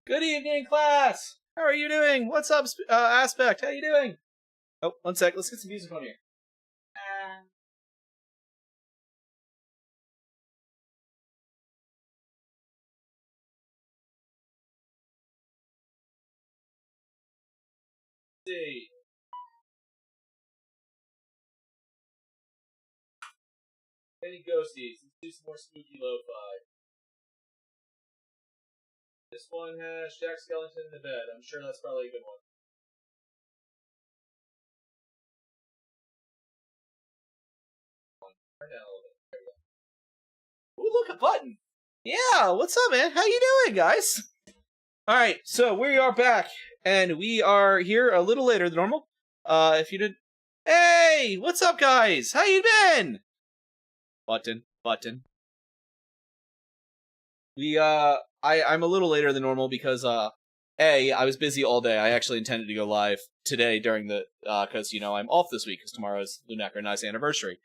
Good evening, class! How are you doing? What's up, Aspect? How you doing? Oh, one sec. Let's get some music on here. Let's see. Any ghosties? Let's do some more spooky lo-fi. This one has Jack Skellington in the bed. I'm sure that's probably a good one. Turn down a little bit. There we go. Ooh, look, a button! Yeah, what's up, man? How you doing, guys? Alright, so we are back, and we are here a little later than normal. If you didn't... Hey! What's up, guys? How you been? Button. I'm a little later than normal because, I was busy all day. I actually intended to go live today during the, because, you know, I'm off this week because tomorrow's Lunecra and I's anniversary.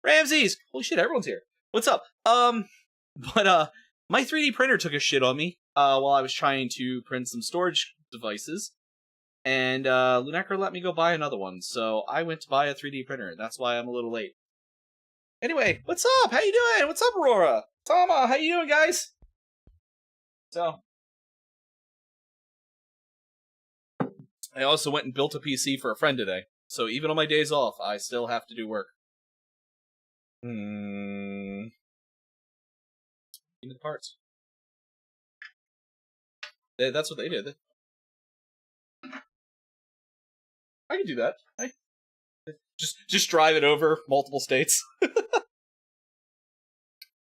Ramses! Holy shit, everyone's here. What's up? But my 3D printer took a shit on me, while I was trying to print some storage devices. and Lunecra let me go buy another one, so I went to buy a 3D printer. That's why I'm a little late. Anyway, what's up? How you doing? What's up, Aurora? Tama, how you doing, guys? So, I also went and built a PC for a friend today. So even on my days off, I still have to do work. Give me the parts. That's what they did. I can do that. I just drive it over multiple states.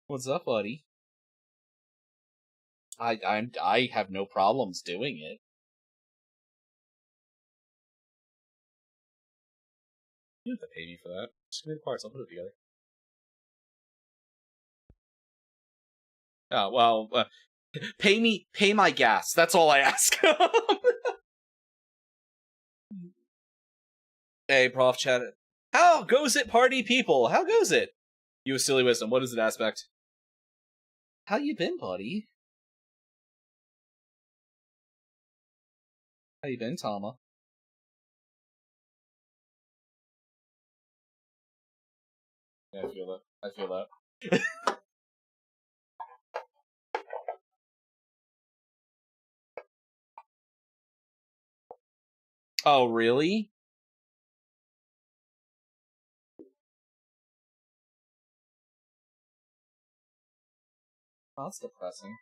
What's up, buddy? I have no problems doing it. You don't have to pay me for that. Just give me the parts. I'll put it together. Oh well, pay my gas. That's all I ask. Hey, Prof. Chat. How goes it, party people? How goes it? You have silly wisdom. What is it, aspect? How you been, buddy? How you been, Tama? Yeah, I feel that. I feel that. Oh, really? Oh, that's depressing.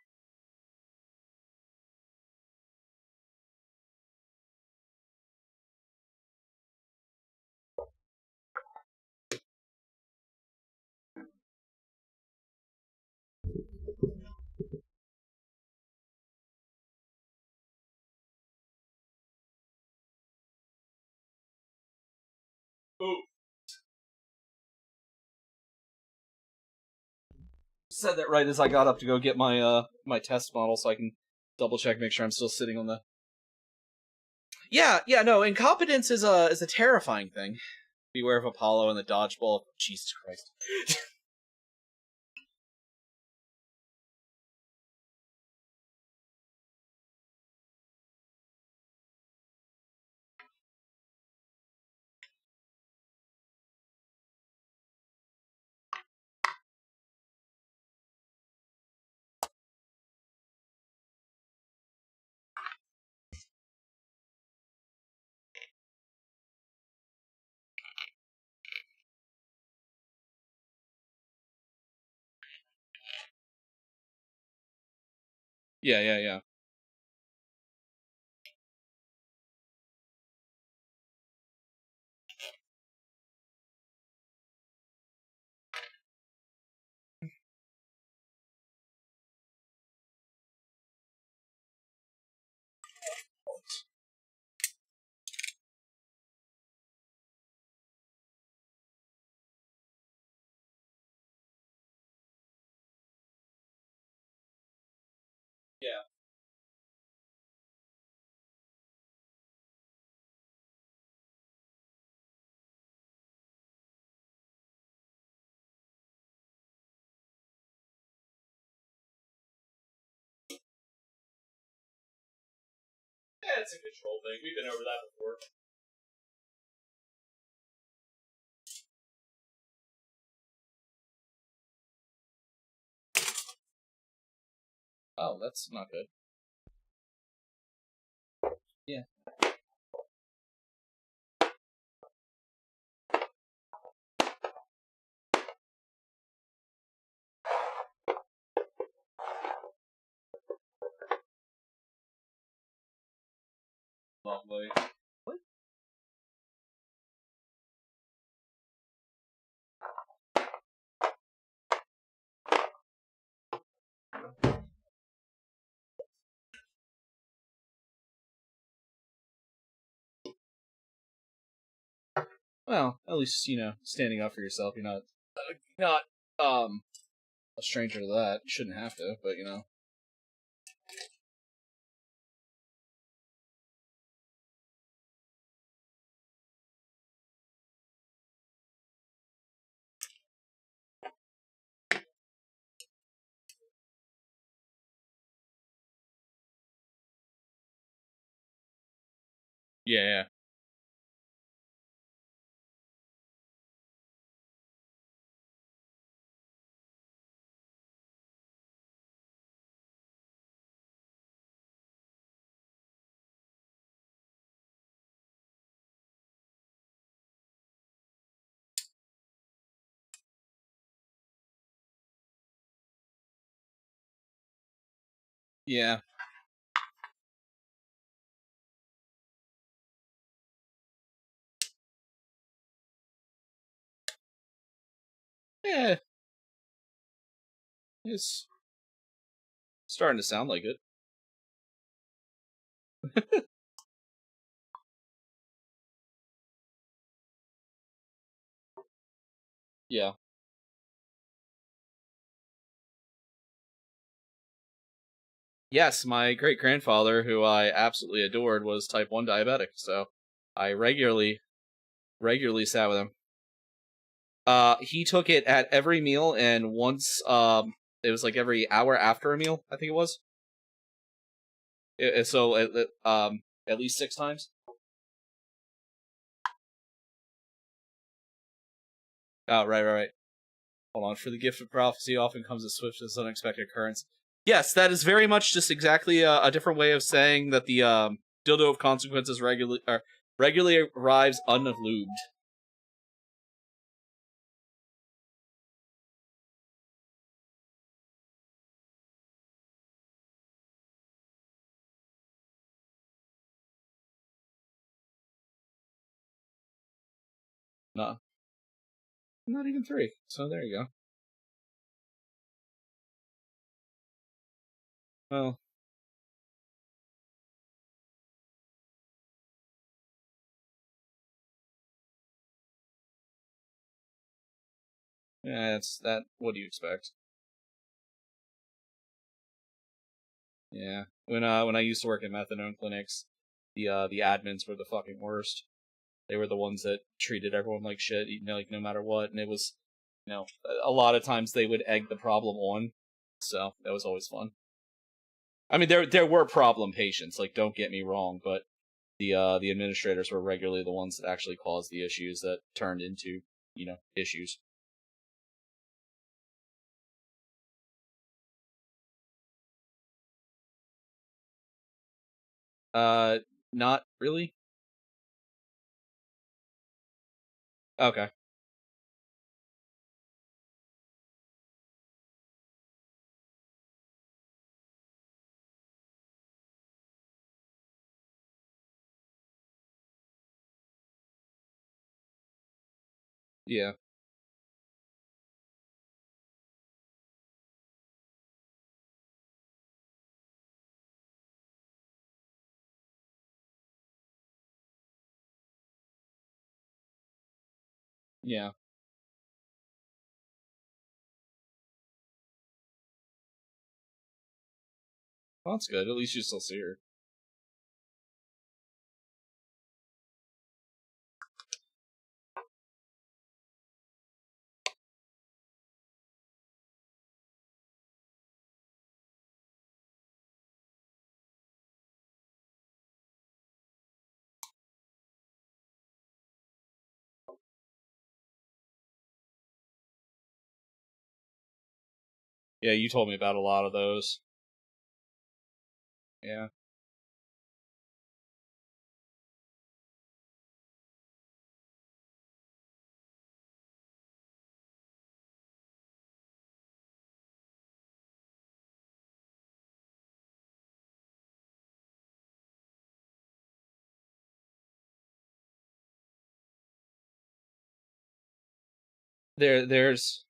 Ooh. Said that right as I got up to go get my my test model, so I can double check, make sure I'm still sitting on the. Yeah, no. Incompetence is a terrifying thing. Beware of Apollo and the dodgeball. Jesus Christ. Yeah. Yeah. Yeah, it's a control thing. We've been over that before. Oh, that's not good. Yeah. Lovely. What? Well, at least, standing up for yourself. You're not a stranger to that. You shouldn't have to, but Yeah. Yeah. Yeah. It's starting to sound like it. Yeah. Yes, my great grandfather, who I absolutely adored, was type 1 diabetic, so I regularly sat with him. He took it at every meal, and once, it was like every hour after a meal, I think it was. So, at least 6 times. Oh, right. Hold on. For the gift of prophecy often comes as swift as unexpected occurrence. Yes, that is very much just exactly a different way of saying that the dildo of consequences regularly arrives unlubed. No, not even 3. So there you go. Well, yeah, it's that. What do you expect? Yeah, when I used to work at methadone clinics, the admins were the fucking worst. They were the ones that treated everyone like shit, like no matter what, and it was, a lot of times they would egg the problem on, so that was always fun. I mean, there were problem patients, like don't get me wrong, but the administrators were regularly the ones that actually caused the issues that turned into, issues. Uh, Not really. Okay. Yeah. Yeah. Well, that's good. At least you still see her. Yeah, you told me about a lot of those. Yeah. There, there's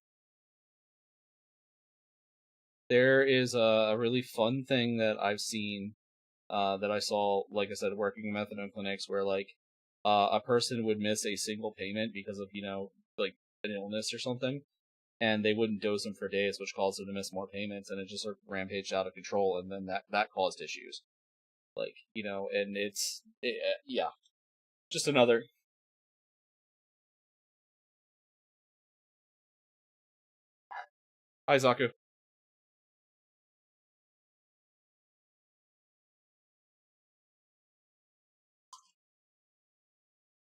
there is a really fun thing that I've seen, that I saw, like I said, working in methadone clinics, where like, a person would miss a single payment because of, like an illness or something, and they wouldn't dose them for days, which caused them to miss more payments, and it just sort of rampaged out of control, and then that caused issues. Like, and yeah, just another. Hi, Zaku.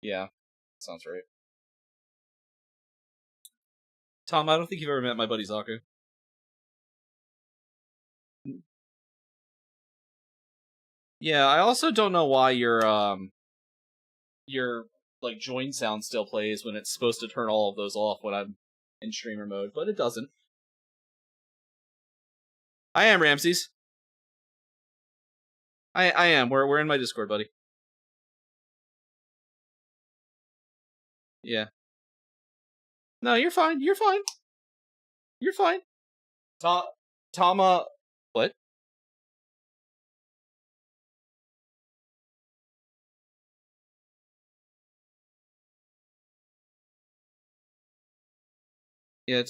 Yeah, sounds right. Tom, I don't think you've ever met my buddy Zaku. Yeah, I also don't know why your like join sound still plays when it's supposed to turn all of those off when I'm in streamer mode, but it doesn't. I am Ramses. I am. We're in my Discord, buddy. Yeah. No, you're fine. You're fine. You're fine. Tama. What? Yeah.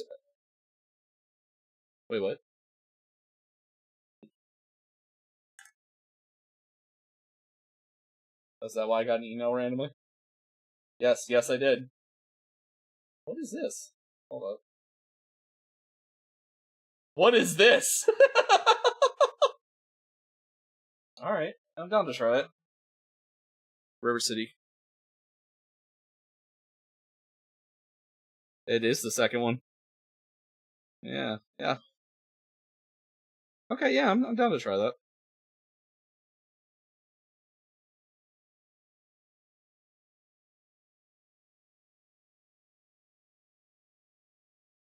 Wait, what? Is that why I got an email randomly? Yes, I did. What is this? Hold up. What is this? Alright, I'm down to try it. River City. It is the second one. Yeah. Okay, yeah, I'm down to try that.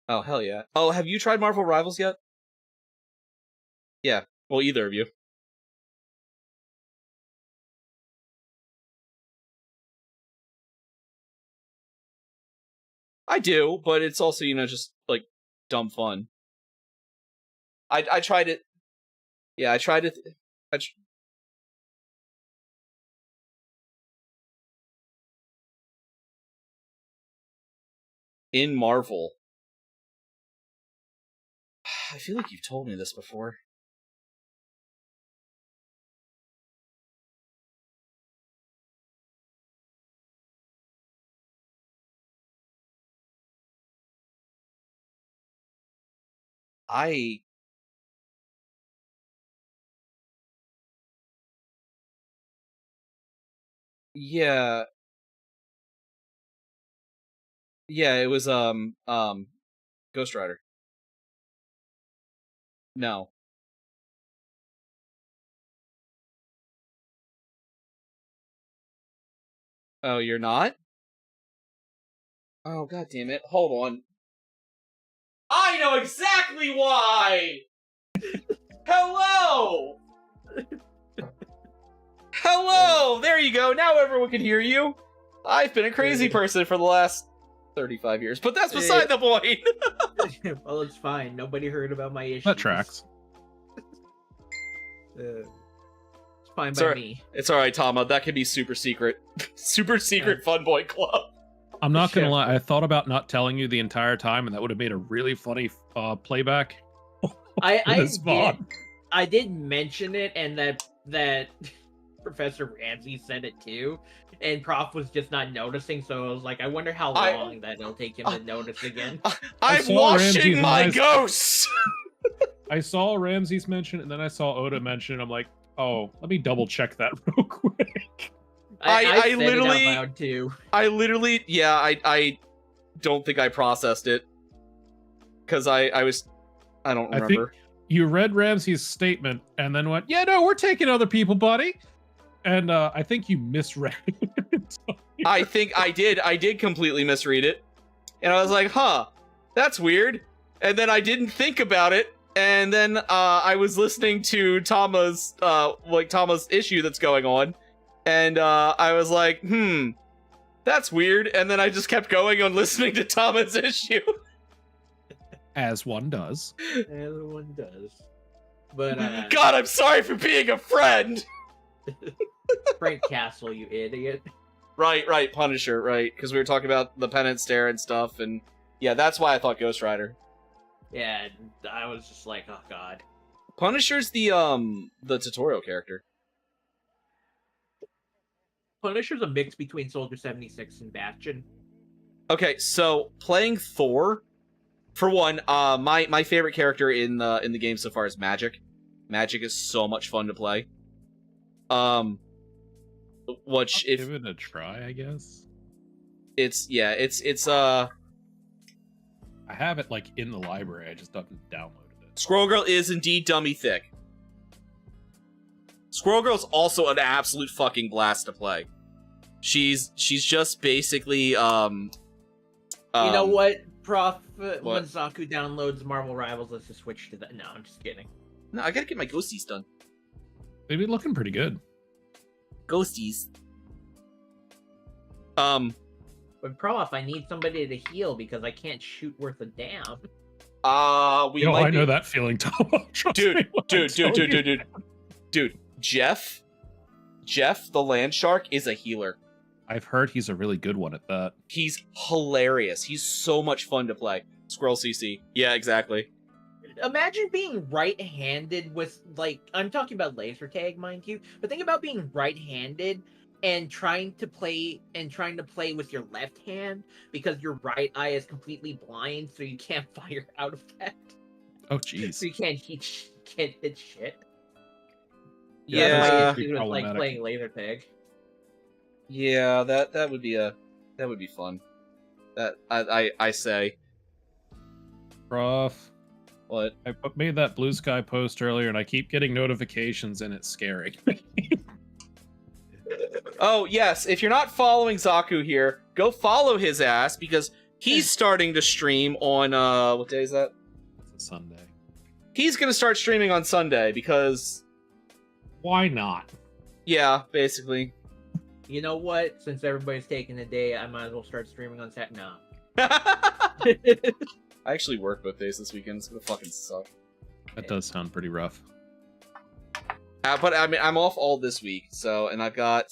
Oh, hell yeah. Oh, have you tried Marvel Rivals yet? Yeah. Well, either of you. I do, but it's also, just, like, dumb fun. I tried it. Yeah, I tried it. In Marvel. I feel like you've told me this before. Yeah. Yeah, it was, Ghost Rider. No. Oh, you're not? Oh, god damn it. Hold on. I know exactly why! Hello! Hello! There you go, now everyone can hear you! I've been a crazy person for the last 35 years, but that's beside the point! Well, it's fine. Nobody heard about my issues. That tracks. It's fine by me. It's alright, Tama. That can be super secret. Super secret Funboy Club. I'm not gonna lie, I thought about not telling you the entire time, and that would have made a really funny playback. I did mention it, and that Professor Ramsey said it too, and Prof was just not noticing. So I was like, I wonder how long that it'll take him to notice again. I'm washing my ghosts. I saw Ramsey's mention, and then I saw Oda mention. I'm like, oh, let me double check that real quick. I literally said it out loud too. I don't think I processed it because I don't remember. I think you read Ramsey's statement and then went, yeah, no, we're taking other people, buddy. And I think you misread it. I think I did completely misread it, and I was like, huh, that's weird. And then I didn't think about it, and then I was listening to Tama's issue that's going on. And I was like, that's weird. And then I just kept going on listening to Tama's issue. As one does. As one does. But God, I'm sorry for being a friend. Frank Castle, you idiot. Right, Punisher, right? Because we were talking about the penance stare and stuff, and yeah, that's why I thought Ghost Rider. Yeah, I was just like, oh god. Punisher's the tutorial character. Punisher's a mix between Soldier 76 and Bastion. Okay, so playing Thor, for one, my favorite character in the game so far is Magic. Magic is so much fun to play. Give it a try, I guess. it's I have it like in the library. I just haven't downloaded it. Squirrel Girl is indeed dummy thick. Squirrel Girl's also an absolute fucking blast to play. She's just basically you know what, Prof? When Zaku downloads Marvel Rivals, let's just switch to that. No, I'm just kidding. No, I gotta get my ghosties done. They've been looking pretty good. Ghosties. But Prof, I need somebody to heal because I can't shoot worth a damn. I know that feeling, Tom. Dude, Jeff, the land shark, is a healer. I've heard he's a really good one at that. He's hilarious. He's so much fun to play. Squirrel CC. Yeah, exactly. Imagine being right-handed with, like, I'm talking about laser tag, mind you, but think about being right-handed and trying to play with your left hand because your right eye is completely blind, so you can't fire out of that. Oh, jeez. So you can't hit shit. Yeah, it's like playing laser tag. Yeah, that would be fun. That I say. Prof. What? I made that Blue Sky post earlier, and I keep getting notifications, and it's scary. Oh, yes, if you're not following Zaku here, go follow his ass, because he's starting to stream on, what day is that? It's a Sunday. He's gonna start streaming on Sunday, because... Why not? Yeah, basically. You know what? Since everybody's taking a day, I might as well start streaming on Saturday. No. I actually work both days this weekend. It's gonna fucking suck. That does sound pretty rough. But I mean, I'm off all this week, so, and I've got...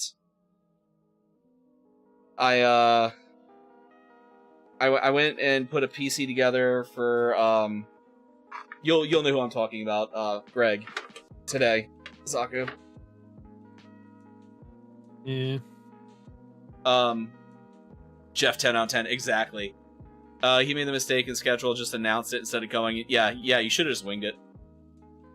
I went and put a PC together for, you'll know who I'm talking about, Greg, today. Zaku. Yeah. Jeff 10 out of 10, exactly. He made the mistake in schedule, just announced it instead of going, yeah, you should have just winged it.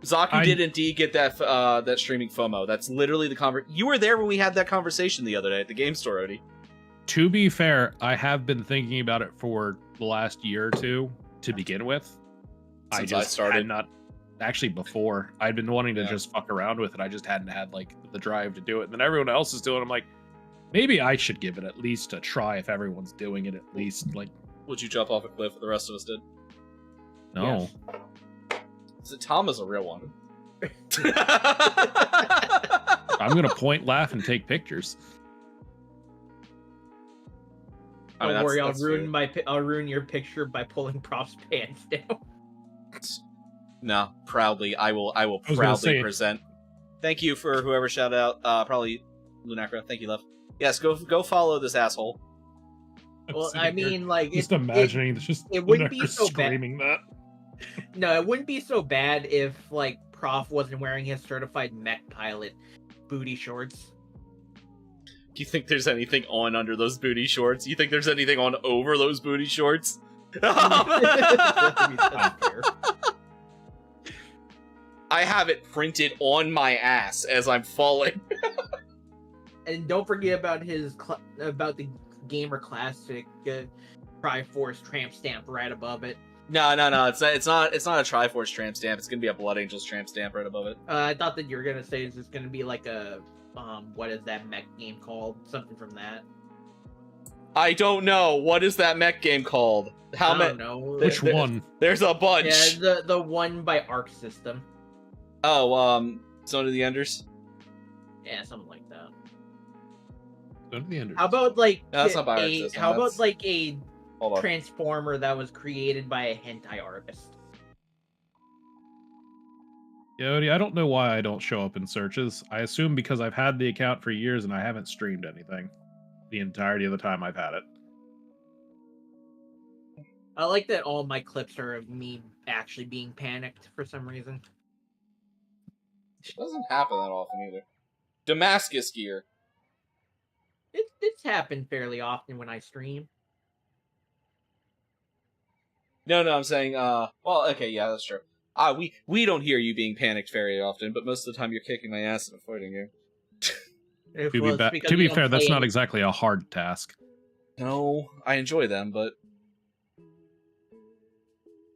Zaku did indeed get that that streaming FOMO. That's literally the you were there when we had that conversation the other day at the game store, Odie. To be fair, I have been thinking about it for the last year or two to begin with. Since I started. Not actually before. I'd been wanting to just fuck around with it. I just hadn't had like the drive to do it. And then everyone else is doing it. I'm like, maybe I should give it at least a try if everyone's doing it at least. Like, would you jump off a cliff if the rest of us did? No. Yes. So Tom is a real one. I'm gonna point, laugh, and take pictures. Don't worry, I'll ruin your picture by pulling Prof's pants down. No, proudly, I will proudly present. Thank you for whoever shouted out. Probably Lunecra. Thank you, love. Yes, go follow this asshole. Well, I mean, like, just imagining it wouldn't be so screaming bad. No, it wouldn't be so bad if, like, Prof wasn't wearing his certified mech pilot booty shorts. Do you think there's anything on under those booty shorts? You think there's anything on over those booty shorts? I have it printed on my ass as I'm falling. And don't forget about about the Gamer Classic Triforce tramp stamp right above it. No. It's not a Triforce tramp stamp. It's gonna be a Blood Angels tramp stamp right above it. I thought that you were gonna say it's gonna be like a what is that mech game called? Something from that. I don't know. What is that mech game called? I don't know. Which one? There's a bunch. Yeah, the one by Arc System. Oh, Zone of the Enders? Yeah, something like that. Zone of the Enders. How about like no, that's not by Arc System. How about like a Transformer that was created by a hentai artist? Yodi, I don't know why I don't show up in searches. I assume because I've had the account for years and I haven't streamed anything the entirety of the time I've had it. I like that all my clips are of me actually being panicked for some reason. It doesn't happen that often either. Damascus gear. It's happened fairly often when I stream. No, I'm saying, well, okay, yeah, that's true. We don't hear you being panicked very often, but most of the time you're kicking my ass in a fighting game. To be fair, that's not exactly a hard task. No, I enjoy them, but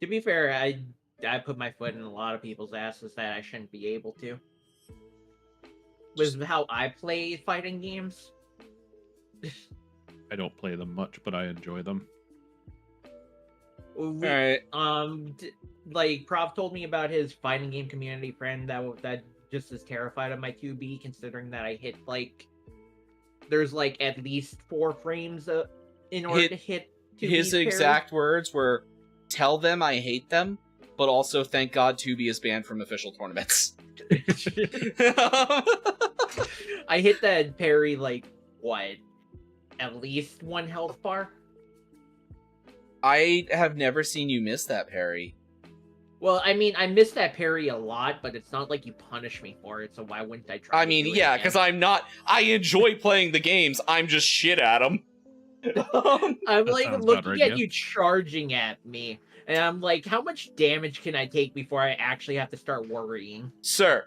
To be fair, I put my foot in a lot of people's asses that I shouldn't be able to. With how I play fighting games. I don't play them much, but I enjoy them. alright. Like Prof told me about his fighting game community friend that just is terrified of my 2B, considering that I hit like there's like at least 4 frames in order to hit 2B's His exact words were, "Tell them I hate them, but also thank God 2B is banned from official tournaments." I hit that parry like what? At least 1 health bar? I have never seen you miss that parry. Well, I mean, I miss that parry a lot, but it's not like you punish me for it, so why wouldn't I try? I mean, yeah, because I enjoy playing the games. I'm just shit at them. I'm like sounds looking about right, at yeah. you charging at me, and I'm like, how much damage can I take before I actually have to start worrying? Sir,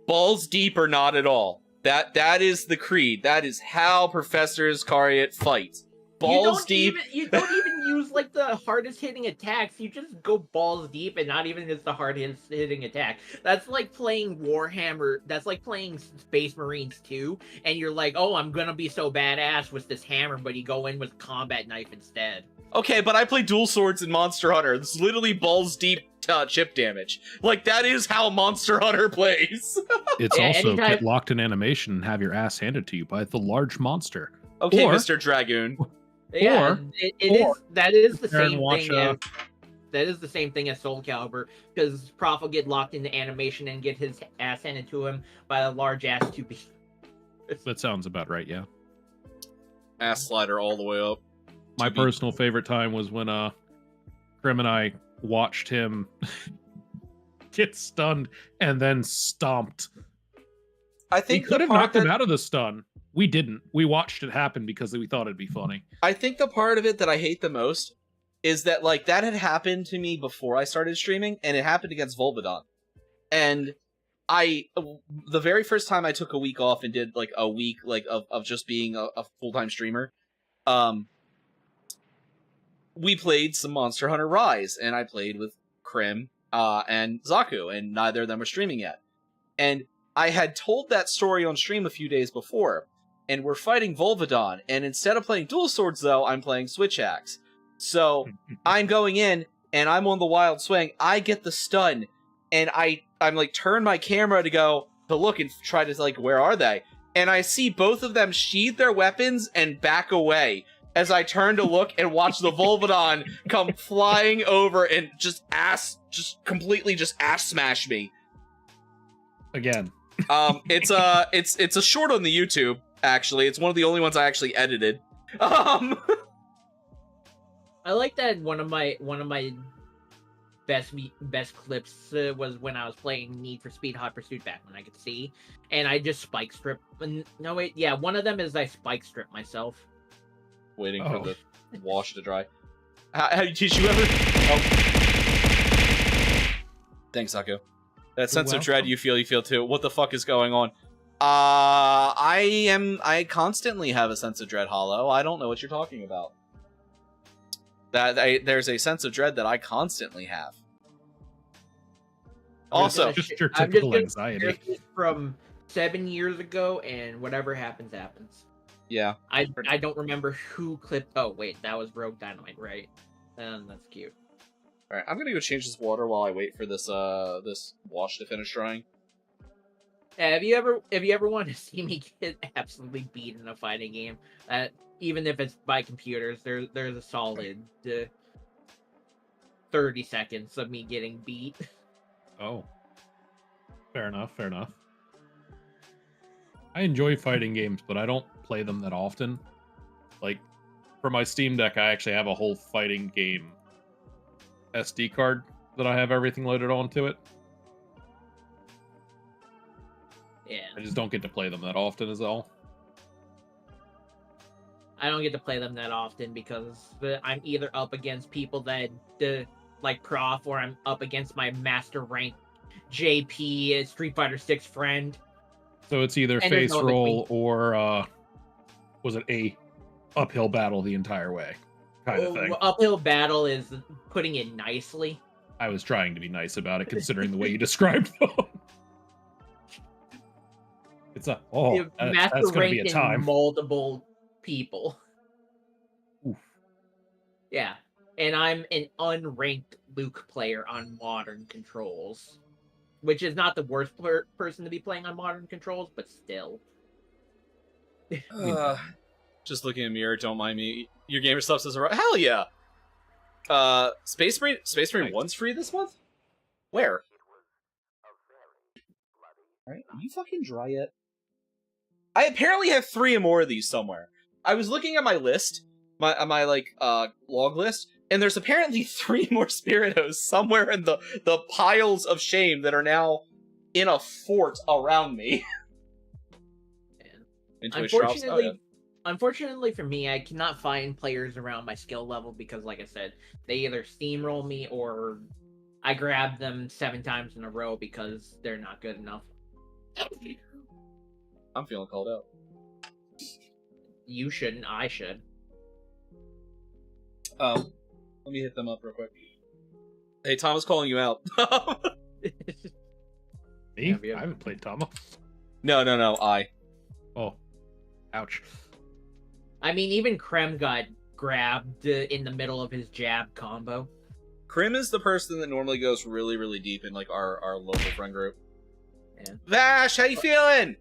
balls deep or not at all. That is the creed. That is how ProfIscariot fights. Balls deep. You don't even use like the hardest hitting attacks. You just go balls deep, and not even is the hardest hitting attack. That's like playing Warhammer. That's like playing Space Marines 2, and you're like, oh, I'm gonna be so badass with this hammer, but you go in with a combat knife instead. Okay, but I play dual swords in Monster Hunter. It's literally balls deep chip damage. Like, that is how Monster Hunter plays. It's Yeah, also anytime- get locked in animation and have your ass handed to you by the large monster. Okay, Or- Mr. Dragoon. Yeah, Or- that is the Aaron same watch, thing as that is the same thing as Soul Calibur, because Prof will get locked into animation and get his ass handed to him by a large ass 2B. That sounds about right, yeah. Ass slider all the way up. My 2B. personal favorite time was when Krim and I watched him get stunned and then stomped. I We think could the have part knocked him that, out of the stun. We didn't. We watched it happen because we thought it'd be funny. I think the part of it that I hate the most is that, like, that had happened to me before I started streaming, and it happened against Volvidon. And the very first time I took a week off and did, like, a week, like, of just being a full-time streamer, we played some Monster Hunter Rise, and I played with Krim, and Zaku, and neither of them were streaming yet. And I had told that story on stream a few days before, and we're fighting Volvidon, and instead of playing dual swords, though, I'm playing switch axe. So, I'm going in, and I'm on the wild swing, I get the stun, and I'm like, turn my camera to look and try to, like, where are they? And I see both of them sheathe their weapons and back away, as I turn to look and watch the Volvidon come flying over and just completely ass smash me. Again. It's a short on the YouTube, actually. It's one of the only ones I actually edited. I like that one of my best clips was when I was playing Need for Speed Hot Pursuit back when I could see, and I just spike strip. No wait, yeah, one of them is I spike strip myself. Waiting Oh. for the wash to dry. Did you ever? Oh. Thanks, Saku. That sense of dread you feel too. What the fuck is going on? I constantly have a sense of dread, Hollow. I don't know what you're talking about. There's a sense of dread that I constantly have. Also, just your I'm typical gonna anxiety. share this from 7 years ago, and whatever happens, happens. yeah. I don't remember who clipped. Oh wait, that was Rogue Dynamite, right? That's cute. All right, I'm gonna go change this water while I wait for this this wash to finish drying. Have you ever wanted to see me get absolutely beat in a fighting game? Even if it's by computers, there's a solid 30 seconds of me getting beat. Oh. Fair enough. I enjoy fighting games, but I don't play them that often. Like, for my Steam Deck, I actually have a whole fighting game SD card that I have everything loaded onto it. Yeah, I just don't get to play them that often is all. I don't get to play them that often because I'm either up against people that like Prof, or I'm up against my master rank JP Street Fighter 6 friend. So it's either And there's face no roll or was it A? uphill battle the entire way, kind of thing. Uphill battle is putting it nicely. I was trying to be nice about it, considering the way you described them. It's a that's going to be a time. Multiple people. Oof. Yeah, and I'm an unranked Luke player on modern controls, which is not the worst person to be playing on modern controls, but still. Just looking in the mirror, don't mind me. Your gamer stuff says, hell yeah! Space Marine 1's free this month? Where? Alright, are you fucking dry yet? I apparently have 3 or more of these somewhere. I was looking at my list, my log list, and there's apparently 3 more Spiritos somewhere in the piles of shame that are now in a fort around me. Unfortunately for me, I cannot find players around my skill level because, like I said, they either steamroll me or I grab them 7 times in a row because they're not good enough. I'm feeling called out. You shouldn't. I should. Let me hit them up real quick. Hey, Thomas calling you out. Me? I haven't played Tama. No, I. Oh. Ouch. I mean, even Krem got grabbed in the middle of his jab combo. Krim is the person that normally goes really, really deep in like our local friend group. Yeah. Vash, how you feeling?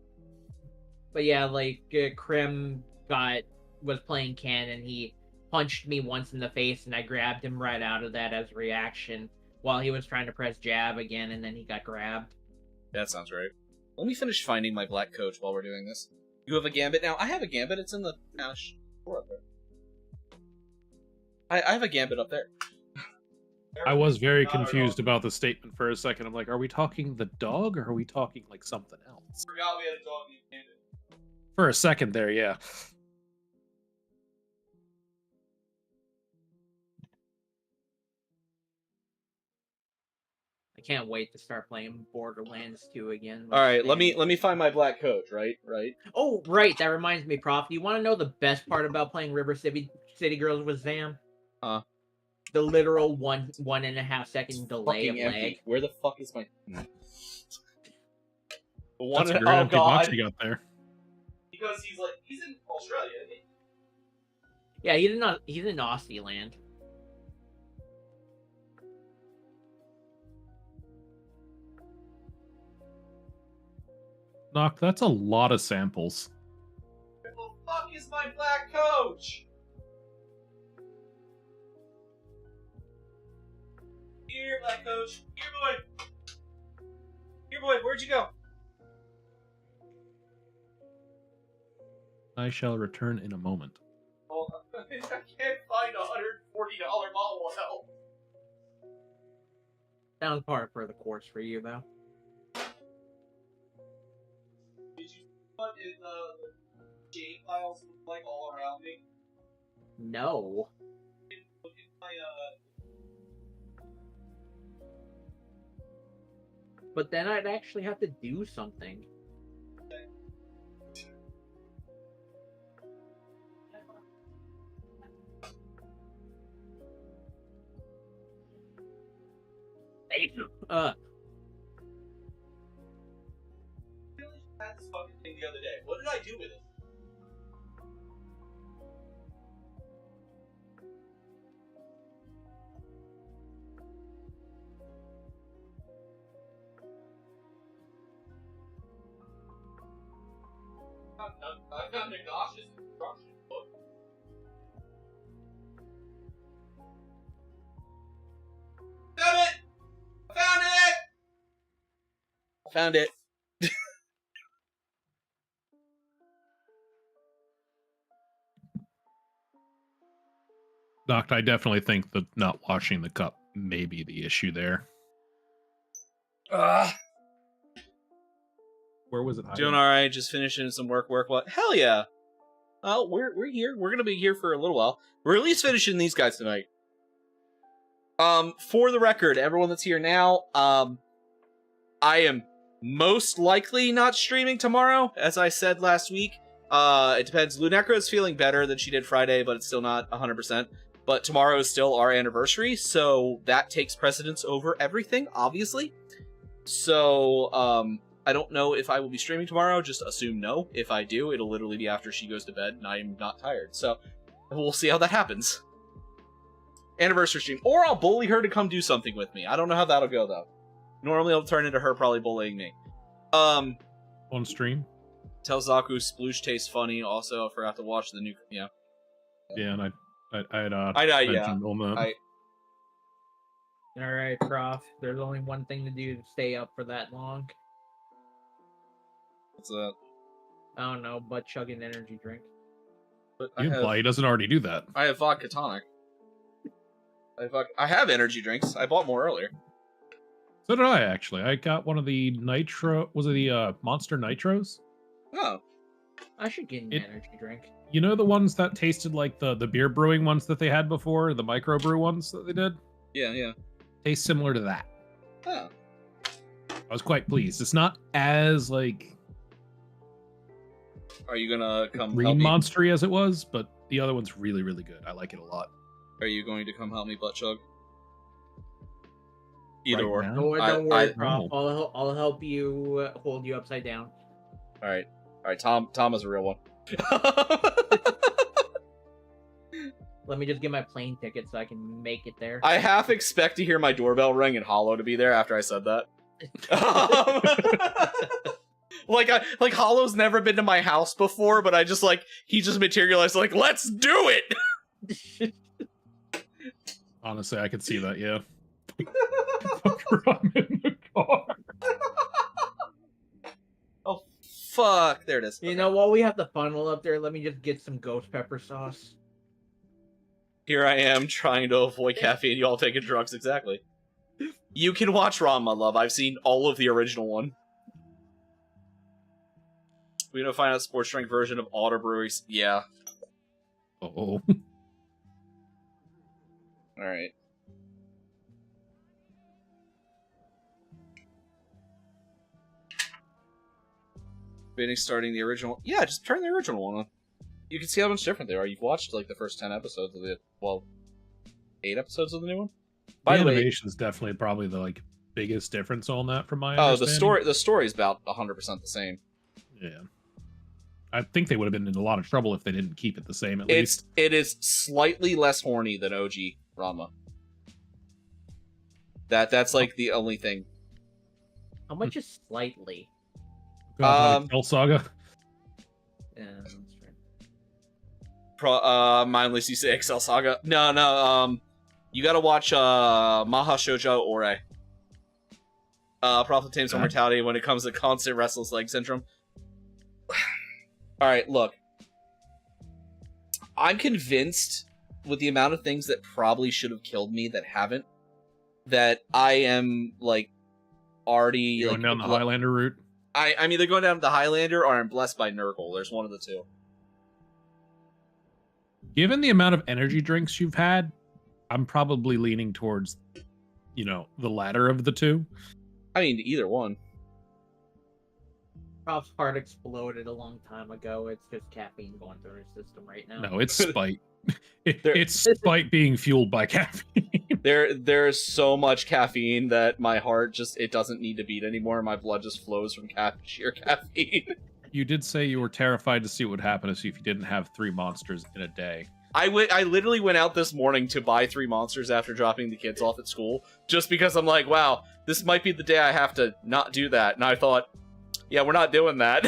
But yeah, like Krim was playing Ken and he punched me once in the face and I grabbed him right out of that as a reaction while he was trying to press jab again and then he got grabbed. That sounds right. Let me finish finding my black coach while we're doing this. You have a gambit now? I have a gambit. It's in the Ash. Up there. I have a gambit up there. I was very confused about the statement for a second. I'm like, are we talking the dog or are we talking like something else? Forgot we had a dog named Gambit. For a second there, yeah. I can't wait to start playing Borderlands 2 again. All right, let me find my black coach. Right. Oh, right. That reminds me, Prof. You want to know the best part about playing River City Girls with Zam? The literal 1.5 second delay of lag. Where the fuck is my? That's a great empty box you got there. Because he's in Australia, isn't he? Yeah, he's in Aussie land. Knock, that's a lot of samples. Where the fuck is my black coach? Here, black coach. Here, boy. Here, boy. Where'd you go? I shall return in a moment. Oh, I can't find $140 model help. Sounds par for the course for you, though. Did you see what in the game files look like all around me? No. Look at my But then I'd actually have to do something. I had this fucking thing the other day. What did I do with it? I found Nagash's instruction book. Found it! Found it! Doc, I definitely think that not washing the cup may be the issue there. Where was it? Doing all right. Just finishing some work. What? Hell yeah! Oh, we're here. We're gonna be here for a little while. We're at least finishing these guys tonight. For the record, everyone that's here now, I am most likely not streaming tomorrow, as I said last week. It depends. Lunecra is feeling better than she did Friday, but it's still not 100%. But tomorrow is still our anniversary, so that takes precedence over everything, obviously. So, I don't know if I will be streaming tomorrow. Just assume no. If I do, it'll literally be after she goes to bed, and I'm not tired. So, we'll see how that happens. Anniversary stream. Or I'll bully her to come do something with me. I don't know how that'll go, though. Normally, it'll turn into her probably bullying me. On stream? Tell Zaku sploosh tastes funny. Also, I forgot to watch the new... Yeah. Yeah, and I had yeah. on that. Alright, Prof. There's only one thing to do to stay up for that long. What's that? I don't know, butt chugging energy drink. But You imply he doesn't already do that. I have vodka tonic. I have energy drinks. I bought more earlier. So did I, actually. I got one of the Nitro... Was it the Monster Nitros? Oh. I should get an energy drink. You know the ones that tasted like the beer brewing ones that they had before? The microbrew ones that they did? Yeah, yeah. Tastes similar to that. Oh. I was quite pleased. It's not as, like... Are you gonna come green help me? monstery as it was, but the other one's really, really good. I like it a lot. Are you going to come help me butt chug? Either Right or. now? Don't worry, I- Prof. I'll help you hold you upside down. Alright. Alright, Tom is a real one. Let me just get my plane ticket so I can make it there. I half expect to hear my doorbell ring and Hollow to be there after I said that. Like Hollow's never been to my house before, but I just he just materialized let's do it. Honestly, I could see that, yeah. I'm in the car. Oh fuck! There it is. You know, while we have the funnel up there, let me just get some ghost pepper sauce. Here I am trying to avoid caffeine. You all taking drugs, exactly. You can watch Ranma, love. I've seen all of the original one. We're gonna find out sports drink version of Otter Breweries. Yeah. Uh-oh. Alright. Debating starting the original. Yeah, just turn the original one on. You can see how much different they are. You've watched the first 10 episodes of the 8 episodes of the new one. By the way, animation is definitely probably the biggest difference on that from my oh, understanding. the story's about 100% the same. Yeah. I think they would have been in a lot of trouble if they didn't keep it the same at least. It is slightly less horny than OG Ranma. That's the only thing. How much is slightly? Cell Saga. Yeah, that's right. Mindless, you say Excel Saga. No, you gotta watch Maha Shoujo Ore. Prophet Tames Immortality when it comes to constant restless leg syndrome. Alright, look. I'm convinced, with the amount of things that probably should have killed me that haven't, that I am, already... Going down the Highlander route? I'm either going down the Highlander or I'm blessed by Nurgle. There's one of the two. Given the amount of energy drinks you've had, I'm probably leaning towards, the latter of the two. I mean, either one. Prof's heart exploded a long time ago. It's just caffeine going through his system right now. No, it's spite. It's spite being fueled by caffeine. There's so much caffeine that my heart it doesn't need to beat anymore. My blood just flows from sheer caffeine. You did say you were terrified to see what would happen if you didn't have 3 monsters in a day. I literally went out this morning to buy 3 monsters after dropping the kids off at school, just because I'm like, wow, this might be the day I have to not do that. And I thought, yeah, we're not doing that.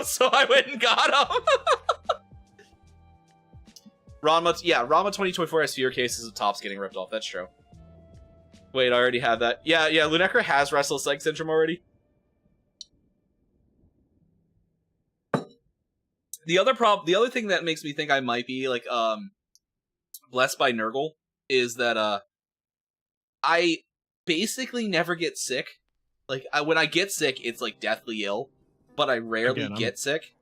So I went and got them. Ranma 2024 has fewer cases of tops getting ripped off. That's true. Wait, I already have that. Yeah, Lunecra has restless leg syndrome already. The other thing that makes me think I might be blessed by Nurgle is that I basically never get sick. When I get sick, it's deathly ill, but I rarely get sick.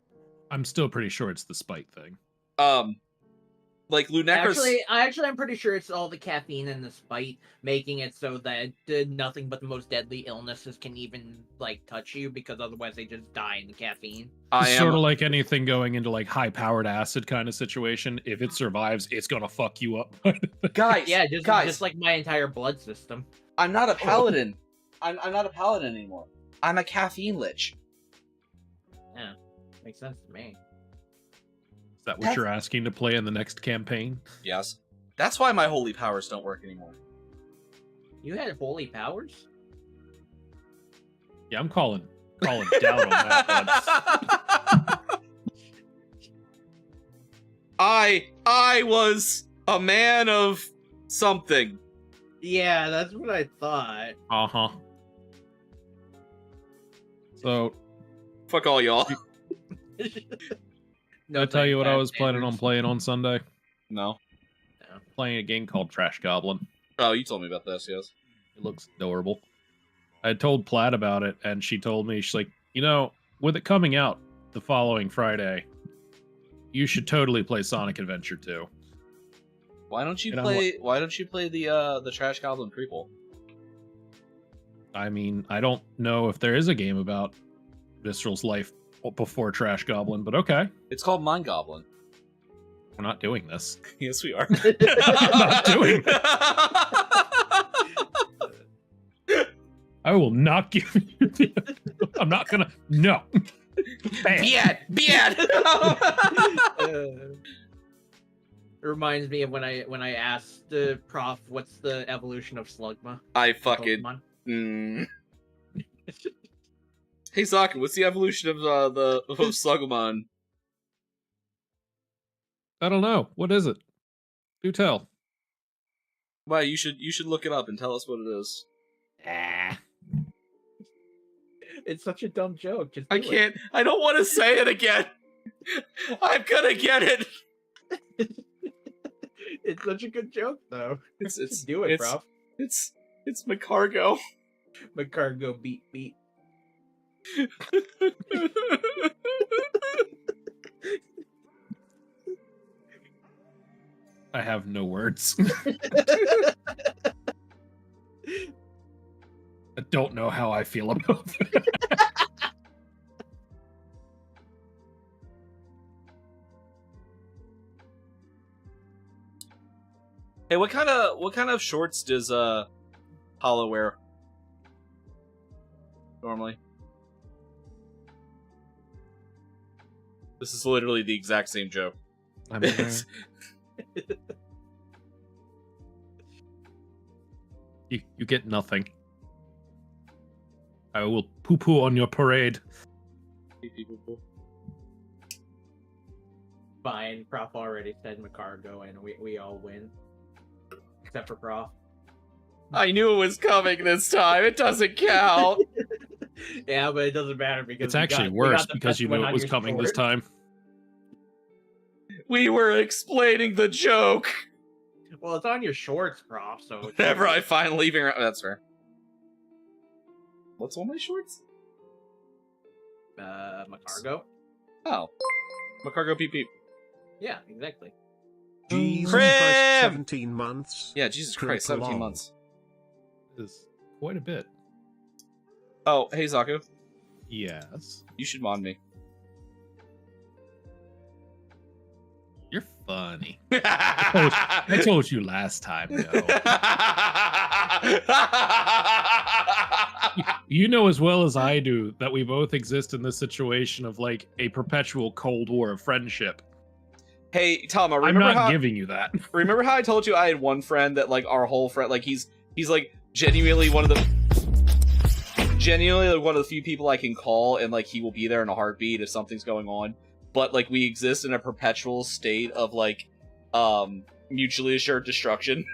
I'm still pretty sure it's the spite thing. Like Lunecra's. Actually, I'm pretty sure it's all the caffeine and the spite making it so that nothing but the most deadly illnesses can even like touch you, because otherwise they just die in the caffeine. I It's am sort of like anything going into like high-powered acid kind of situation. If it survives, it's gonna fuck you up. guys. Yeah, guys, just like my entire blood system. I'm not a paladin. I'm not a paladin anymore. I'm a caffeine lich. Yeah, makes sense to me. Is that what you're asking to play in the next campaign? Yes. That's why my holy powers don't work anymore. You had holy powers? Yeah, I'm calling doubt on that one. I was a man of something. Yeah, that's what I thought. Uh-huh. So, Fuck all y'all. did I tell you what I was planning on playing on Sunday? No. Playing a game called Trash Goblin. Oh, you told me about this, yes. It looks adorable. I told Platt about it, and she told me, she's like, you know, with it coming out the following Friday, you should totally play Sonic Adventure 2. Why don't you And play the Trash Goblin prequel? I mean, I don't know if there is a game about Visceral's life before Trash Goblin, but okay. It's called Mind Goblin. We're not doing this. Yes, we are. I'm not doing it. I will not give you the... I'm not gonna... No. Bad. Bad. It reminds me of when I asked the prof what's the evolution of Slugma. I fucking... Hey, Zaku, what's the evolution of Slugmon? I don't know. What is it? Do tell. Why, you should look it up and tell us what it is. It's such a dumb joke. Just I can't. I don't want to say it again. I'm gonna get it. It's such a good joke, though. It's do it, bro. It's Macargo. Macargo beat. I have no words. I don't know how I feel about it. Hey, what kind of shorts does Hollow wear normally? This is literally the exact same joke. I mean, you get nothing. I will poo-poo on your parade. Fine, Prof already said Macargo, and we all win. Except for Prof. I knew it was coming this time. It doesn't count. Yeah, but it doesn't matter because It's actually worse because you knew it was coming this time. We were explaining the joke. Well, it's on your shorts, Prof, so... Whenever I find leaving... That's fair. What's on my shorts? Macargo? Oh. Macargo peep peep. Yeah, exactly. Jesus Crim! Christ, 17 months. Yeah, Jesus Christ, 17 months. Is quite a bit. Oh, hey, Zaku. Yes. You should mod me. You're funny. I told you last time, though. You know as well as I do that we both exist in this situation of like a perpetual Cold War of friendship. Hey, Tama, I'm not giving you that. Remember how I told you I had one friend that like our whole friend, like he's like genuinely one of the few people I can call and like he will be there in a heartbeat if something's going on. But like we exist in a perpetual state of like mutually assured destruction.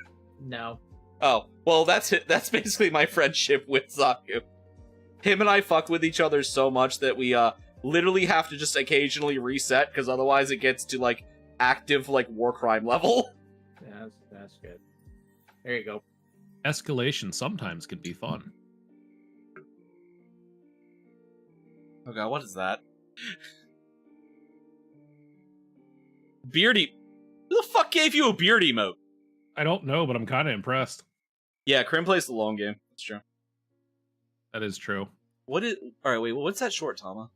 No. Oh, well that's it. That's basically my friendship with Zaku. Him and I fuck with each other so much that we literally have to just occasionally reset because otherwise it gets to like active like war crime level. Yeah, that's good. There you go. Escalation sometimes can be fun. Oh god, what is that? Beardy. Who the fuck gave you a beard emote? I don't know, but I'm kind of impressed. Yeah, Crim plays the long game. That's true. That is true. What is... Alright, wait, what's that short, Tama?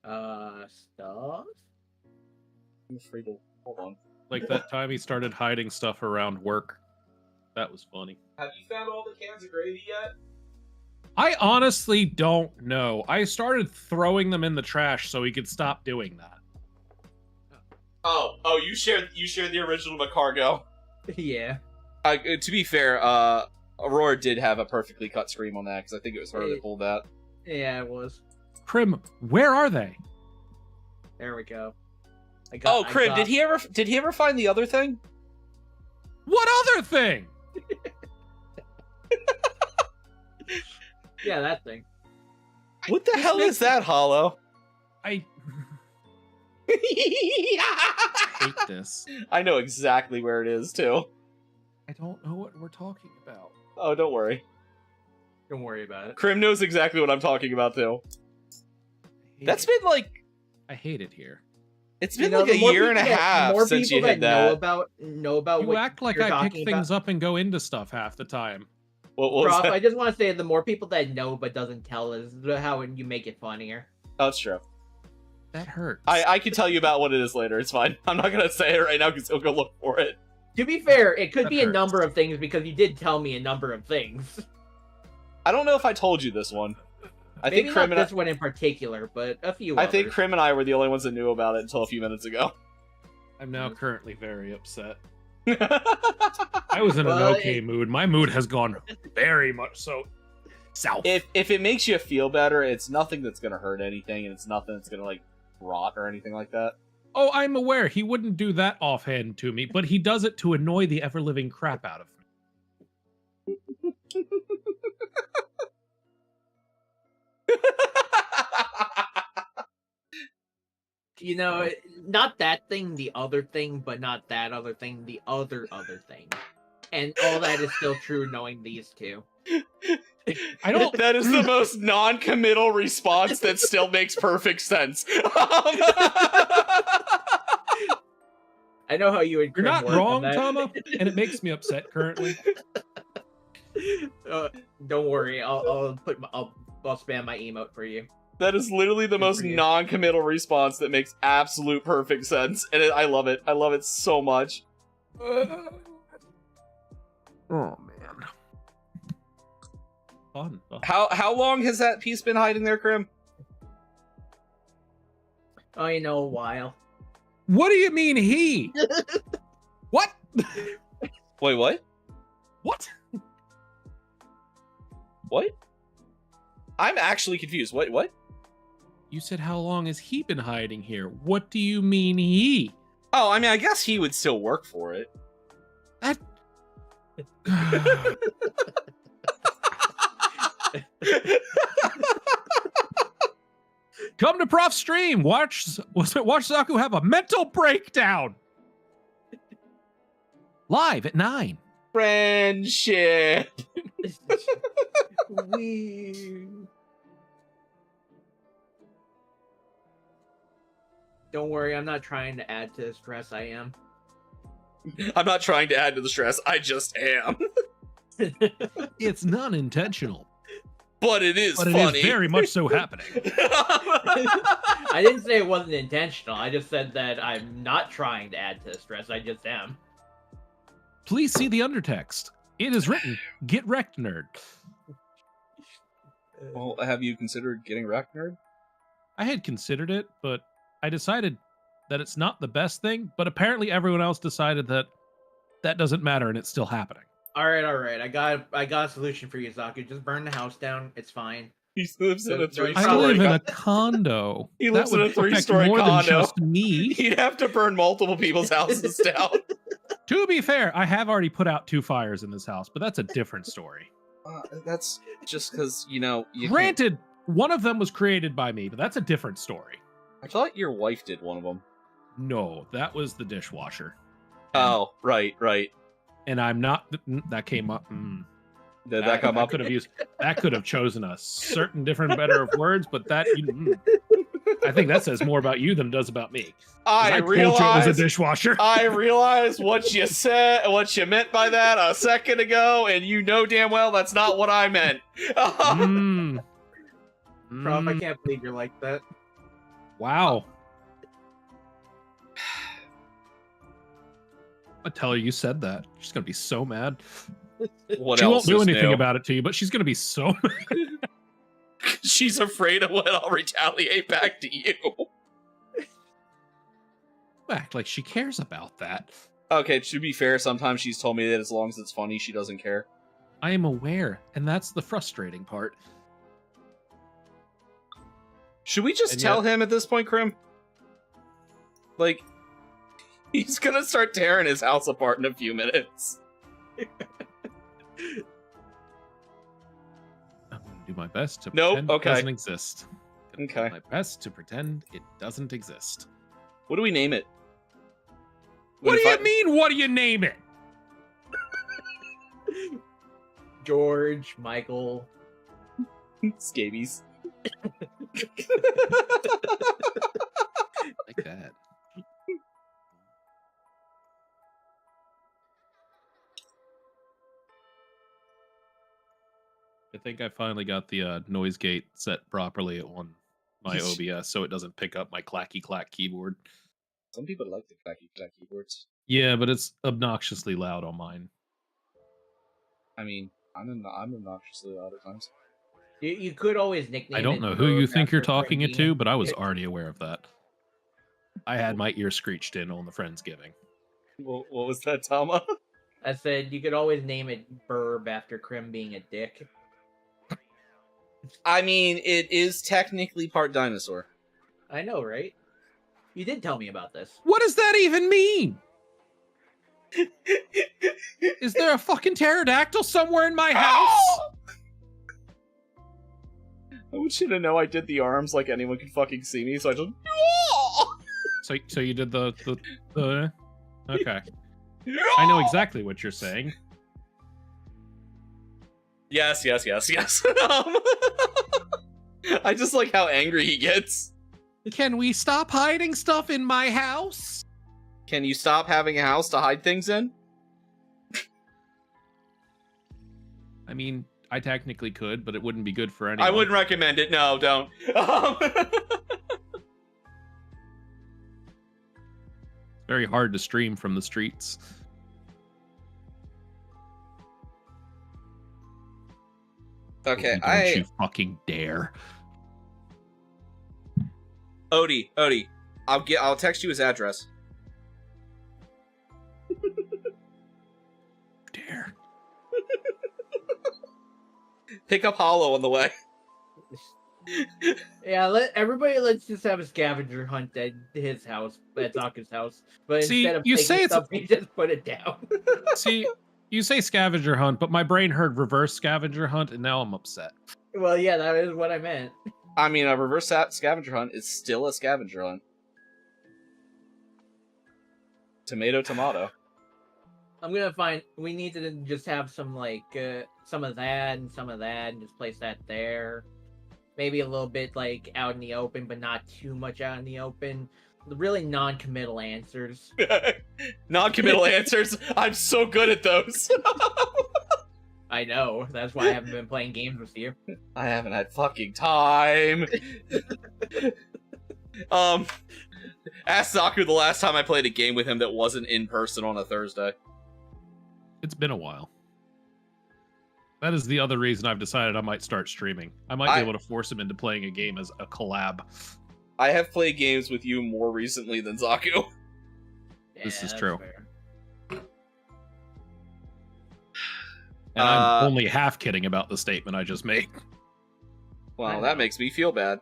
Stuff? I'm afraid to... Hold on. Like that time he started hiding stuff around work. That was funny. Have you found all the cans of gravy yet? I honestly don't know. I started throwing them in the trash so he could stop doing that. Oh, you shared the original Macargo. Yeah. To be fair, Aurora did have a perfectly cut scream on that, because I think it was her that pulled that. Yeah, it was. Crim, where are they? There we go. Crim, did he ever find the other thing? What other thing? Yeah, that thing. What the hell is that, Hollow? I hate this. I know exactly where it is, too. I don't know what we're talking about. Oh, don't worry. Don't worry about it. Crim knows exactly what I'm talking about, too. That's been, like... I hate it here. It's been like a year and a half since you did that. Know about You what act like you're I pick talking things about. up and go into stuff half the time. What was Prof, that? I just want to say the more people that know but doesn't tell is how you make it funnier. Oh, that's true. That hurts. I can tell you about what it is later. It's fine. I'm not gonna say it right now because he'll go look for it. To be fair, it could That be a hurts. number of things because you did tell me a number of things. I don't know if I told you this one. I Maybe think Crim not and this one in particular, but a few. I think others. Crim and I were the only ones that knew about it until a few minutes ago. I'm now currently very upset. I I was in an Well, okay mood. My mood has gone very much so south. if it makes you feel better, it's nothing that's gonna hurt anything, and it's nothing that's gonna like rot or anything like that. Oh, I'm aware. He wouldn't do that offhand to me, but he does it to annoy the ever-living crap out of me. You know, not that thing, the other thing, but not that other thing, the other thing. And all that is still true knowing these two. I don't. That is the most non-committal response that still makes perfect sense. I know how you would. You're not work on wrong, that. Tama, and it makes me upset currently. Don't worry, I'll spam my emote for you. That is literally the Good most for you. non-committal response that makes absolute perfect sense, and I love it. I love it so much. Oh man. Fun. How long has that piece been hiding there, Crim? Oh, you know, a while. What do you mean he? What? Wait, what? What? What? I'm actually confused. What? You said how long has he been hiding here? What do you mean he? Oh, I mean, I guess he would still work for it. That. Come to Prof stream. Watch Zaku have a mental breakdown. Live at 9. Friendship. Weird. Don't worry, I'm not trying to add to the stress. I am. I'm not trying to add to the stress. I just am. It's not intentional, But it is but it funny. is very much so happening. I didn't say it wasn't intentional. I just said that I'm not trying to add to the stress. I just am. Please see the undertext. It is written, "Get wrecked, nerd." Well, have you considered getting wrecked, nerd? I had considered it, but I decided that it's not the best thing, but apparently everyone else decided that that doesn't matter and it's still happening. All right. I got a solution for you, Zaku. Just burn the house down. It's fine. He lives in a Don't- I three-story live in a condo. condo. He That lives in would a three-story affect more than condo. just me. He'd have to burn multiple people's houses down. To be fair, I have already put out 2 fires in this house, but that's a different story. That's just because, you know... You can't- Granted, one of them was created by me, but that's a different story. I thought your wife did one of them. No, that was the dishwasher. Oh, right. And I'm not... That came up... Did that come up? That could have chosen a certain different better of words, but that I think that says more about you than it does about me. I told you it was a realized dishwasher. I realized what you said, what you meant by that a second ago, and you know damn well that's not what I meant. Prof, I can't believe you're like that. Wow. I tell her you said that. She's gonna be so mad. What she else won't do is anything new? about it to you, but she's gonna be so mad. She's afraid of what I'll retaliate back to you. Act like she cares about that. Okay, to be fair, sometimes she's told me that as long as it's funny, she doesn't care. I am aware, and that's the frustrating part. Should we just tell him at this point, Krim? Like, he's gonna start tearing his house apart in a few minutes. I'm gonna do my best to Nope, pretend okay. it doesn't exist. Okay. My best to pretend it doesn't exist. What do we name it? What do you mean, what do you name it? George, Michael. Scabies. Like that. I think I finally got the noise gate set properly on my OBS, so it doesn't pick up my clacky clack keyboard. Some people like the clacky clack keyboards. Yeah, but it's obnoxiously loud on mine. I mean, I'm obnoxiously loud at times. You could always nickname. I don't it know who you think you're after talking it to, Friendsgiving. but I was already aware of that. I had my ear screeched in on the Friendsgiving. What was that, Tama? I said you could always name it Burb after Krim being a dick. I mean, it is technically part dinosaur. I know, right? You did tell me about this. What does that even mean? Is there a fucking pterodactyl somewhere in my house? I want you to know I did the arms like anyone could fucking see me, so I just... So you did the okay. I know exactly what you're saying. Yes. I just like how angry he gets. Can we stop hiding stuff in my house? Can you stop having a house to hide things in? I mean, I technically could, but it wouldn't be good for anyone. I wouldn't recommend it. No, don't. Very hard to stream from the streets. Okay, Don't you fucking dare. Odie, I'll text you his address. Dare. Pick up Hollow on the way. Yeah, let's just have a scavenger hunt at his house, at Zaka's house. But See, instead of you taking say it's- stuff, we just put it down. See, you say scavenger hunt, but my brain heard reverse scavenger hunt, and now I'm upset. Well, yeah, that is what I meant. I mean, a reverse scavenger hunt is still a scavenger hunt. Tomato. I'm gonna find. We need to just have some like some of that and some of that, and just place that there. Maybe a little bit like out in the open, but not too much out in the open. Really non-committal answers. Non-committal answers. I'm so good at those. I know. That's why I haven't been playing games with you. I haven't had fucking time. Ask Zaku the last time I played a game with him that wasn't in person on a Thursday. It's been a while. That is the other reason I've decided I might start streaming. I might be able to force him into playing a game as a collab. I have played games with you more recently than Zaku. This is that's true. fair. And I'm only half kidding about the statement I just made. Well, that makes me feel bad.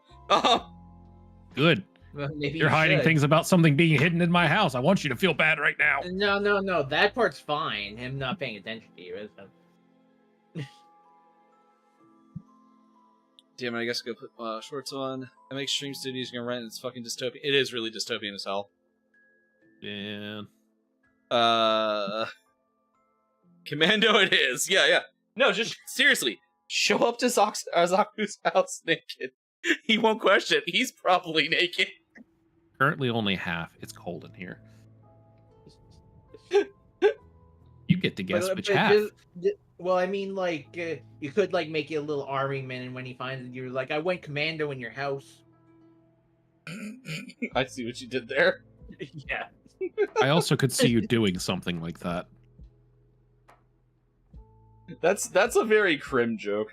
Good. Well, maybe You're you hiding should. things about something being hidden in my house. I want you to feel bad right now. No. That part's fine. Him not paying attention to you, isn't it? Damn it, I guess I'll go put shorts on. I make stream studios gonna rent, and it's fucking dystopian. It is really dystopian as hell. Yeah. Commando it is. Yeah. No, just seriously, show up to Zaku's house naked. He won't question. He's probably naked. Currently only half. It's cold in here. You get to guess which half. Well, I mean, like, you could, like, make it a little army man, and when he finds it, you're like, I went commando in your house. I see what you did there. Yeah. I also could see you doing something like that. That's a very Crim joke.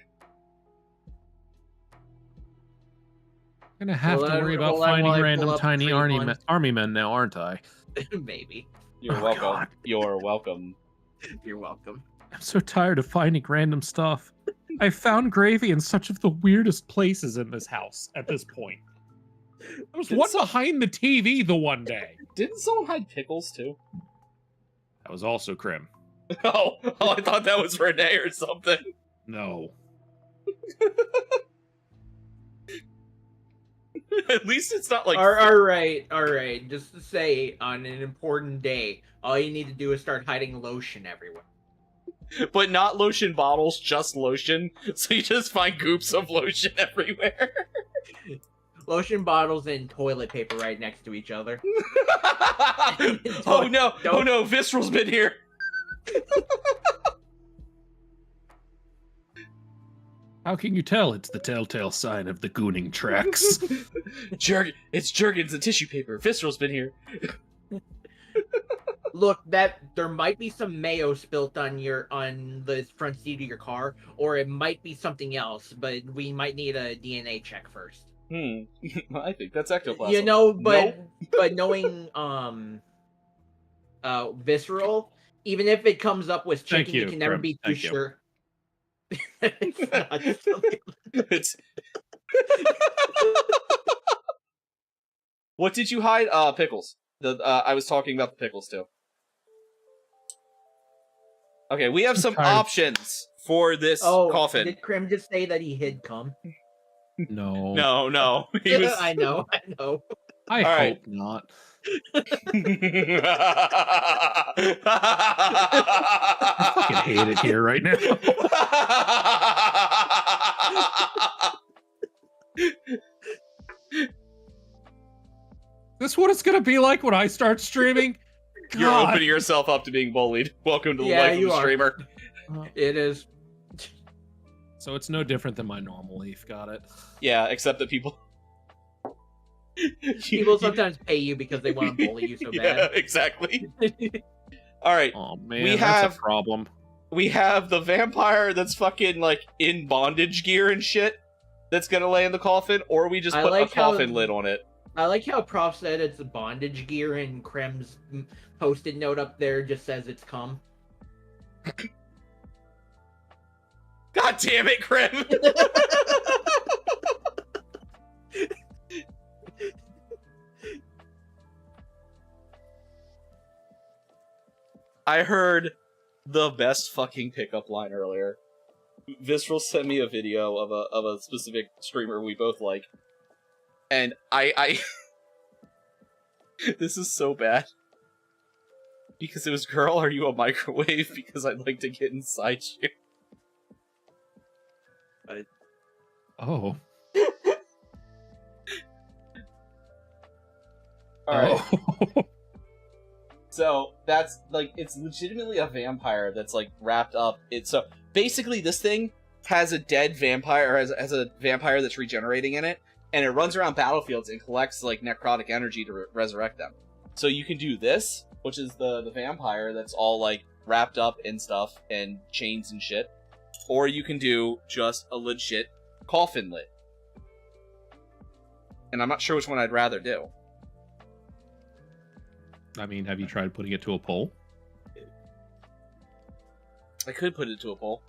I'm gonna have to worry about finding random tiny army men now, aren't I? Maybe. You're Oh, welcome. God. You're welcome. You're welcome. I'm so tired of finding random stuff. I found gravy in such of the weirdest places in this house at this point. There was one behind the TV the one day. Didn't someone hide pickles too? That was also Crim. Oh, I thought that was Renee or something. No. At least it's not like. All right. Just to say, on an important day, all you need to do is start hiding lotion everywhere. But not lotion bottles, just lotion. So you just find goops of lotion everywhere. Lotion bottles and toilet paper right next to each other. Oh no, Visceral's been here. How can you tell it's the telltale sign of the gooning tracks? It's Jurgens and tissue paper. Visceral's been here. Look, there might be some mayo spilt on the front seat of your car, or it might be something else, but we might need a DNA check first. I think that's ectoplasm. You know, but Nope. but knowing Visceral, even if it comes up with chicken, you can never be too sure. It's... What did you hide? Pickles. I was talking about the pickles too. Okay, we have some options for this coffin. Did Krim just say that he hid cum? No. No. He was... I know. I hope not. I fucking hate it here right now. This what it's gonna be like when I start streaming? You're God. opening yourself up to being bullied. Welcome to the Yeah, life of you a are. streamer. It is. So it's no different than my normal leaf, got it? Yeah, except that people... People sometimes pay you because they want to bully you so Yeah, bad. exactly. Alright, Oh man, We that's have- a problem. we have the vampire that's fucking, like, in bondage gear and shit that's gonna lay in the coffin, or we just I put like a coffin lid on it. I like how Prof said it's a bondage gear, and Krem's post-it note up there just says it's cum. God damn it, Krim! I heard the best fucking pickup line earlier. Visceral sent me a video of a specific streamer we both like. And I this is so bad. Because it was, girl, are you a microwave? Because I'd like to get inside you. Oh. Alright. Oh. So that's like, it's legitimately a vampire that's like wrapped up. So basically this thing has a dead vampire, or has a vampire that's regenerating in it, and it runs around battlefields and collects like necrotic energy to resurrect them. So you can do this, which is the vampire that's all like wrapped up in stuff and chains and shit, or you can do just a legit coffin lid. And I'm not sure which one I'd rather do. I mean, have you tried putting it to a poll? I could put it to a poll.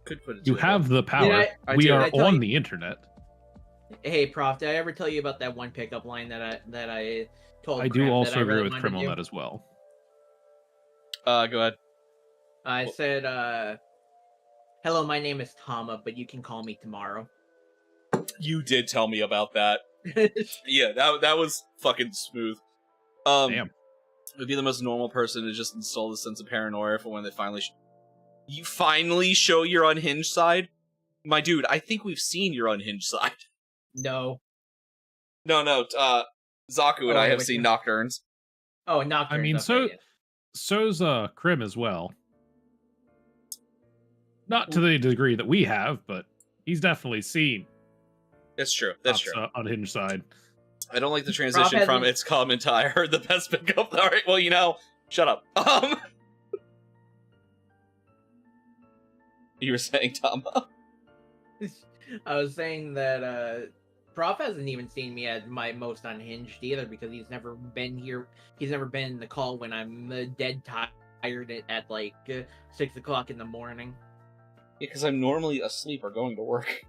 Could put it. You to have the power. I We do. are I tell on you- the internet. Hey, Prof, did I ever tell you about that one pickup line that I told? I Krim do that also I agree really with wanted Krim to on do? that as well. Go ahead. I said, "Hello, my name is Tama, but you can call me tomorrow." You did tell me about that. Yeah, that was fucking smooth. Damn. Would be the most normal person to just install the sense of paranoia for when they finally You finally show your unhinged side? My dude, I think we've seen your unhinged side. No. No, Zaku and I have which seen one? Nocturnes. Oh, Nocturnes. I mean, okay, so's Krim as well. Not to the degree that we have, but he's definitely seen That's true. That's Top's, true. unhinged side. I don't like the transition from "it's come" until I heard the best pickup. All right, well, shut up. You were saying, Tom? I was saying that Prof hasn't even seen me at my most unhinged either because he's never been here. He's never been in the call when I'm dead tired at like 6 o'clock in the morning. Yeah, because I'm normally asleep or going to work.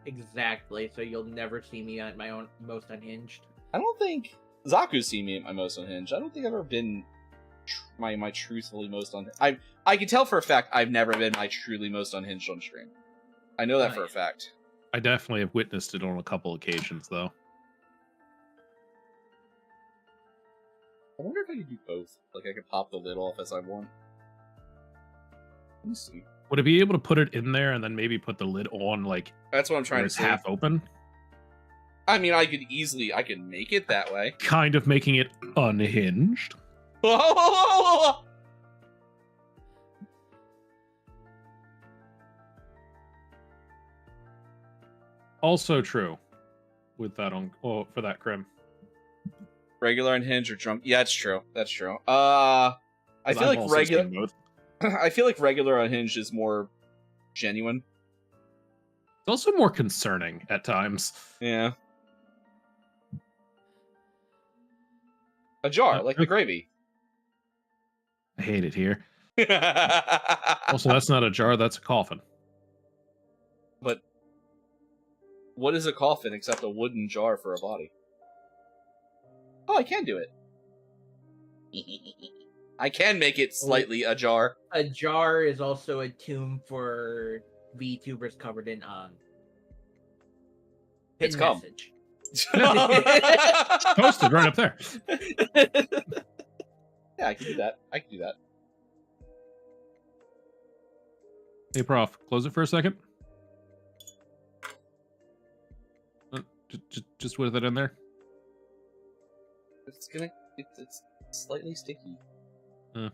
Exactly. So you'll never see me at my own most unhinged. I don't think Zaku's seen me at my most unhinged. I don't think I've ever been my truthfully most unhinged. I can tell for a fact I've never been my truly most unhinged on stream. I know that for a fact. I definitely have witnessed it on a couple occasions, though. I wonder if I could do both. Like, I could pop the lid off as I want. Let me see. Would it be able to put it in there and then maybe put the lid on, like, That's what I'm trying where to it's say. half open? I mean, I could make it that way. Kind of making it unhinged. Also true with that for that Krim. Regular unhinged or drunk? Yeah, it's true. That's true. I feel like regular. I feel like regular unhinged is more genuine. It's also more concerning at times. Yeah. A jar, like the gravy. I hate it here. Also, that's not a jar, that's a coffin. But what is a coffin except a wooden jar for a body? Oh, I can do it. I can make it slightly ajar. A jar is also a tomb for VTubers covered in It's cum. message. Posted right up there. Yeah, I can do that. Hey, Prof, close it for a second. Just with it in there. It's slightly sticky. All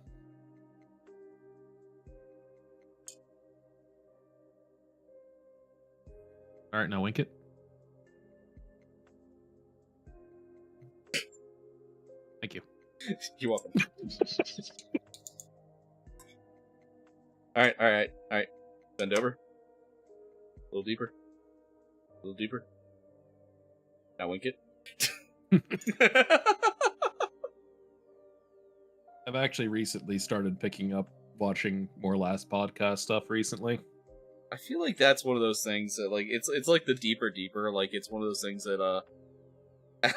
right, now wink it. Thank you. You're welcome. All right. Bend over. A little deeper. Now wink it. I've actually recently started picking up watching more Last Podcast stuff recently. I feel like that's one of those things that, like, it's like the deeper, like, it's one of those things that,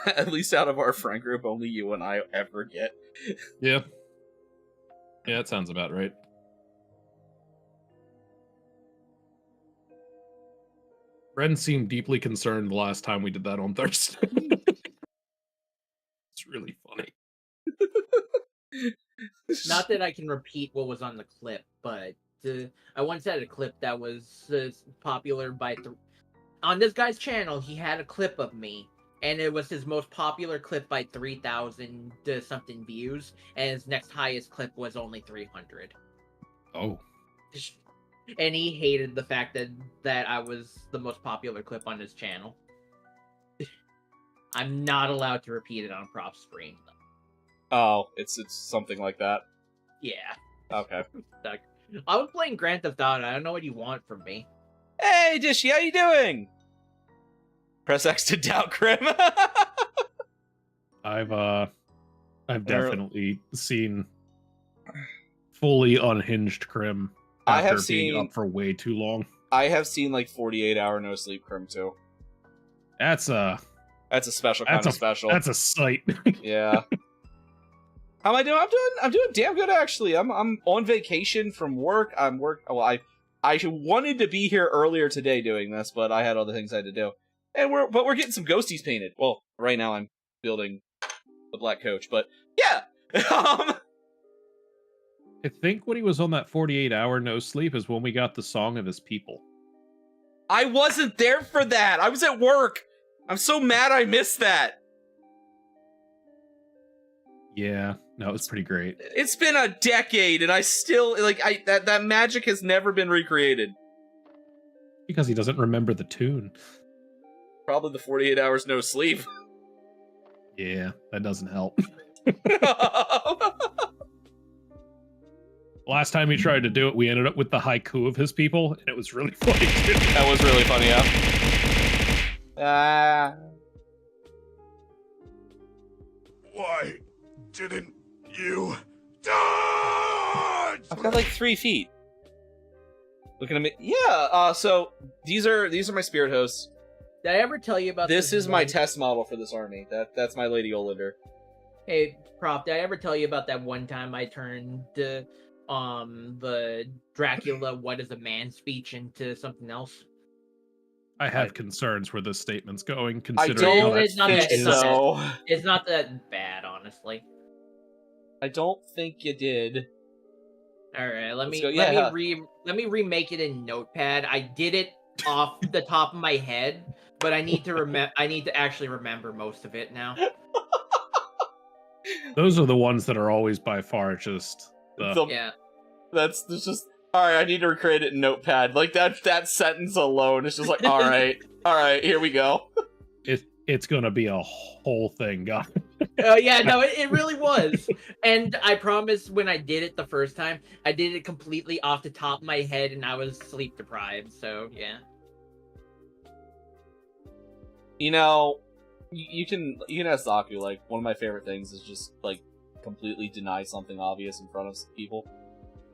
at least out of our friend group, only you and I ever get. Yeah. Yeah, that sounds about right. Ren seemed deeply concerned the last time we did that on Thursday. It's really funny. Not that I can repeat what was on the clip, but I once had a clip that was popular by on this guy's channel. He had a clip of me, and it was his most popular clip by 3,000 something views, and his next highest clip was only 300. Oh. And he hated the fact that I was the most popular clip on his channel. I'm not allowed to repeat it on Prof stream. Oh, it's something like that. Yeah. Okay. I was playing Grand Theft Auto. I don't know what you want from me. Hey, Dishy, how you doing? Press X to doubt Krim. I've definitely seen fully unhinged Krim after being up for way too long. I have seen like 48-hour no sleep Krim too. That's a special kind of special. That's a sight. Yeah. How am I doing? I'm doing damn good actually. I'm on vacation from work. Well, I wanted to be here earlier today doing this, but I had other things I had to do. And we're getting some ghosties painted. Well, right now I'm building the black coach, but yeah. I think when he was on that 48-hour no sleep is when we got the song of his people. I wasn't there for that. I was at work. I'm so mad I missed that. Yeah, no, it was pretty great. It's been a decade, and I still that magic has never been recreated. Because he doesn't remember the tune. Probably the 48 hours no sleep. Yeah, that doesn't help. Last time he tried to do it, we ended up with the haiku of his people, and it was really funny. That was really funny, yeah. Why didn't you dodge? I've got like 3 feet. Looking at me. Yeah, so these are my spirit hosts. Did I ever tell you about This is my one- test model for this army. That's my Lady Olander. Hey, Prof, did I ever tell you about that one time I turned the Dracula "What is a Man" speech into something else? I have concerns where this statement's going, I considering how don't that It's not think speech that- is. so. It's not that bad, honestly. I don't think you did. All right, let Let's me go. Yeah. let me remake it in Notepad. I did it off the top of my head, but I need to actually remember most of it now. Those are the ones that are always by far just the... Yeah. That's just all right. I need to recreate it in Notepad. Like that sentence alone is just like all right, here we go. It's gonna be a whole thing, guys. Yeah, no, it really was. And I promise when I did it the first time, I did it completely off the top of my head and I was sleep deprived, so yeah. You know, you can ask Zaku. Like one of my favorite things is just like completely deny something obvious in front of people,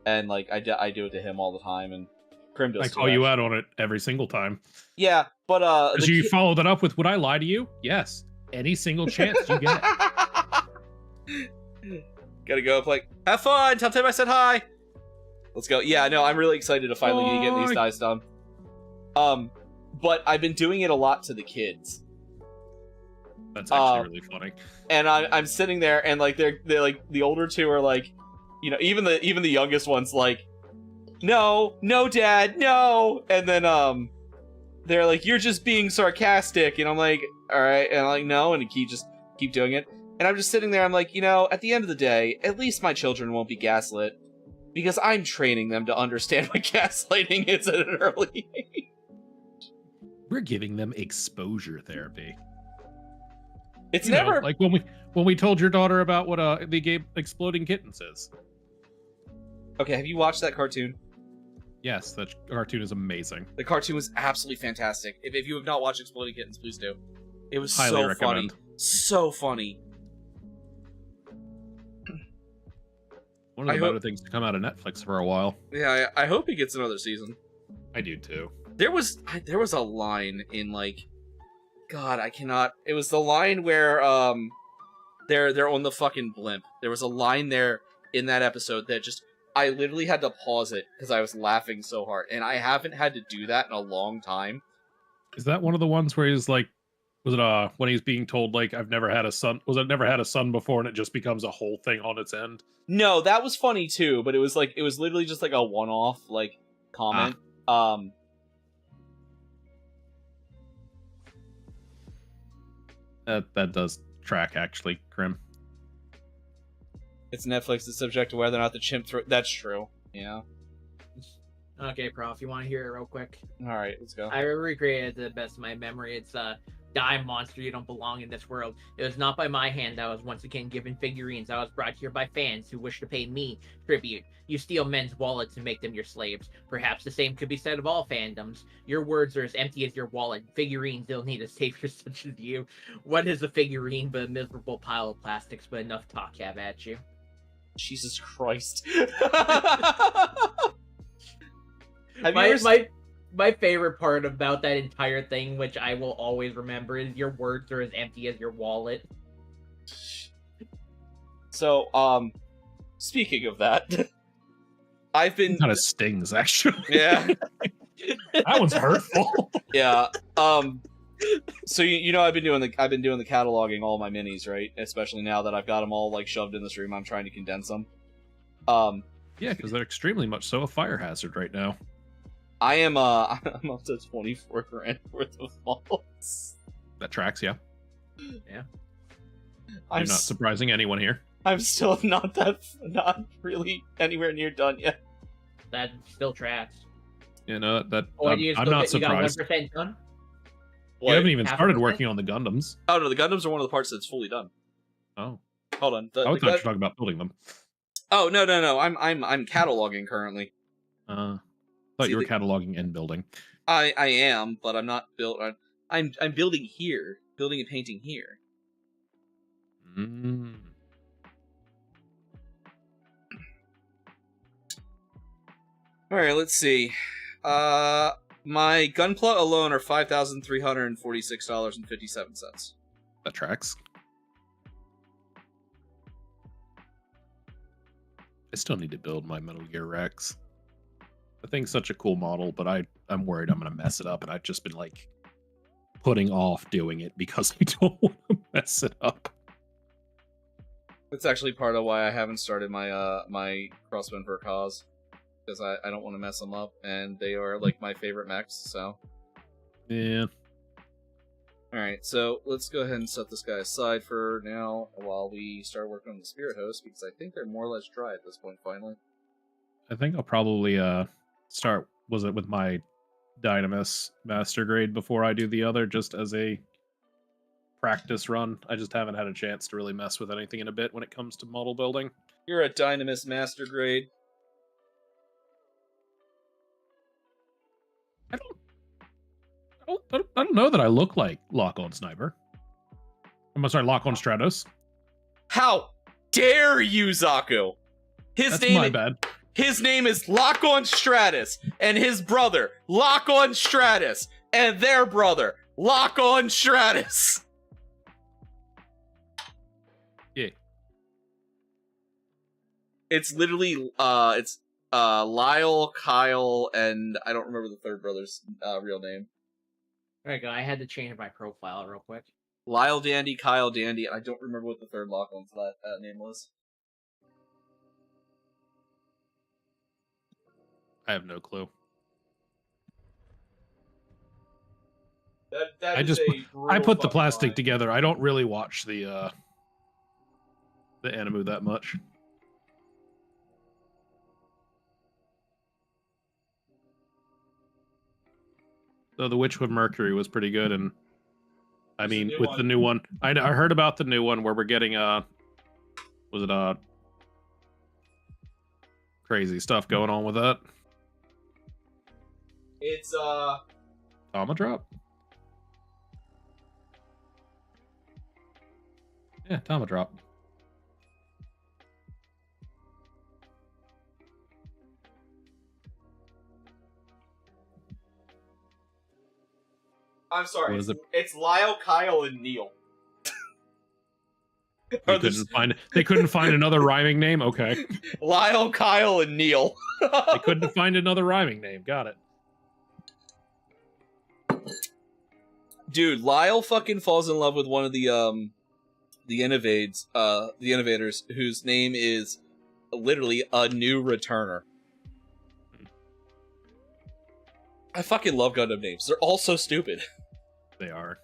and like I do it to him all the time, and Krim does. I call you out on it every single time. Yeah, but Because you followed that up with, would I lie to you? Yes. Any single chance you get. Gotta go up like, have fun, tell Tim I said hi. Let's go. Yeah, no, I'm really excited to finally get these dice done. But I've been doing it a lot to the kids. That's actually really funny. And I'm sitting there and like they're like the older two are like, you know, even the youngest one's like, no, Dad, no. And then they're like, you're just being sarcastic, and I'm like, all right, and I'm like, no, and keep doing it. And I'm just sitting there, I'm like, you know, at the end of the day, at least my children won't be gaslit, because I'm training them to understand what gaslighting is at an early age. We're giving them exposure therapy. It's You never know, like when we told your daughter about what the game Exploding Kittens is. Okay, have you watched that cartoon? Yes, that cartoon is amazing. The cartoon was absolutely fantastic. If you have not watched Exploding Kittens, please do. It was Highly so recommend. funny. So funny. One of the better things to come out of Netflix for a while. Yeah, I hope he gets another season. I do too. There was a line in like, God, I cannot. It was the line where they're on the fucking blimp. There was a line there in that episode that just I literally had to pause it because I was laughing so hard, and I haven't had to do that in a long time. Is that one of the ones where he's like, was it when he's being told like I've never had a son? Was it never had a son before, and it just becomes a whole thing on its end? No, that was funny too, but it was literally just like a one-off like comment. That does track actually, Grim. It's Netflix that's subject to whether or not the chimp that's true. Yeah. Okay, Prof, you want to hear it real quick? All right, let's go. I recreated to the best of my memory. It's Die Monster, You Don't Belong in This World. It was not by my hand I was once again given figurines. I was brought here by fans who wish to pay me tribute. You steal men's wallets and make them your slaves. Perhaps the same could be said of all fandoms. Your words are as empty as your wallet. Figurines don't need a savior such as you. What is a figurine but a miserable pile of plastics, but enough talk have at you? Jesus Christ. My favorite part about that entire thing, which I will always remember, is your words are as empty as your wallet. So, speaking of that, I've been Kind of stings actually. yeah, That one's hurtful. yeah. So you know I've been doing the cataloging all my minis, right? Especially now that I've got them all like shoved in this room, I'm trying to condense them. Yeah, because they're extremely much so a fire hazard right now. I am I'm up to 24 grand worth of models. That tracks, yeah. I'm You're not surprising anyone here. I'm still not really anywhere near done yet. That still tracks. You know that Or I'm, you I'm still not you got surprised. 1% done? You haven't even half a started percent? working on the Gundams. Oh no, the Gundams are one of the parts that's fully done. Oh, Hold on. I thought you were talking about building them. Oh no. I'm cataloging currently. Thought you were cataloging and building. I am, but I'm not built. I'm building here, building and painting here. Mm. All right, let's see. My gunpla alone are $5,346.57. That tracks. I still need to build my Metal Gear Rex. I think such a cool model, but I'm worried I'm gonna mess it up, and I've just been like putting off doing it because I don't want to mess it up. That's actually part of why I haven't started my my crossbone for a cause, because I don't want to mess them up, and they are like my favorite mechs. So Yeah. all right, so let's go ahead and set this guy aside for now while we start working on the spirit host, because I think they're more or less dry at this point. Finally, I think I'll probably start with my Dynamis master grade before I do the other, just as a practice run. I just haven't had a chance to really mess with anything in a bit when it comes to model building. you're a Dynamis master grade. I don't know that I look like Lock-On Sniper. I'm sorry, Lock-On Stratos. How dare you, Zaku? That's my bad. His name is Lock-On Stratus, and his brother, Lock-On Stratus, and their brother, Lock-On Stratus. Yeah. It's literally, it's Lyle, Kyle, and I don't remember the third brother's real name. There you go. I had to change my profile real quick. Lyle Dandy, Kyle Dandy, and I don't remember what the third Lock-On's name was. I have no clue. That I is just a I brutal put the fucking plastic lie. together. I don't really watch the anime that much. So the Witch with Mercury was pretty good, and I mean new with one. the new one, I heard about the new one where we're getting was it crazy stuff going on with that? It's Tama drop? Yeah, Tama drop. I'm sorry. What is it? It's Lyle, Kyle, and Neil. They couldn't find another rhyming name? Okay. Lyle, Kyle, and Neil. They couldn't find another rhyming name. Got it. Dude, Lyle fucking falls in love with one of the innovators whose name is literally a new returner. I fucking love Gundam names. They're all so stupid. They are.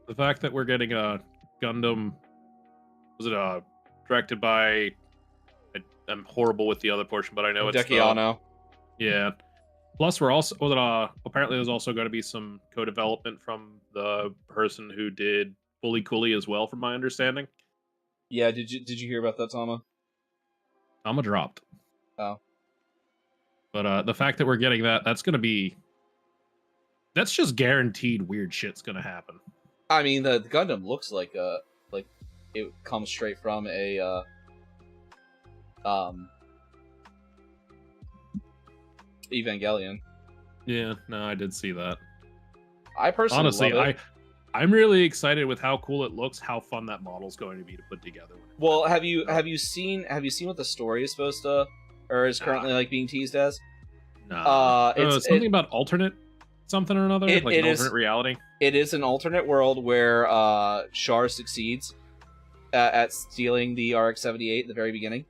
The fact that we're getting a Gundam, was it directed by? I'm horrible with the other portion, but I know it's Dekiano. Yeah. Plus, we're also apparently there's also going to be some co-development from the person who did Fully Cooley as well, from my understanding. Yeah, did you hear about that, Tama? Tama dropped. Oh. But the fact that we're getting that's just guaranteed weird shit's gonna happen. I mean, the Gundam looks like it comes straight from a Evangelion. Yeah, no, I did see that. I personally Honestly, love it. I'm really excited with how cool it looks, how fun that model's going to be to put together. Well, have you seen what the story is supposed to, or is currently like being teased as? Nah. It's something about alternate something or another, like an alternate reality. It is an alternate world where Char succeeds at stealing the RX-78 at the very beginning,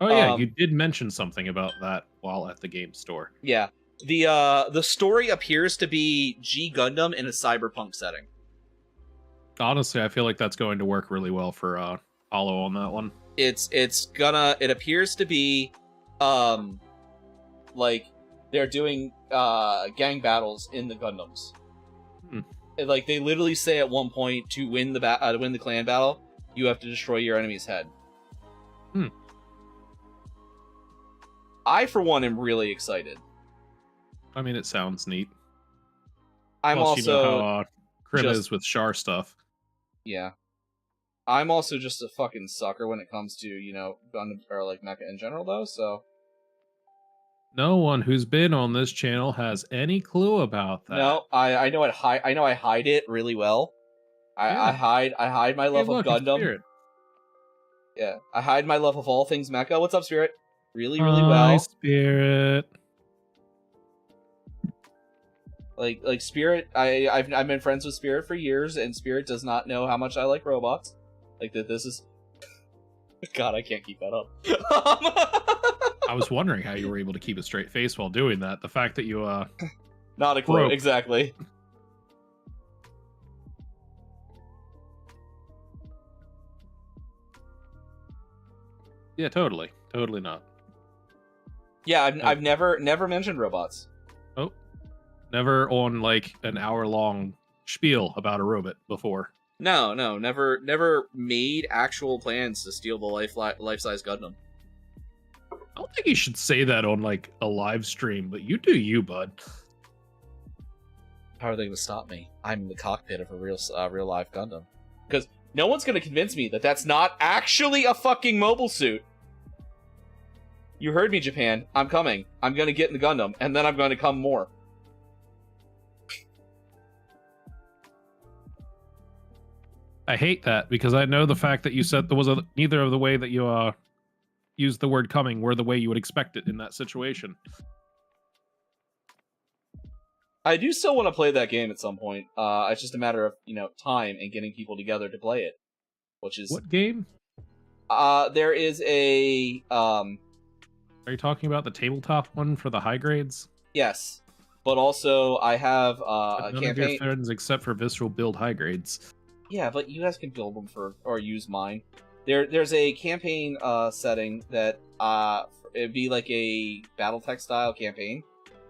Oh yeah, you did mention something about that while at the game store. Yeah. The story appears to be G Gundam in a cyberpunk setting. Honestly, I feel like that's going to work really well for Hollow on that one. It appears to be like they're doing gang battles in the Gundams. Like they literally say at one point, to win the clan battle, you have to destroy your enemy's head. I, for one, am really excited. I mean, it sounds neat. I'm Plus, also you know how Krim is with Char stuff. Yeah. I'm also just a fucking sucker when it comes to, you know, Gundam or like mecha in general, though. So no one who's been on this channel has any clue about that. No, I know I hide it really well. I hide my love of Gundam. Yeah, I hide my love of all things mecha. What's up, Spirit? Really well. Hi, Spirit. Like Spirit, I've been friends with Spirit for years, and Spirit does not know how much I like robots. Like that, this is. God, I can't keep that up. I was wondering how you were able to keep a straight face while doing that. The fact that you not a clue, exactly. Yeah, totally not. Yeah, I've never mentioned robots. Oh, never on like an hour-long spiel about a robot before. No, never made actual plans to steal the life-size Gundam. I don't think you should say that on like a live stream, but you do you, bud. How are they going to stop me? I'm in the cockpit of a real live Gundam. Because no one's going to convince me that that's not actually a fucking mobile suit. You heard me, Japan. I'm coming. I'm going to get in the Gundam, and then I'm going to come more. I hate that because I know the fact that you said there was neither of the way that you used the word coming were the way you would expect it in that situation. I do still want to play that game at some point. It's just a matter of, you know, time and getting people together to play it. Which is... What game? There is a... Are you talking about the tabletop one for the high grades? Yes. But also, I have a none campaign... of your friends except for Visceral build high grades. Yeah, but you guys can build them or use mine. There's a campaign setting that it'd be like a BattleTech style campaign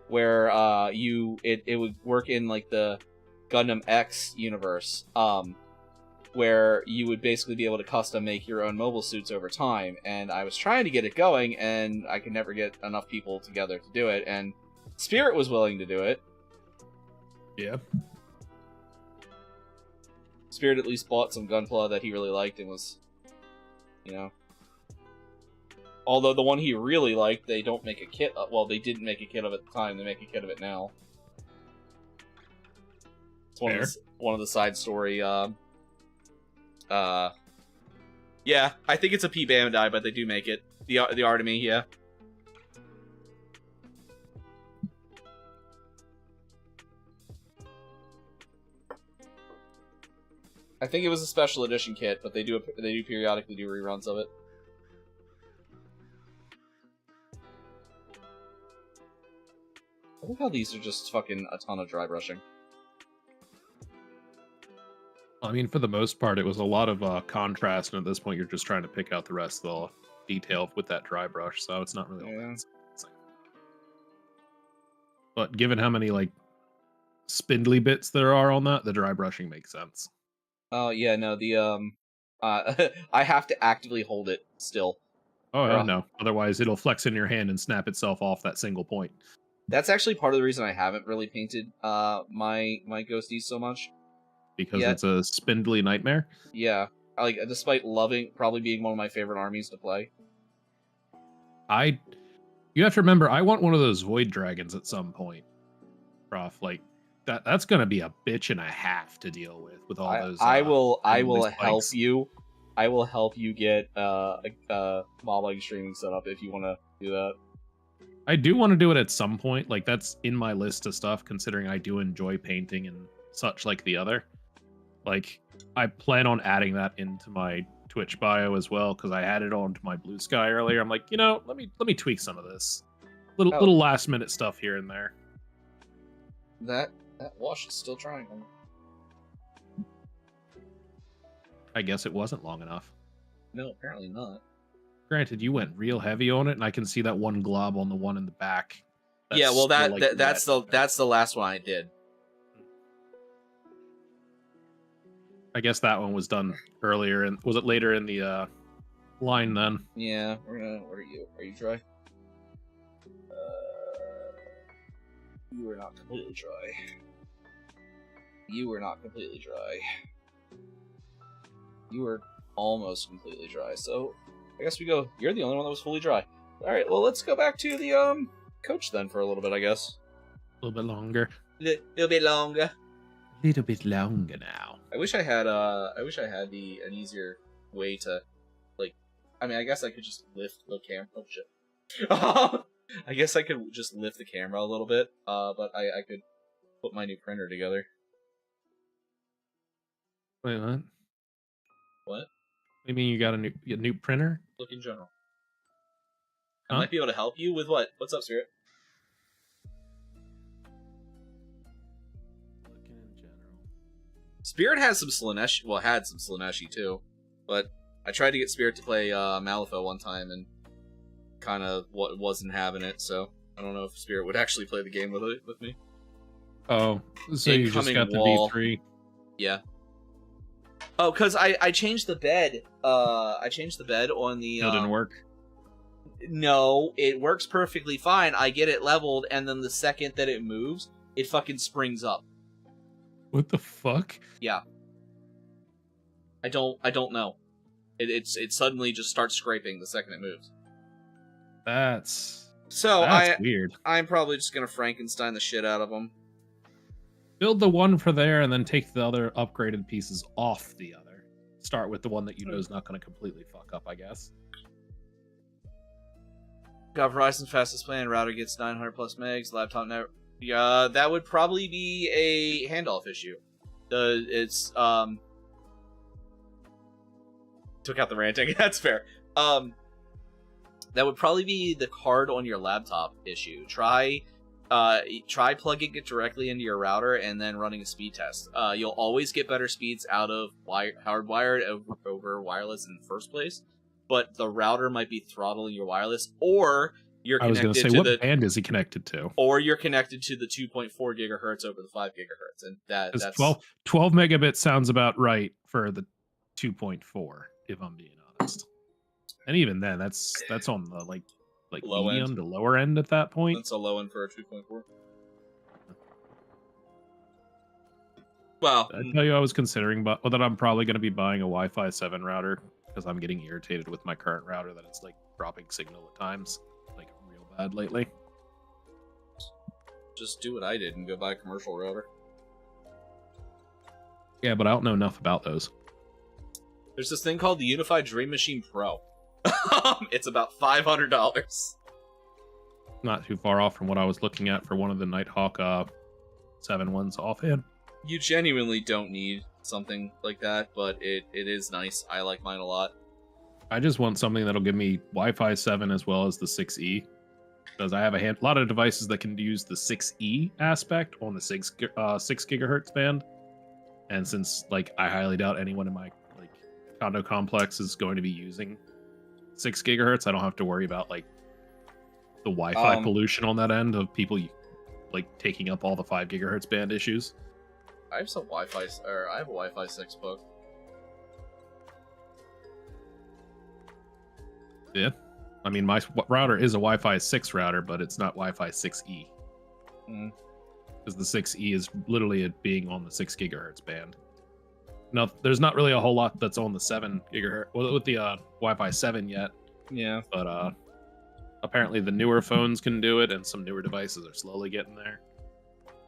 where it would work in like the Gundam X universe, where you would basically be able to custom make your own mobile suits over time. And I was trying to get it going, and I could never get enough people together to do it. And Spirit was willing to do it. Yeah. Spirit at least bought some Gunpla that he really liked and was, you know. Although the one he really liked, they don't make a kit of. Well, they didn't make a kit of it at the time. They make a kit of it now. It's one of the side story. Yeah, I think it's a P Bandai, but they do make it. The Artemy, yeah. I think it was a special edition kit, but they do periodically do reruns of it. I think how these are just fucking a ton of dry brushing. I mean, for the most part, it was a lot of contrast, and at this point, you're just trying to pick out the rest of the detail with that dry brush, so it's not really all that. But given how many like spindly bits there are on that, the dry brushing makes sense. Oh yeah, no, the I have to actively hold it still. Oh no, otherwise it'll flex in your hand and snap itself off that single point. That's actually part of the reason I haven't really painted my ghosties so much. Because it's a spindly nightmare? Yeah. Like, despite probably being one of my favorite armies to play. You have to remember, I want one of those Void Dragons at some point. Prof, like, that's gonna be a bitch and a half to deal with all those. I will help you. I will help you get modeling streaming set up if you want to do that. I do want to do it at some point. Like, that's in my list of stuff, considering I do enjoy painting and such like the other. Like, I plan on adding that into my Twitch bio as well because I had it on to my Blue Sky earlier. I'm like, let me tweak some of this. Little last minute stuff here and there. That wash is still trying. I guess it wasn't long enough. No, apparently not. Granted, you went real heavy on it, and I can see that one glob on the one in the back. Yeah, well, still, that's wet. the last one I did. I guess that one was done earlier, and was it later in the line then? Yeah, what are you? Are you dry? You are not completely dry. You are not completely dry. You were almost completely dry, so I guess we go. You're the only one that was fully dry. All right, well, let's go back to the coach then for a little bit, I guess. A little bit longer. Little bit longer. Little bit longer now. I wish I had an easier way to, like, I mean, I guess I could just lift the camera. Oh shit. I guess I could just lift the camera a little bit, but I could put my new printer together. Wait, what? What? You mean you got a new printer? Look in general. Huh? I might be able to help you with what? What's up, Spirit? Looking in general. Spirit has some Slaneshi. Well, had some Slaneshi too, but I tried to get Spirit to play Malifaux one time and kind of wasn't having it. So I don't know if Spirit would actually play the game with me. Oh, so you just got the V3? Yeah. Oh, because I changed the bed. I changed the bed on the. It didn't work. No, it works perfectly fine. I get it leveled, and then the second that it moves, it fucking springs up. What the fuck? Yeah. I don't know. It suddenly just starts scraping the second it moves. That's Weird. I'm probably just gonna Frankenstein the shit out of them. Build the one for there, and then take the other upgraded pieces off the other. Start with the one that you know is not going to completely fuck up, I guess. Got Verizon's fastest plan. Router gets 900 plus megs. Laptop network. Yeah, that would probably be a handoff issue. It's took out the ranting. That's fair. That would probably be the card on your laptop issue. Try plugging it directly into your router and then running a speed test. You'll always get better speeds out of hardwired over wireless in the first place, but the router might be throttling your wireless, or you're connected I was going to say, what band is he connected to? Or you're connected to the 2.4 gigahertz over the 5 gigahertz, and that's 12 megabits sounds about right for the 2.4, if I'm being honest. And even then, that's on the like low medium end to lower end at that point. That's a low end for a 2.4. Well, I tell you, I was considering, but that I'm probably going to be buying a Wi-Fi 7 router because I'm getting irritated with my current router that it's like dropping signal at times, like real bad lately. Just do what I did and go buy a commercial router. Yeah, but I don't know enough about those. There's this thing called the Unified Dream Machine Pro. It's about $500. Not too far off from what I was looking at for one of the Nighthawk 7 ones offhand. You genuinely don't need something like that, but it is nice. I like mine a lot. I just want something that'll give me Wi-Fi 7 as well as the 6E. Because I have a lot of devices that can use the 6E aspect on the 6 gigahertz band. And since like I highly doubt anyone in my like condo complex is going to be using 6 gigahertz, I don't have to worry about like the Wi-Fi pollution on that end of people like taking up all the 5 gigahertz band issues. I have some Wi-Fi, or I have a Wi-Fi 6 book. Yeah, I mean my router is a Wi-Fi 6 router, but it's not Wi-Fi 6E. Because the 6E is literally it being on the 6 gigahertz band. Now, there's not really a whole lot that's on the 7 gigahertz with the Wi-Fi 7 yet. Yeah. But apparently the newer phones can do it, and some newer devices are slowly getting there.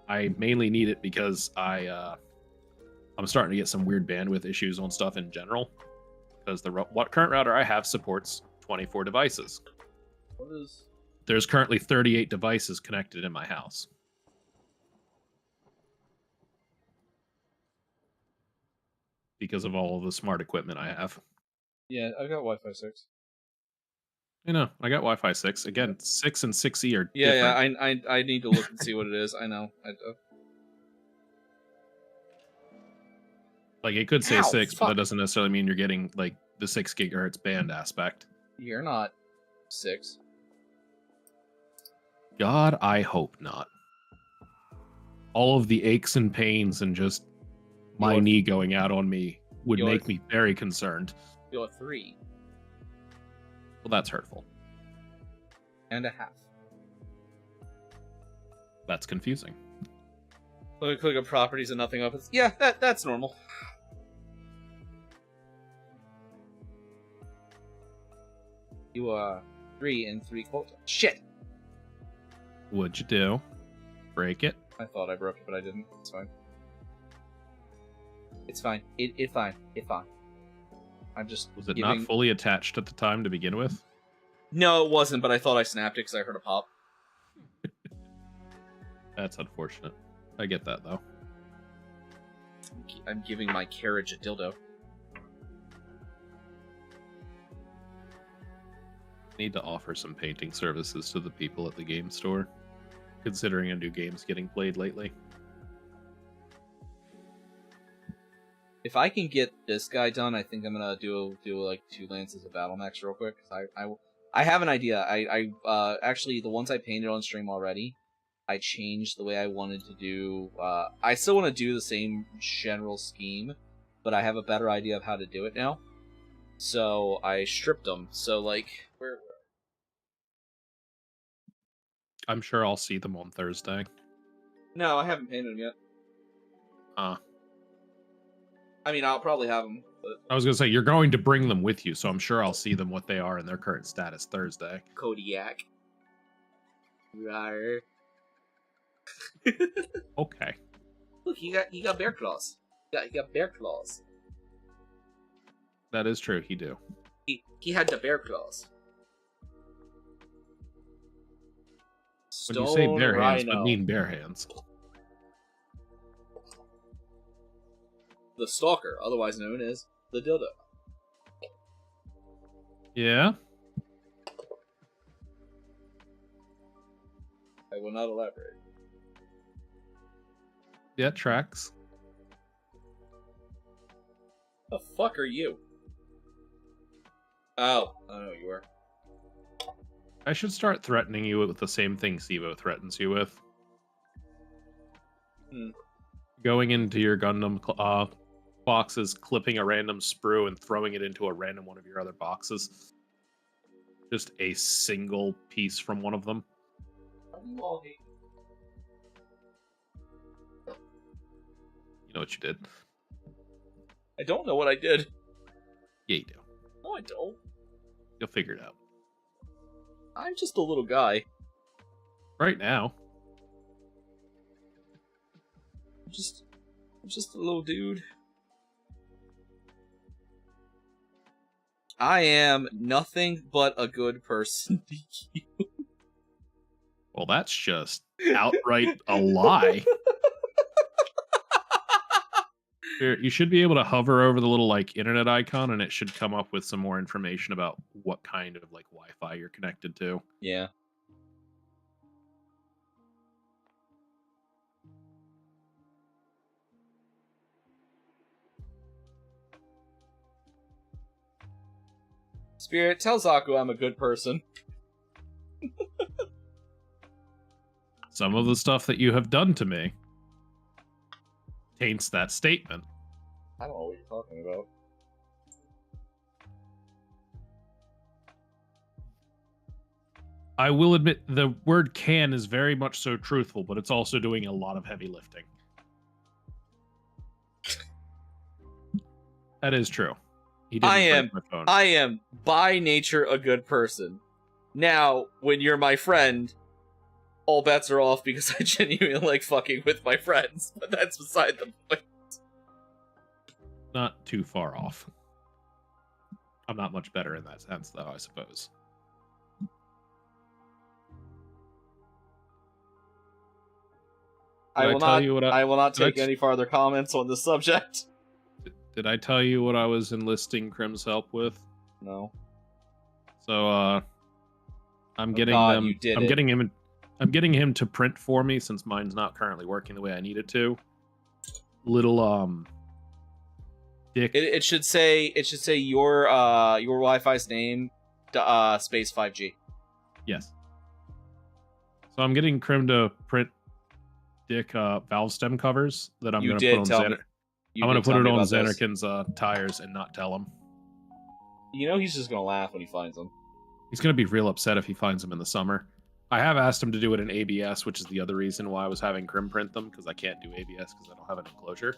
I mainly need it because I'm starting to get some weird bandwidth issues on stuff in general. Because the current router I have supports 24 devices. There's currently 38 devices connected in my house. Because of all of the smart equipment I have. Yeah, I got Wi-Fi 6. You know, I got Wi-Fi 6. Again, 6 and 6E are Yeah, different. yeah, I need to look and see what it is. I know. Like, it could say Ow, 6, but fuck. that doesn't necessarily mean you're getting, like, the 6 gigahertz band aspect. You're not 6. God, I hope not. All of the aches and pains and just my You're- knee going out on me would you're- make me very concerned. You're 3 Well, that's hurtful. and a half. That's confusing. Let me click on properties and nothing opens. Yeah, that's normal. You are 3 and 3/4. Shit! What'd you do? Break it? I thought I broke it, but I didn't. It's fine. It's fine. It's fine. It's fine. I'm just. Was it giving... not fully attached at the time to begin with? No, it wasn't, but I thought I snapped it because I heard a pop. That's unfortunate. I get that, though. I'm giving my carriage a dildo. Need to offer some painting services to the people at the game store, considering a new game's getting played lately. If I can get this guy done, I think I'm gonna do like 2 Lances of Battle Max real quick. I have an idea. I actually, the ones I painted on stream already, I changed the way I wanted to do. I still want to do the same general scheme, but I have a better idea of how to do it now. So I stripped them. So like, where? I'm sure I'll see them on Thursday. No, I haven't painted them yet. I mean, I'll probably have them. But... I was gonna say, you're going to bring them with you, so I'm sure I'll see them what they are in their current status Thursday. Kodiak. Rawr. Okay. Look, he got bear claws. He got bear claws. That is true, he do. He had the bear claws. When you say Stone bare hands, Rhino. but mean bare hands. The Stalker, otherwise known as the Dildo. Yeah? I will not elaborate. Yeah, tracks. The fuck are you? Oh, I don't know who you were. I should start threatening you with the same thing Sivo threatens you with. Going into your Gundam boxes, clipping a random sprue, and throwing it into a random one of your other boxes. Just a single piece from one of them. You all hate You know what you did? I don't know what I did. Yeah, you do. No, I don't. You'll figure it out. I'm just a little guy. Right now. I'm just a little dude. I am nothing but a good person. Well, that's just outright a lie. You should be able to hover over the little like internet icon, and it should come up with some more information about what kind of like Wi-Fi you're connected to. Yeah. Spirit, tell Zaku I'm a good person. Some of the stuff that you have done to me taints that statement. I don't know what you're talking about. I will admit the word can is very much so truthful, but it's also doing a lot of heavy lifting. That is true. He didn't break my phone. I am by nature a good person. Now, when you're my friend, all bets are off because I genuinely like fucking with my friends. But that's beside the point. Not too far off. I'm not much better in that sense, though, I suppose. I will not take any farther comments on this subject. Did I tell you what I was enlisting Crim's help with? No. So I'm getting God, them. you did I'm it. getting him. I'm getting him to print for me since mine's not currently working the way I need it to. Little dick. It should say your Wi-Fi's name, space 5G. Yes. So I'm getting Crim to print dick valve stem covers that I'm You gonna did put on tell me. Xander. You I'm gonna did put tell it me on about those. Xanarkin's tires and not tell him. You know he's just gonna laugh when he finds them. He's gonna be real upset if he finds them in the summer. I have asked him to do it in ABS, which is the other reason why I was having Crim print them, because I can't do ABS because I don't have an enclosure.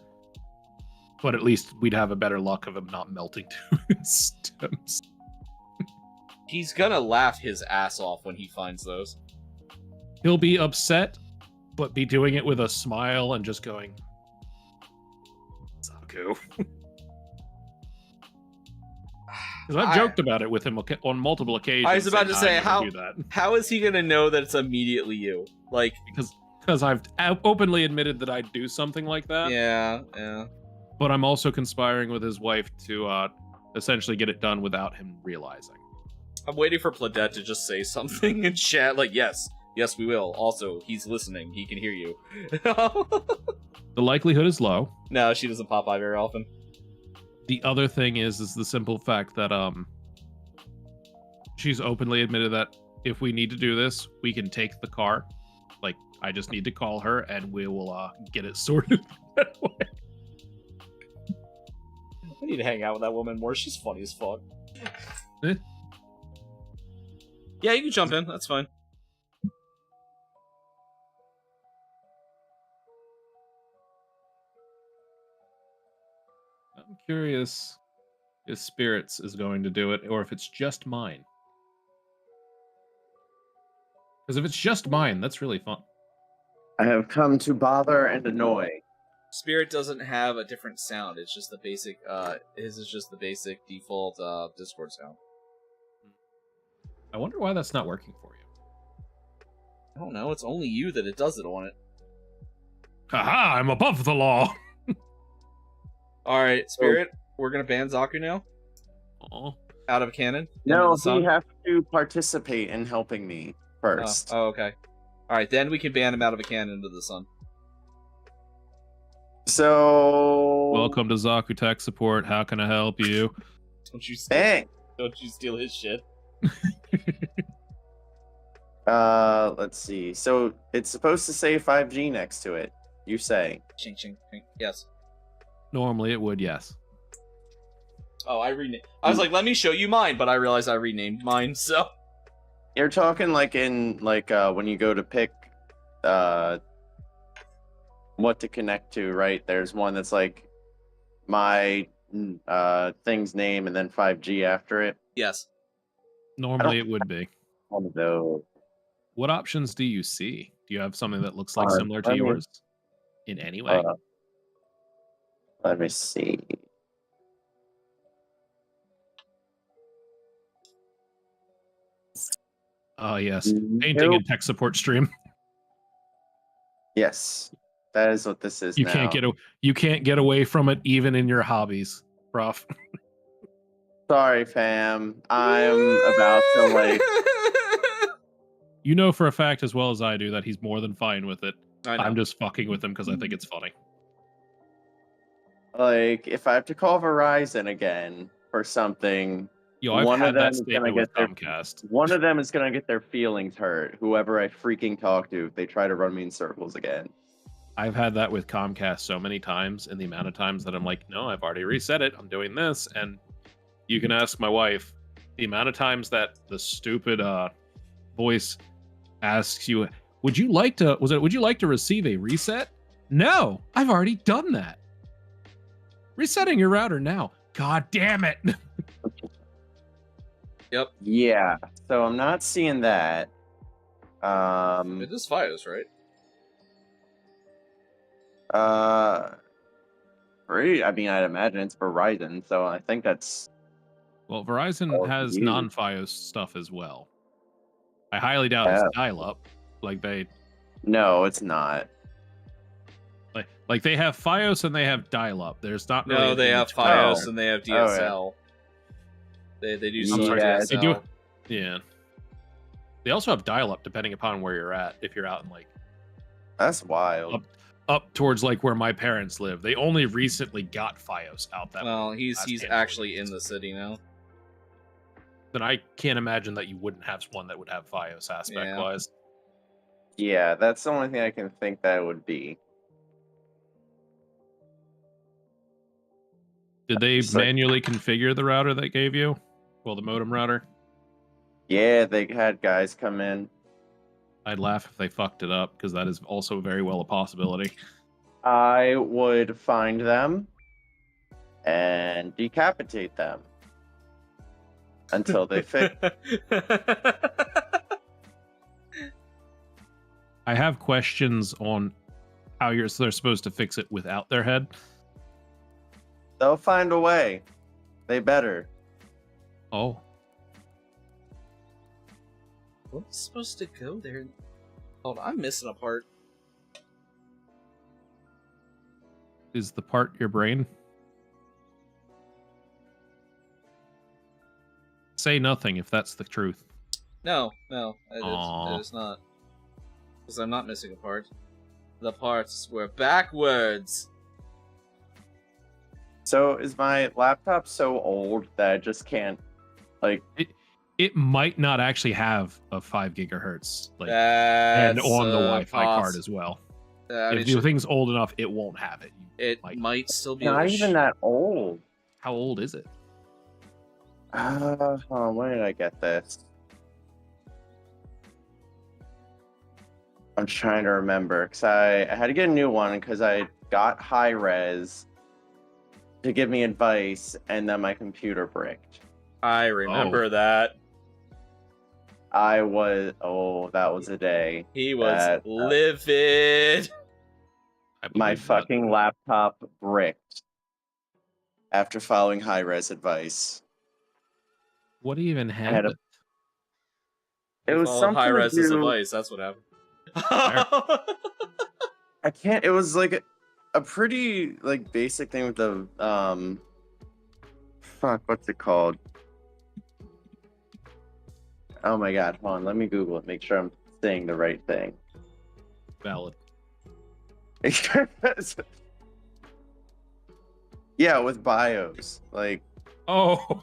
But at least we'd have a better luck of him not melting to his stems. He's gonna laugh his ass off when he finds those. He'll be upset, but be doing it with a smile and just going, Zaku. Because I've joked about it with him on multiple occasions. I was about to say, do that. how is he gonna know that it's immediately you? Like, because I've openly admitted that I'd do something like that. yeah. But I'm also conspiring with his wife to essentially get it done without him realizing. I'm waiting for Pladette to just say something in chat, like, yes, we will. Also, he's listening. He can hear you. The likelihood is low. No, she doesn't pop by very often. The other thing is the simple fact that she's openly admitted that if we need to do this, we can take the car. Like, I just need to call her and we will get it sorted that way. I need to hang out with that woman more. She's funny as fuck. Eh? Yeah, you can jump in. That's fine. I'm curious if Spirits is going to do it or if it's just mine. Because if it's just mine, that's really fun. I have come to bother and annoy. Spirit doesn't have a different sound. It's just the basic, his is just the basic default, Discord sound. I wonder why that's not working for you. I don't know. It's only you that it does it on it. Haha, I'm above the law. Alright, Spirit, we're gonna ban Zaku now? Oh. Out of cannon? No, Into the he sun? has to participate in helping me first. Oh, okay. Alright, then we can ban him out of a cannon into the sun. So... Welcome to Zaku Tech Support. How can I help you? Don't you steal, Hey! don't you steal his shit. Let's see. So, it's supposed to say 5G next to it. You say. Ching, ching, ching. Yes. Normally it would, yes. Oh, I was like, let me show you mine, but I realized I renamed mine, so... You're talking like in, when you go to pick, what to connect to, right? There's one that's like, my, thing's name and then 5G after it. Yes. Normally it would be. One of those. What options do you see? Do you have something that looks like Uh, similar to let me- yours? In any way? Let me see. Oh, yes. Painting and tech support stream. Yes, that is what this is You now. you can't get away from it even in your hobbies, Prof. Sorry, fam. I'm about to, like... You know for a fact as well as I do that he's more than fine with it. I know. I'm just fucking with him because I think it's funny. Like, if I have to call Verizon again for something, Yo, I've one of had them that is gonna statement with get their Comcast. one of them is gonna get their feelings hurt. Whoever I freaking talk to, if they try to run me in circles again. I've had that with Comcast so many times, and the amount of times that I'm like, no, I've already reset it. I'm doing this, and you can ask my wife the amount of times that the stupid voice asks you, would you like to receive a reset? No, I've already done that. Resetting your router now. God damn it. Yep. Yeah. So I'm not seeing that. It is Fios, right? I mean, I'd imagine it's Verizon, so I think that's... Well, Verizon Oh, has you. non-Fios stuff as well. I highly doubt it's dial-up. Like No, it's not. Like they have Fios and they have dial-up. There's not really No, they anything have between. Fios and they have DSL. They do I'm still sorry, have they do. DSL. Yeah. They also have dial-up depending upon where you're at. If you're out in like That's wild. up towards like where my parents live, they only recently got FiOS out that. Well, way he's last handful of actually years. in the city now. Then I can't imagine that you wouldn't have one that would have FiOS aspect wise. Yeah, that's the only thing I can think that it would be. Did they Just like- manually configure the router they gave you? Well, the modem router. Yeah, they had guys come in. I'd laugh if they fucked it up because that is also very well a possibility. I would find them and decapitate them until they fix. I have questions on how they're supposed to fix it without their head. They'll find a way. They better. Oh, What's supposed to go there? Hold on, I'm missing a part. is the part your brain? Say nothing if that's the truth. No, Aw. it is not. Because I'm not missing a part. The parts were backwards. So is my laptop so old that I just can't, like, It might not actually have a 5 gigahertz like That's and on the Wi-Fi card as well. I mean, If the thing's old enough, it won't have it. it might. might still be not able to even that old? How old is it? Hold on, when did I get this? I'm trying to remember, because I had to get a new one because I got high res to give me advice, and then my computer bricked. I remember that. That was a day. He was That- livid. I My believe that. fucking laptop bricked after following high res advice. What even had happened? It was Followed something high to res do- advice. That's what happened. I can't. It was like a pretty like basic thing with the fuck. What's it called? Oh my god! Hold on. Let me Google it. Make sure I'm saying the right thing. Valid. Yeah, with BIOS. Like Oh,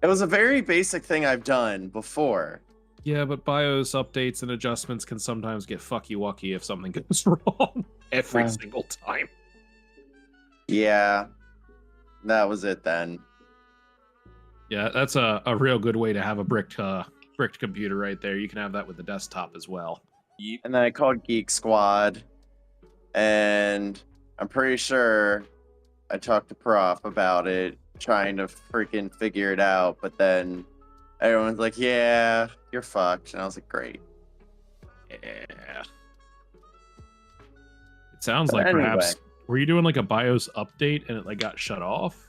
it was a very basic thing I've done before. yeah, but BIOS updates and adjustments can sometimes get fucky wucky if something goes wrong every Yeah. single time. Yeah, that was it then. Yeah, that's a real good way to have a bricked computer right there. You can have that with the desktop as well. And then I called Geek Squad, and I'm pretty sure I talked to Prof about it, trying to freaking figure it out, but then everyone's like, yeah, you're fucked. And I was like, great. Yeah. It sounds But like anyway. perhaps were you doing like a BIOS update and it like got shut off?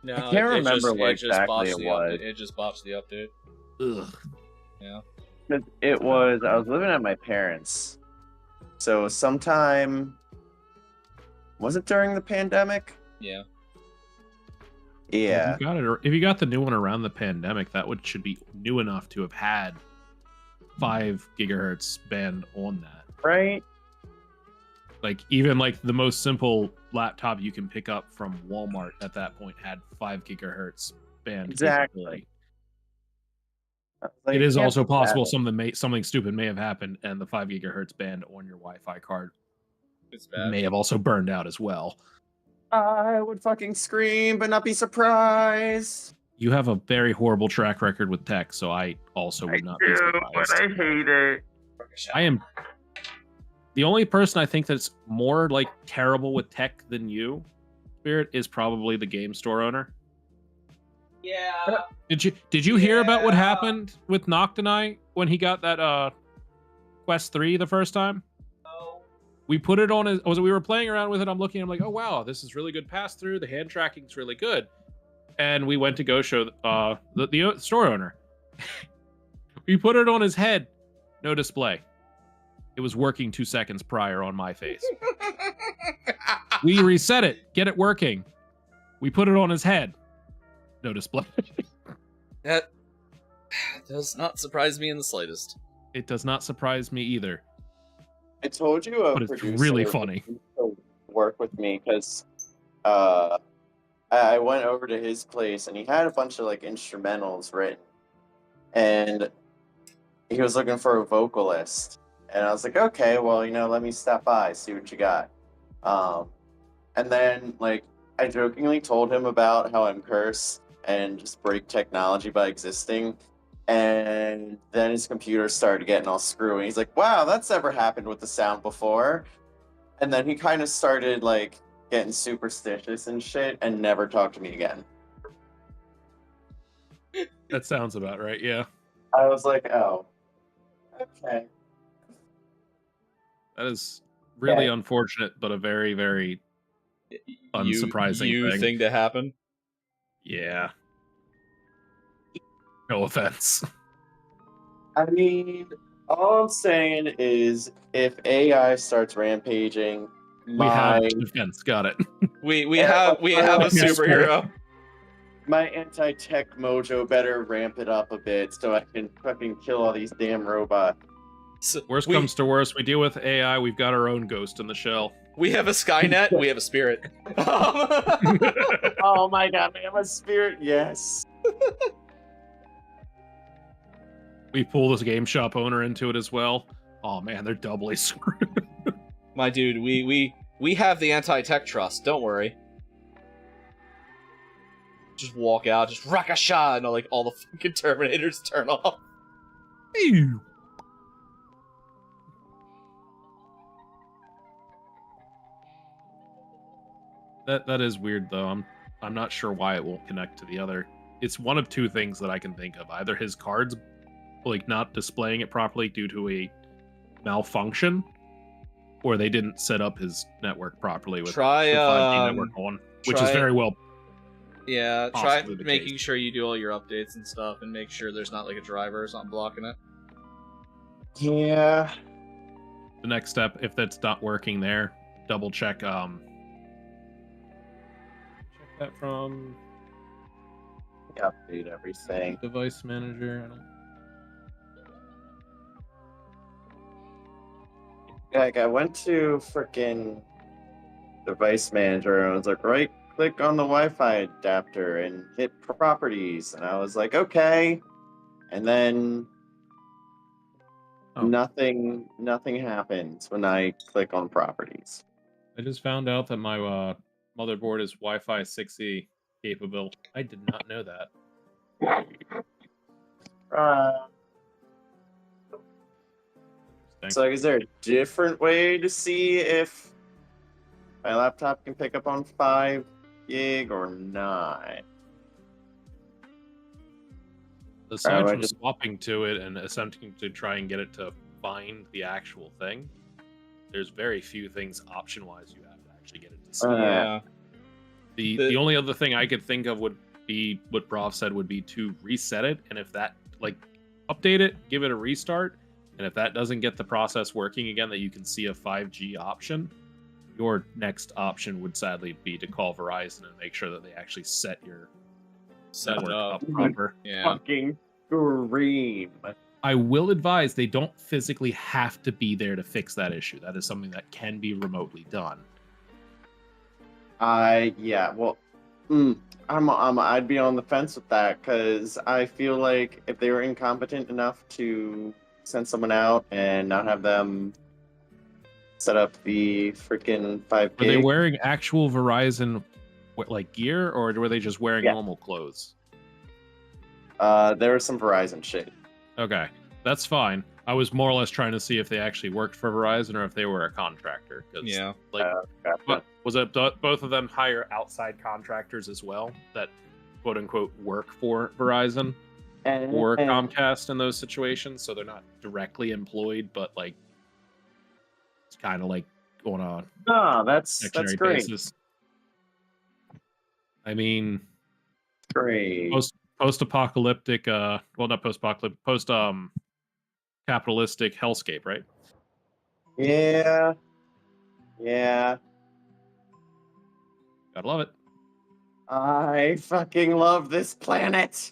No, I can't remember what exactly botched it the was. update. It just botched the update. Ugh. Yeah. 'Cause I was living at my parents. So sometime, was it during the pandemic? Yeah. Yeah. If you got the new one around the pandemic, should be new enough to have had 5 gigahertz band on that. Right? Like even like the most simple laptop you can pick up from Walmart at that point had 5 gigahertz band. Exactly. capability. Like, It is can't also do possible that. something stupid may have happened, and the 5 gigahertz band on your Wi-Fi card It's bad. may have also burned out as well. I would fucking scream, but not be surprised. You have a very horrible track record with tech, so I also would not be surprised. hate it. I am the only person I think that's more like terrible with tech than you, Spirit, is probably the game store owner. Yeah. Did you hear about what Yeah. happened with Noctonai when he got that Quest 3 the first time? No. We put it on we were playing around with it. I'm looking, I'm like, oh wow, this is really good pass through. The hand tracking's really good. And we went to go show the store owner. We put it on his head. No display. It was working 2 seconds prior on my face. We reset it, get it working. We put it on his head. no display. That does not surprise me in the slightest. It does not surprise me either. I told you a But it's producer really funny. used to work with me because I went over to his place and he had a bunch of like instrumentals written, and he was looking for a vocalist, and I was like, okay, well, let me stop by, see what you got. And then like I jokingly told him about how I'm cursed and just break technology by existing. And then his computer started getting all screwy. He's like, wow, that's never happened with the sound before. And then he kind of started like getting superstitious and shit and never talked to me again. That sounds about right, yeah. I was like, oh, okay. That is really Yeah. unfortunate, but a very, very unsurprising thing. to happen. Yeah. No offense. I mean, all I'm saying is if AI starts rampaging, We have defense, got it. We Yeah, have a superhero. my anti-tech mojo better ramp it up a bit so I can fucking kill all these damn robots. Worst comes to worst, we deal with AI, we've got our own ghost in the shell. We have a Skynet. We have a spirit. Oh my god, I have a spirit, yes. We pull this game shop owner into it as well. Oh man, they're doubly screwed. My dude, we have the anti-tech trust. Don't worry. Just walk out, just rakasha, and all the fucking Terminators turn off. Ew. That is weird though. I'm not sure why it won't connect to the other. It's one of two things that I can think of. Either his cards like not displaying it properly due to a malfunction, or they didn't set up his network properly with the 5G network on, which is very well. Yeah, try possibly the making case. sure you do all your updates and stuff, and make sure there's not like a driver or something blocking it. Yeah. The next step, if that's not working there, double check. Check that from Update everything. device manager. I don't. Like, I went to freaking device manager and I was like, right click on the Wi-Fi adapter and hit properties. And I was like, okay. And then Oh. nothing happens when I click on properties. I just found out that my motherboard is Wi-Fi 6E capable. I did not know that. So is there a different way to see if my laptop can pick up on 5 gig or not? Aside I from just- swapping to it and attempting to try and get it to find the actual thing, there's very few things option-wise you have to actually get it to see. Yeah. The only other thing I could think of would be what Prof said would be to reset it, and if that, like, update it, give it a restart, and if that doesn't get the process working again that you can see a 5G option, your next option would sadly be to call Verizon and make sure that they actually set your Set it network up. up proper. Yeah. Fucking scream. I will advise they don't physically have to be there to fix that issue. That is something that can be remotely done. Yeah, well, I'd be on the fence with that because I feel like if they were incompetent enough to send someone out and not have them set up the freaking 5 Were they gig. wearing actual Verizon like gear, or were they just wearing Yeah. normal clothes? There was some Verizon shit. Okay, that's fine. I was more or less trying to see if they actually worked for Verizon or if they were a contractor. 'Cause, Yeah. like, Gotcha. but was it both of them hire outside contractors as well that quote unquote work for Verizon or Comcast in those situations? So they're not directly employed, but like it's kind of like on a No, that's secondary great. basis. I mean, Great. post-apocalyptic, well, not post-apocalyptic, capitalistic hellscape, right? Yeah. Gotta love it. I fucking love this planet.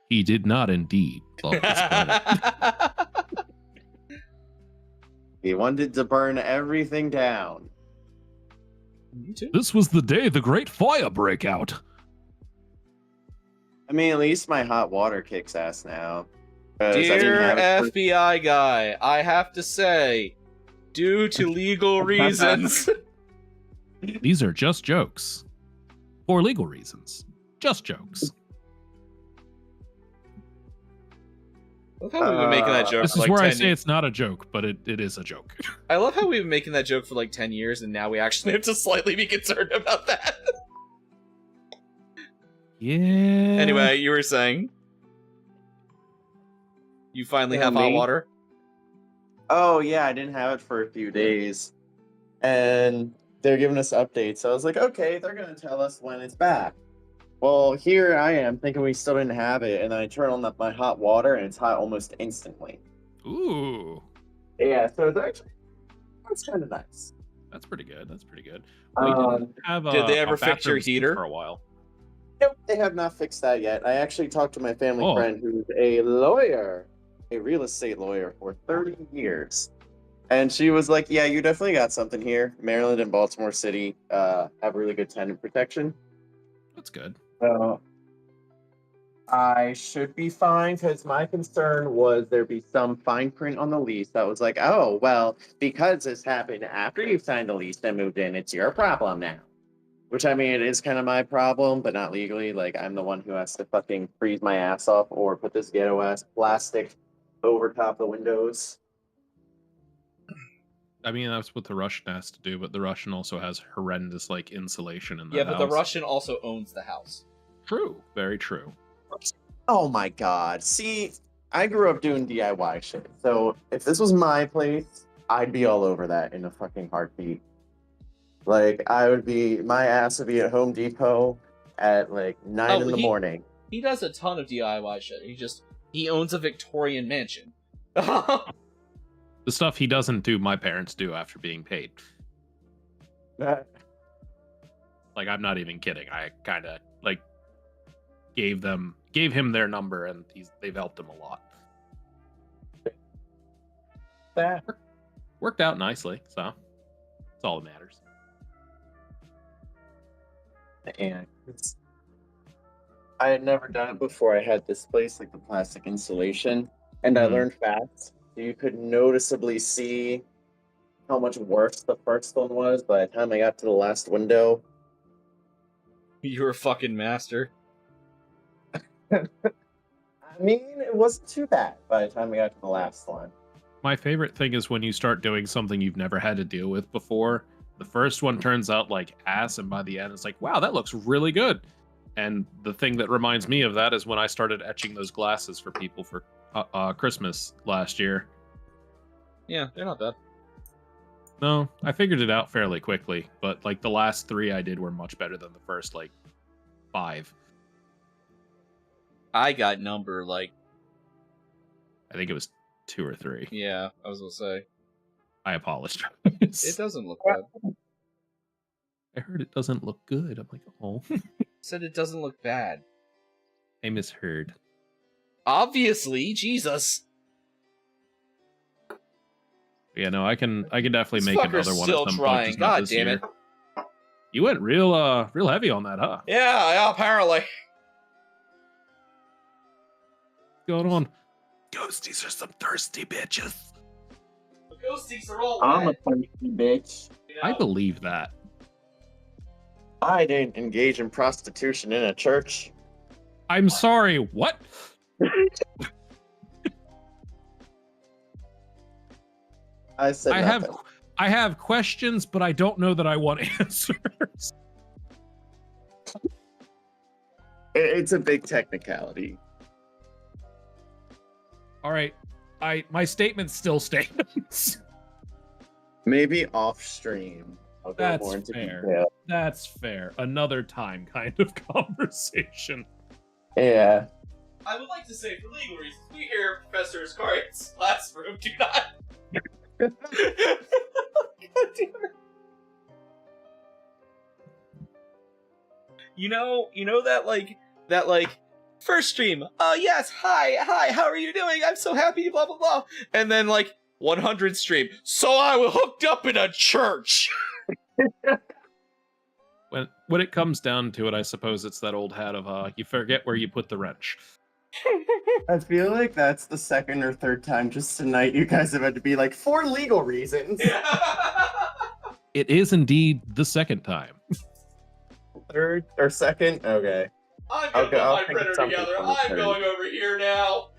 He did not indeed love this planet. He wanted to burn everything down. Me too. This was the day the great fire break out. I mean, at least my hot water kicks ass now. 'Cause I didn't Dear have it for- FBI guy, I have to say, due to legal reasons. These are just jokes. For legal reasons. Just jokes. I love how we've been making that joke This for is like where 10 I say it's not a joke, but it is a joke. I love how we've been making that joke for like 10 years, and now we actually have to slightly be concerned about that. Yeah. Anyway, you were saying? You finally have hot Me? water? Oh yeah, I didn't have it for a few days, and they're giving us updates. So I was like, okay, they're gonna tell us when it's back. Well, here I am thinking we still didn't have it, and I turn on my hot water, and it's hot almost instantly. Ooh. Yeah, so it's kind of nice. That's pretty good. That's pretty good. We didn't have did they a ever fix your bathroom sink heater? for a while? Nope, they have not fixed that yet. I actually talked to my family Oh. friend who's a lawyer, a real estate lawyer for 30 years. And she was like, yeah, you definitely got something here. Maryland and Baltimore City have really good tenant protection. That's good. So I should be fine, because my concern was there be some fine print on the lease that was like, oh, well, because this happened after you've signed the lease and moved in, it's your problem now. Which, I mean, it is kind of my problem, but not legally. Like, I'm the one who has to fucking freeze my ass off or put this ghetto-ass plastic over top the windows. I mean, that's what the Russian has to do, but the Russian also has horrendous, like, insulation in the Yeah, house. but the Russian also owns the house. True. Very true. Oh my god. See, I grew up doing DIY shit. So if this was my place, I'd be all over that in a fucking heartbeat. Like, my ass would be at Home Depot at like 9 in the morning. He does a ton of DIY shit. He owns a Victorian mansion. The stuff he doesn't do, my parents do after being paid. Like, I'm not even kidding. I kind of, like, gave him their number, and they've helped him a lot. That Worked out nicely, so that's all that matters. and I had never done it before. I had this place, like the plastic insulation, and I Mhm. learned fast. You could noticeably see how much worse the first one was by the time I got to the last window. You're a fucking master. I mean, it wasn't too bad by the time we got to the last one. My favorite thing is when you start doing something you've never had to deal with before. The first one turns out like ass, and by the end, it's like, wow, that looks really good. And the thing that reminds me of that is when I started etching those glasses for people for Christmas last year. Yeah, they're not bad. No, I figured it out fairly quickly, but like the last 3 I did were much better than the first like 5. I got number, like, I think it was 2 or 3. yeah, I was gonna say. I apologize. It doesn't look bad. I heard it doesn't look good. I'm like, oh. Said it doesn't look bad. I misheard. Obviously, Jesus. Yeah, no, I can definitely This make fucker's another one still at some trying. point. just not God this damn year. it. You went real heavy on that, huh? Yeah, apparently. What's going on? Ghosties are some thirsty bitches. The ghosties are all I'm a wet, thirsty bitch. you know? I believe that. I didn't engage in prostitution in a church. I'm sorry, what? I said nothing. I have questions, but I don't know that I want answers. It's a big technicality. All right. My statement still stands. Maybe off stream. I'll go That's more into fair. detail. That's fair. Another time kind of conversation. Yeah. I would like to say, for legal reasons, we here at Professor Iscariot's classroom do not. God damn it. you know that first stream. Yes, hi, how are you doing? I'm so happy, blah blah blah. And then 100 stream. So I was hooked up in a church. When it comes down to it, I suppose it's that old hat of you forget where you put the wrench. I feel like that's the second or third time just tonight you guys have had to be like, for legal reasons. It is indeed the second time. Third or second? Okay. I'm I'll gonna go- put I'll my think printer something together. for the I'm third. going over here now.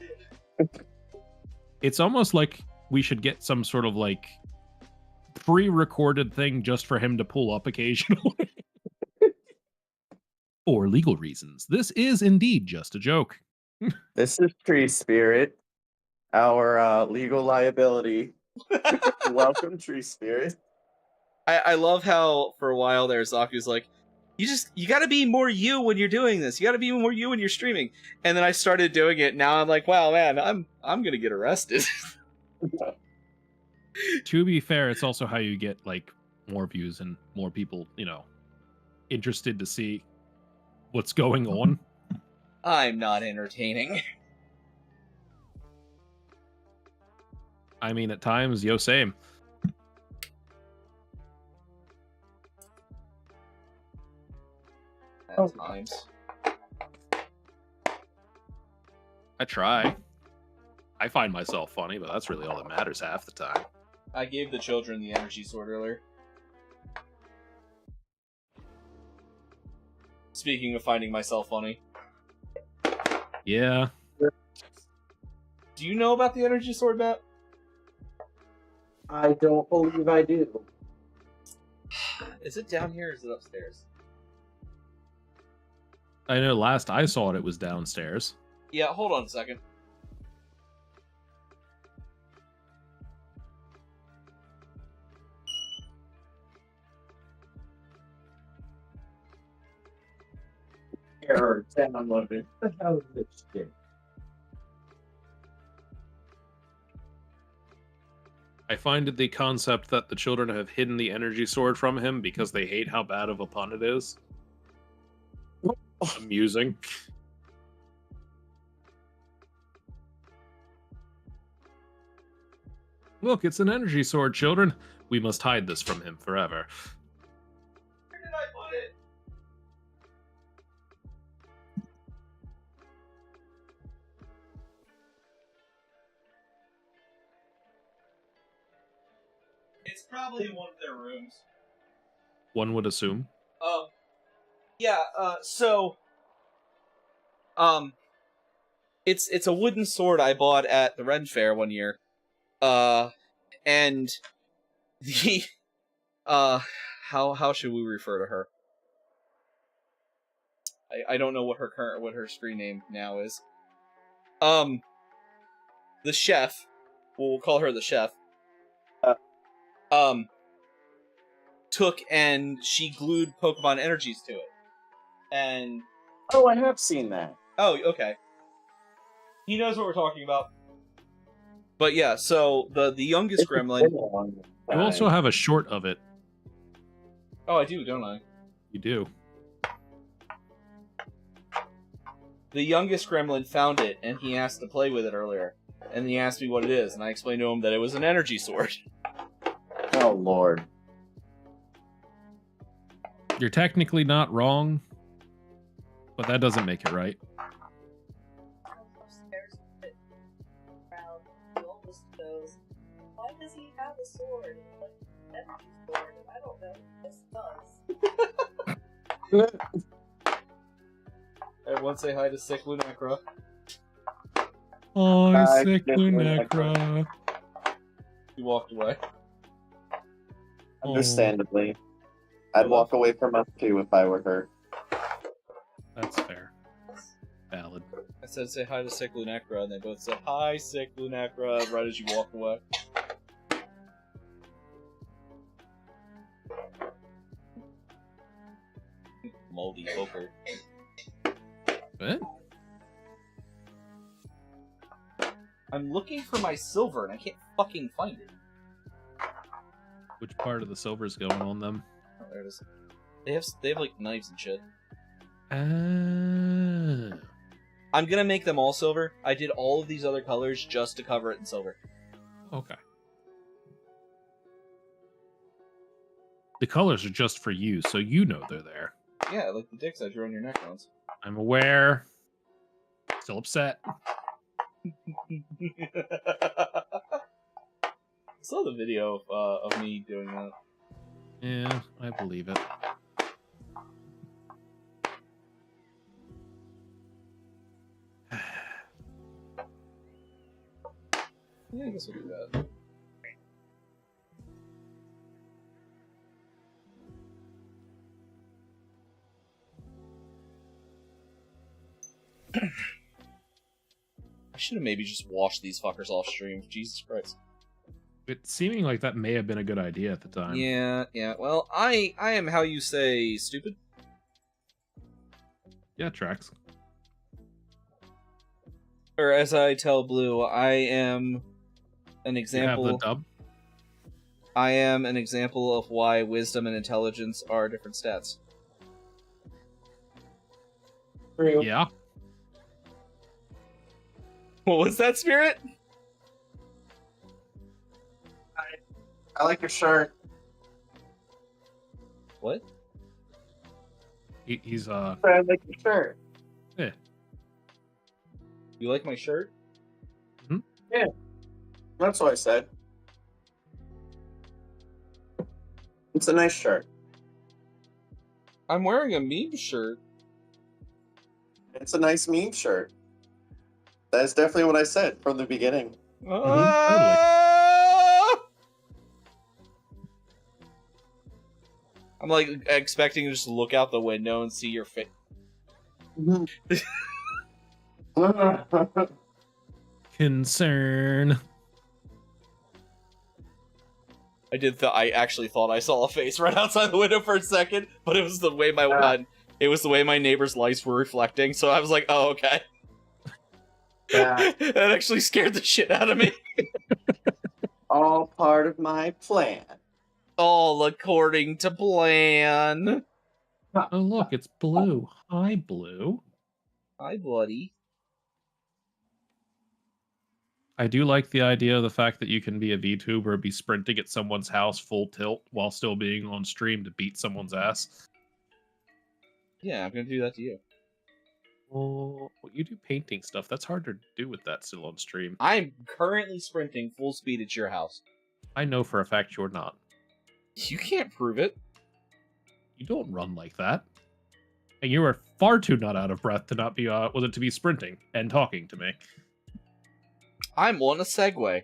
It's almost like we should get some sort of pre-recorded thing just for him to pull up occasionally. For legal reasons, this is indeed just a joke. This is Tree Spirit, our legal liability. Welcome, Tree Spirit. I love how for a while there, Zaku's like, you gotta be more you when you're doing this. You gotta be more you when you're streaming. And then I started doing it. Now I'm like, wow, man, I'm gonna get arrested. To be fair, it's also how you get more views and more people, interested to see what's going on. I'm not entertaining. I mean, at times, same. At times. I try. I find myself funny, but that's really all that matters half the time. I gave the children the energy sword earlier. Speaking of finding myself funny. Yeah. Do you know about the energy sword, Matt? I don't believe I do. Is it down here or is it upstairs? I know last I saw it was downstairs. Yeah, hold on a second. Error downloaded. What the hell is this shit? I find it the concept that the children have hidden the energy sword from him because they hate how bad of a pun it is amusing. Look, it's an energy sword, children. We must hide this from him forever. Where did I put it? It's probably in one of their rooms. One would assume. Yeah, it's a wooden sword I bought at the Ren Fair one year. And the how should we refer to her? I don't know what her screen name now is. The chef, we'll call her the chef. Took and she glued Pokemon energies to it. And Oh, I have seen that. oh, okay. He knows what we're talking about. But yeah, so the youngest gremlin. You also have a short of it. Oh, I do, don't I? You do. The youngest gremlin found it, and he asked to play with it earlier. And he asked me what it is, and I explained to him that it was an energy sword. Oh, Lord. You're technically not wrong, but that doesn't make it right. Upstairs with it around. The oldest goes, why does he have a sword? Like, energy sword? And I don't know. This does. Everyone say hi to Sick Lunecra. Oh, Hi, sick sick Lunecra. He walked away. Understandably. I'd walk away from us too if I were her. That's fair. Valid. I said say hi to Sick Lunecra, and they both said hi, Sick Lunecra, right as you walked away. Moldy poker. What? I'm looking for my silver, and I can't fucking find it. Which part of the silver's going on them? Oh, there it is. They have like knives and shit. Oh. I'm gonna make them all silver. I did all of these other colors just to cover it in silver. Okay. The colors are just for you, so you know they're there. Yeah, like the dicks I drew on your neck once. I'm aware. Still upset. Saw the video of me doing that. Yeah, I believe it. Yeah, I guess we'll do that. I should have maybe just washed these fuckers off stream. Jesus Christ. It's seeming like that may have been a good idea at the time. Yeah. Well, I am how you say stupid. Yeah, tracks. Or as I tell Blue, I am an You example. have the dub? I am an example of why wisdom and intelligence are different stats. Yeah. What was that, Spirit? I like your shirt. What? He's I like your shirt. You like my shirt? That's what I said. It's a nice shirt. I'm wearing a meme shirt. It's a nice meme shirt. That's definitely what I said from the beginning. Ah! I'm like expecting to just look out the window and see your face. concern. I actually thought I saw a face right outside the window for a second, but it was the way my neighbor's lights were reflecting. So I was like, "Oh, okay." Yeah. That actually scared the shit out of me. All part of my plan. All according to plan. Oh, look, it's Blue. Hi, Blue. Hi, buddy. I do like the idea of the fact that you can be a VTuber, be sprinting at someone's house full tilt while still being on stream to beat someone's ass. Yeah, I'm gonna do that to you. Well, you do painting stuff. That's hard to do with that still on stream. I'm currently sprinting full speed at your house. I know for a fact you're not. You can't prove it. You don't run like that. And you are far too not out of breath to not be, to be sprinting and talking to me. I'm on a Segway.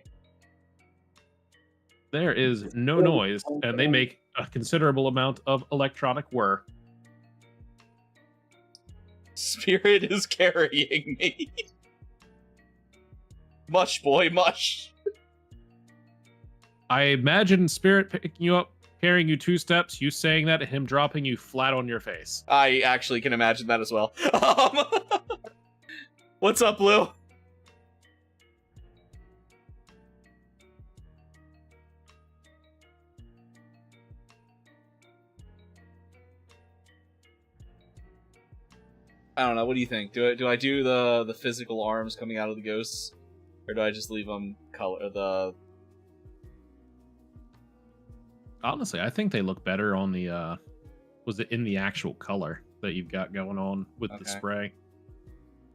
There is no noise, and they make a considerable amount of electronic whir. Spirit is carrying me. Mush, boy, mush. I imagine Spirit picking you up, carrying you 2 steps, you saying that, and him dropping you flat on your face. I actually can imagine that as well. What's up, Lou? I don't know. What do you think? Do I do the physical arms coming out of the ghosts, or do I just leave them color the? Honestly, I think they look better on the was it in the actual color that you've got going on with the Okay. spray.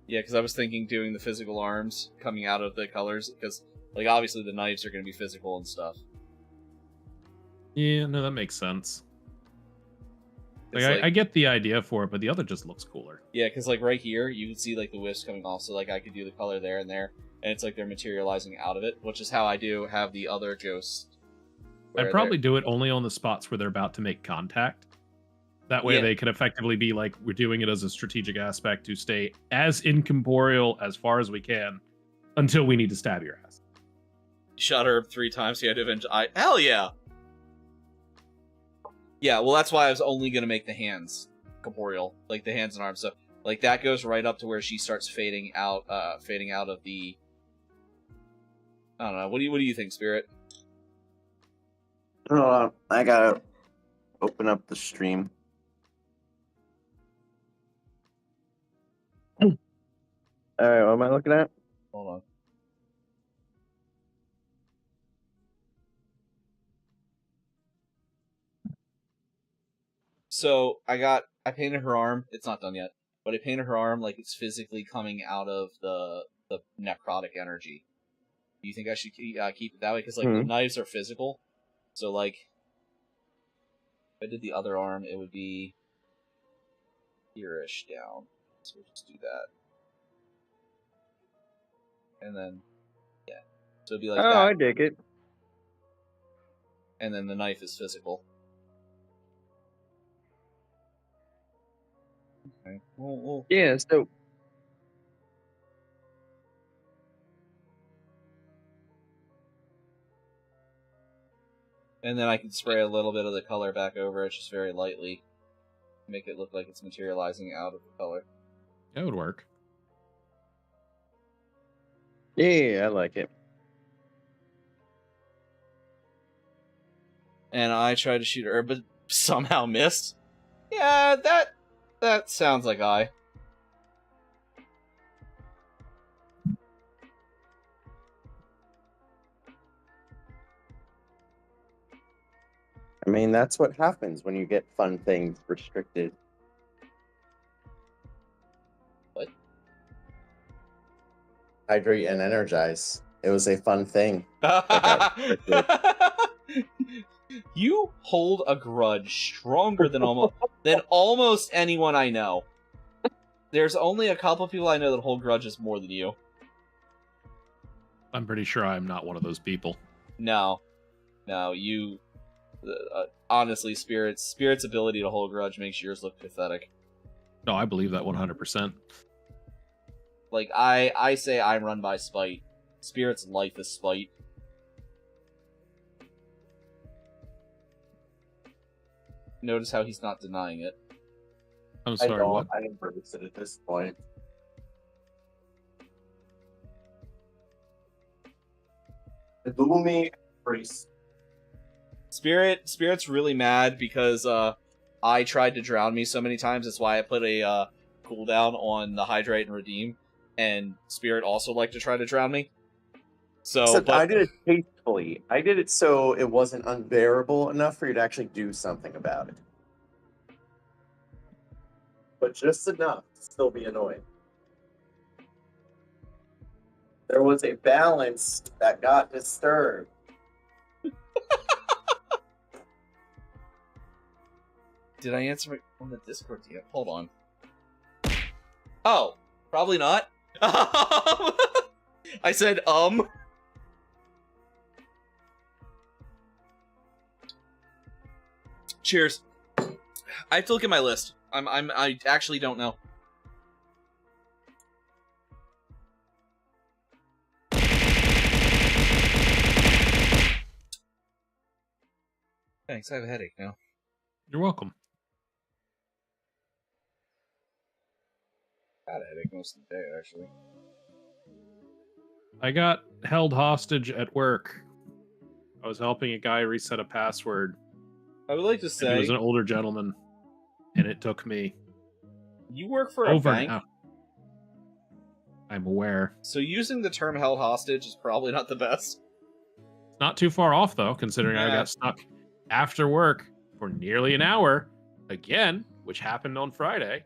Yeah, because I was thinking doing the physical arms coming out of the colors, because like obviously the knives are going to be physical and stuff. Yeah, no, that makes sense. It's Like, I get the idea for it, but the other just looks cooler. Yeah, because like right here, you can see like the wisps coming off, so like I could do the color there and there, and it's like they're materializing out of it, which is how I do have the other ghosts. where I'd probably do it only on the spots where they're about to make contact. That way Yeah. they can effectively be like, we're doing it as a strategic aspect to stay as incorporeal as far as we can until we need to stab your ass. Shot her 3 times. Yeah, to avenge. Hell yeah. Yeah, well, that's why I was only gonna make the hands corporeal, like the hands and arms. So, like that goes right up to where she starts fading out of the. I don't know. What do you think, Spirit? Hold on. I gotta open up the stream. All right, what am I looking at? Hold on. So I painted her arm. It's not done yet, but I painted her arm like it's physically coming out of the necrotic energy. Do you think I should keep it that way? Because like the knives are physical, so like if I did the other arm, it would be here-ish down. So we'll just do that, and then yeah, so it'd be like that. I dig it. And then the knife is physical. Okay. Well, Yeah, so and then I can spray a little bit of the color back over it, just very lightly. Make it look like it's materializing out of the color. That would work. yeah, I like it. And I tried to shoot her, but somehow missed. Yeah, that sounds like I. I mean, that's what happens when you get fun things restricted. What? Hydrate and energize. It was a fun thing. You hold a grudge stronger than almost anyone I know. There's only a couple people I know that hold grudges more than you. I'm pretty sure I'm not one of those people. No, you. Honestly, Spirit's ability to hold a grudge makes yours look pathetic. No, I believe that 100%. Like, I say I'm run by spite. Spirit's life is spite. Notice how he's not denying it. I'm sorry, what? I didn't purpose it at this point. Illumi Priest. Spirit's really mad because I tried to drown me so many times. That's why I put a cooldown on the Hydrate and Redeem. And Spirit also liked to try to drown me. So, Except I did it tastefully. I did it so it wasn't unbearable enough for you to actually do something about it. But just enough to still be annoying. There was a balance that got disturbed. Did I answer on the Discord yet? Hold on. Oh, probably not. I said, Cheers. I have to look at my list. I actually don't know. Thanks, I have a headache now. You're welcome. I had a headache most of the day, actually. I got held hostage at work. I was helping a guy reset a password. I would like to And say, he was an older gentleman, and it took me you work for a over bank, an hour. I'm aware. so using the term held hostage is probably not the best. Not too far off, though, considering I Yeah. got stuck after work for nearly an hour again, which happened on Friday.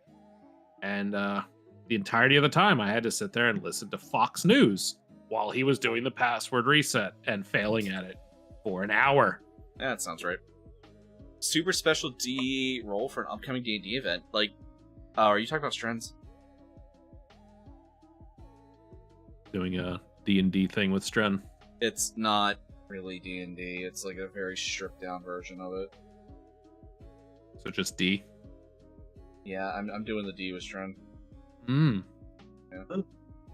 And the entirety of the time, I had to sit there and listen to Fox News while he was doing the password reset and failing at it for an hour. Yeah, that sounds right. Super special D role for an upcoming D&D event. Like, are you talking about Strens? Doing a D&D thing with Stren. It's not really D&D. It's like a very stripped down version of it. So just D. Yeah, I'm doing the D with Stren. Yeah.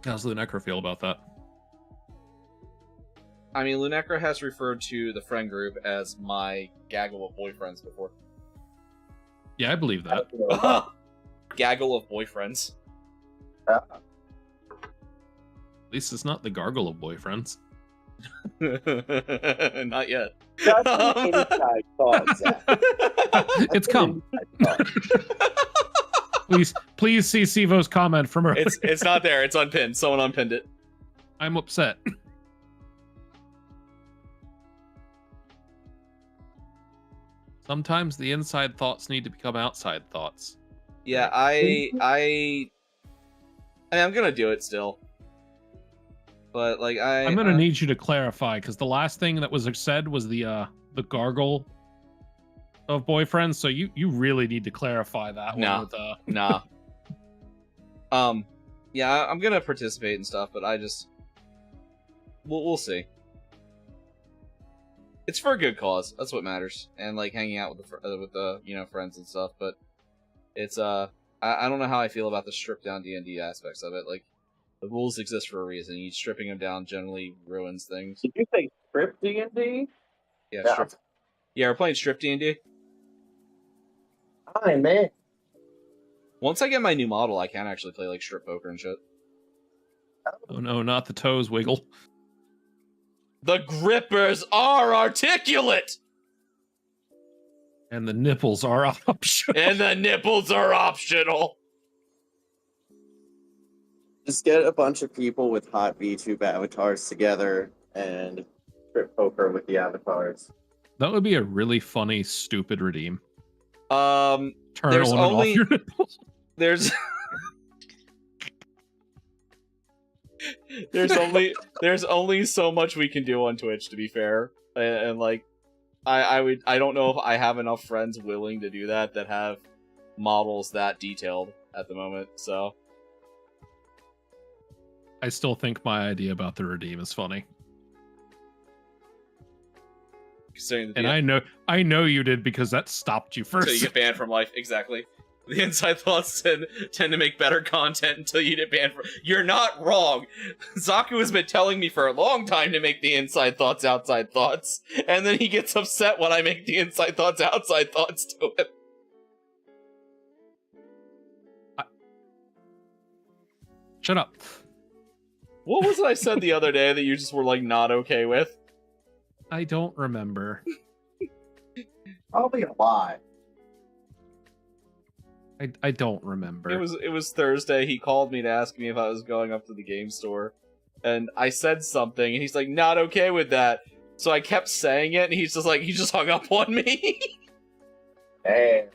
How's Lunecra feel about that? I mean, Lunecra has referred to the friend group as my gaggle of boyfriends before. Yeah, I believe that. Gaggle of boyfriends. At least it's not the gargle of boyfriends. Not yet. That's an inside thought, Zach. It's come. Please see Sivo's comment from earlier. It's not there. It's unpinned. Someone unpinned it. I'm upset. Sometimes the inside thoughts need to become outside thoughts. Yeah, I'm gonna do it still. But like I'm gonna need you to clarify, because the last thing that was said was the gargle of boyfriends. So you really need to clarify that one with Nah. Yeah, I'm gonna participate and stuff, but I just we'll see. It's for a good cause. That's what matters, and like hanging out with the friends and stuff. But it's I don't know how I feel about the stripped down D&D aspects of it. Like the rules exist for a reason. You stripping them down generally ruins things. Did you say strip D&D? Yeah, strip. Yeah, we're playing strip D&D. Hi, man. Once I get my new model, I can actually play like strip poker and shit. Oh no, not the toes wiggle. The grippers are articulate! And the nipples are optional. And the nipples are optional! Just get a bunch of people with hot VTube avatars together and strip poker with the avatars. That would be a really funny, stupid redeem. Turn on and off your nipples. There's only so much we can do on Twitch, to be fair, and like I don't know if I have enough friends willing to do that have models that detailed at the moment. So I still think my idea about the redeem is funny, and I know you did, because that stopped you first. So you get banned from life. Exactly. The inside thoughts tend to make better content until you get banned from... You're not wrong. Zaku has been telling me for a long time to make the inside thoughts outside thoughts, and then he gets upset when I make the inside thoughts outside thoughts to him. Shut up. What was it I said the other day that you just were like not okay with? I don't remember. Probably a lie. I don't remember. It was Thursday. He called me to ask me if I was going up to the game store, and I said something, and he's like, "Not okay with that." So I kept saying it, and he's just like, he just hung up on me. Hey.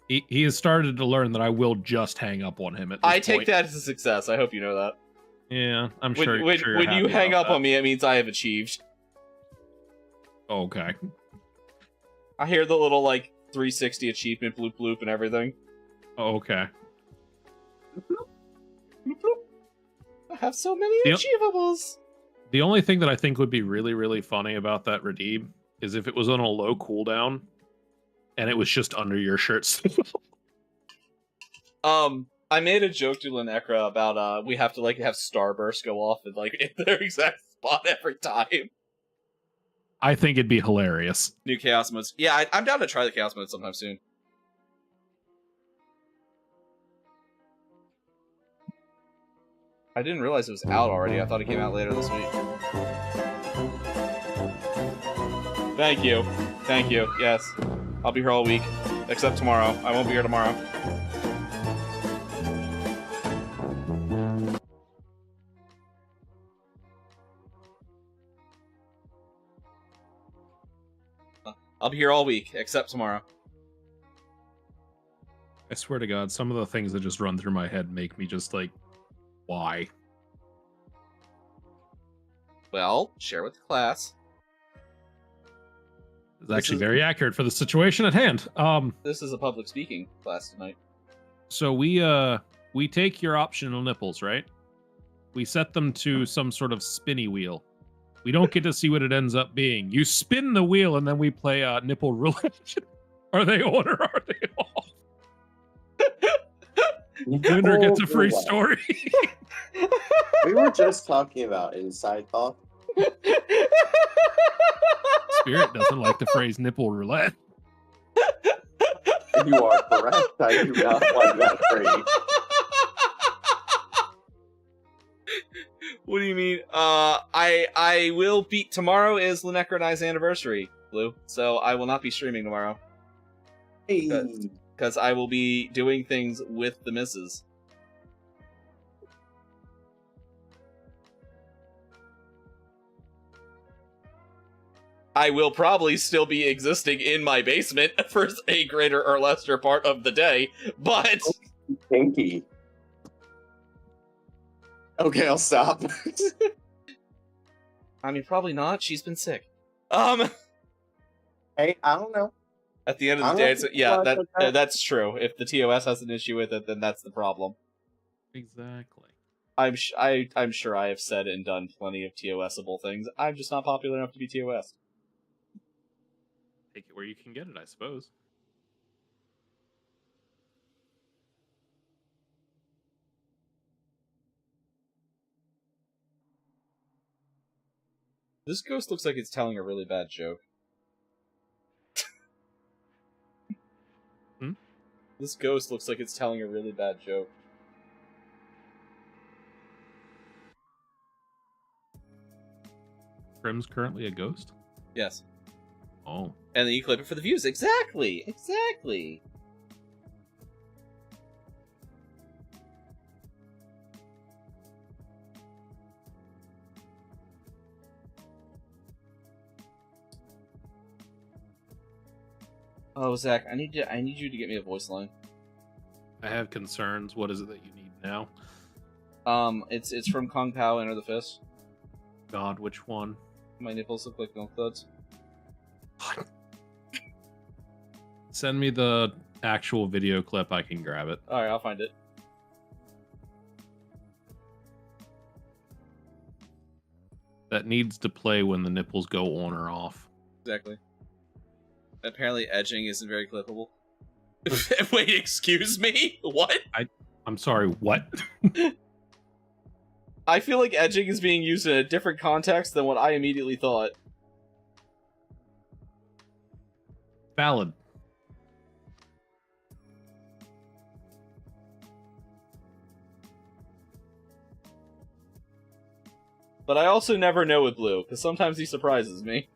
He has started to learn that I will just hang up on him at this I take point. that as a success. I hope you know that. Yeah, I'm When, sure. when, sure you're when you happy hang about up that. on me, it means I have achieved. Okay. I hear the little like 360 achievement bloop bloop and everything. Okay. I have so many Yep. achievables. The only thing that I think would be really, really funny about that redeem is if it was on a low cooldown and it was just under your shirt sleeve. I made a joke to Lunecra about we have to like have Starburst go off in like in their exact spot every time. I think it'd be hilarious. New Chaos modes. Yeah, I'm down to try the Chaos mode sometime soon. I didn't realize it was out already. I thought it came out later this week. Thank you. Thank you. Yes. I'll be here all week. Except tomorrow. I won't be here tomorrow. I'll be here all week, except tomorrow. I swear to God, some of the things that just run through my head make me just like, why? Well, share with the class. It's actually very accurate for the situation at hand. This is a public speaking class tonight. So we take your optional nipples, right? We set them to some sort of spinny wheel. We don't get to see what it ends up being. You spin the wheel and then we play nipple roulette. Are they on or are they off? Winner gets a free story. We were just talking about inside thought. Spirit doesn't like the phrase nipple roulette. You are correct. I do not like that phrase. What do you mean? I will be... Tomorrow is Lunecra and I's anniversary, Blue. So I will not be streaming tomorrow. Hey. because I will be doing things with the missus. I will probably still be existing in my basement for a greater or lesser part of the day, but... Pinky. Okay, I'll stop. I mean, probably not. She's been sick. Hey, I don't know. At the end of the day, that's true. If the TOS has an issue with it, then that's the problem. Exactly. I'm sure I have said and done plenty of TOS-able things. I'm just not popular enough to be TOS. Take it where you can get it, I suppose. This ghost looks like it's telling a really bad joke. Hmm? This ghost looks like it's telling a really bad joke. Grim's currently a ghost? Yes. Oh. And then you clip it for the views. Exactly! Exactly! Oh, Zach, I need you to get me a voice line. I have concerns. What is it that you need now? It's from Kung Pao, Enter the Fist. God, which one? My nipples look like milk duds. Send me the actual video clip. I can grab it. Alright, I'll find it. That needs to play when the nipples go on or off. Exactly. Apparently edging isn't very clippable. Wait, excuse me? What? I'm sorry, what? I feel like edging is being used in a different context than what I immediately thought. Valid. But I also never know with Blue, because sometimes he surprises me.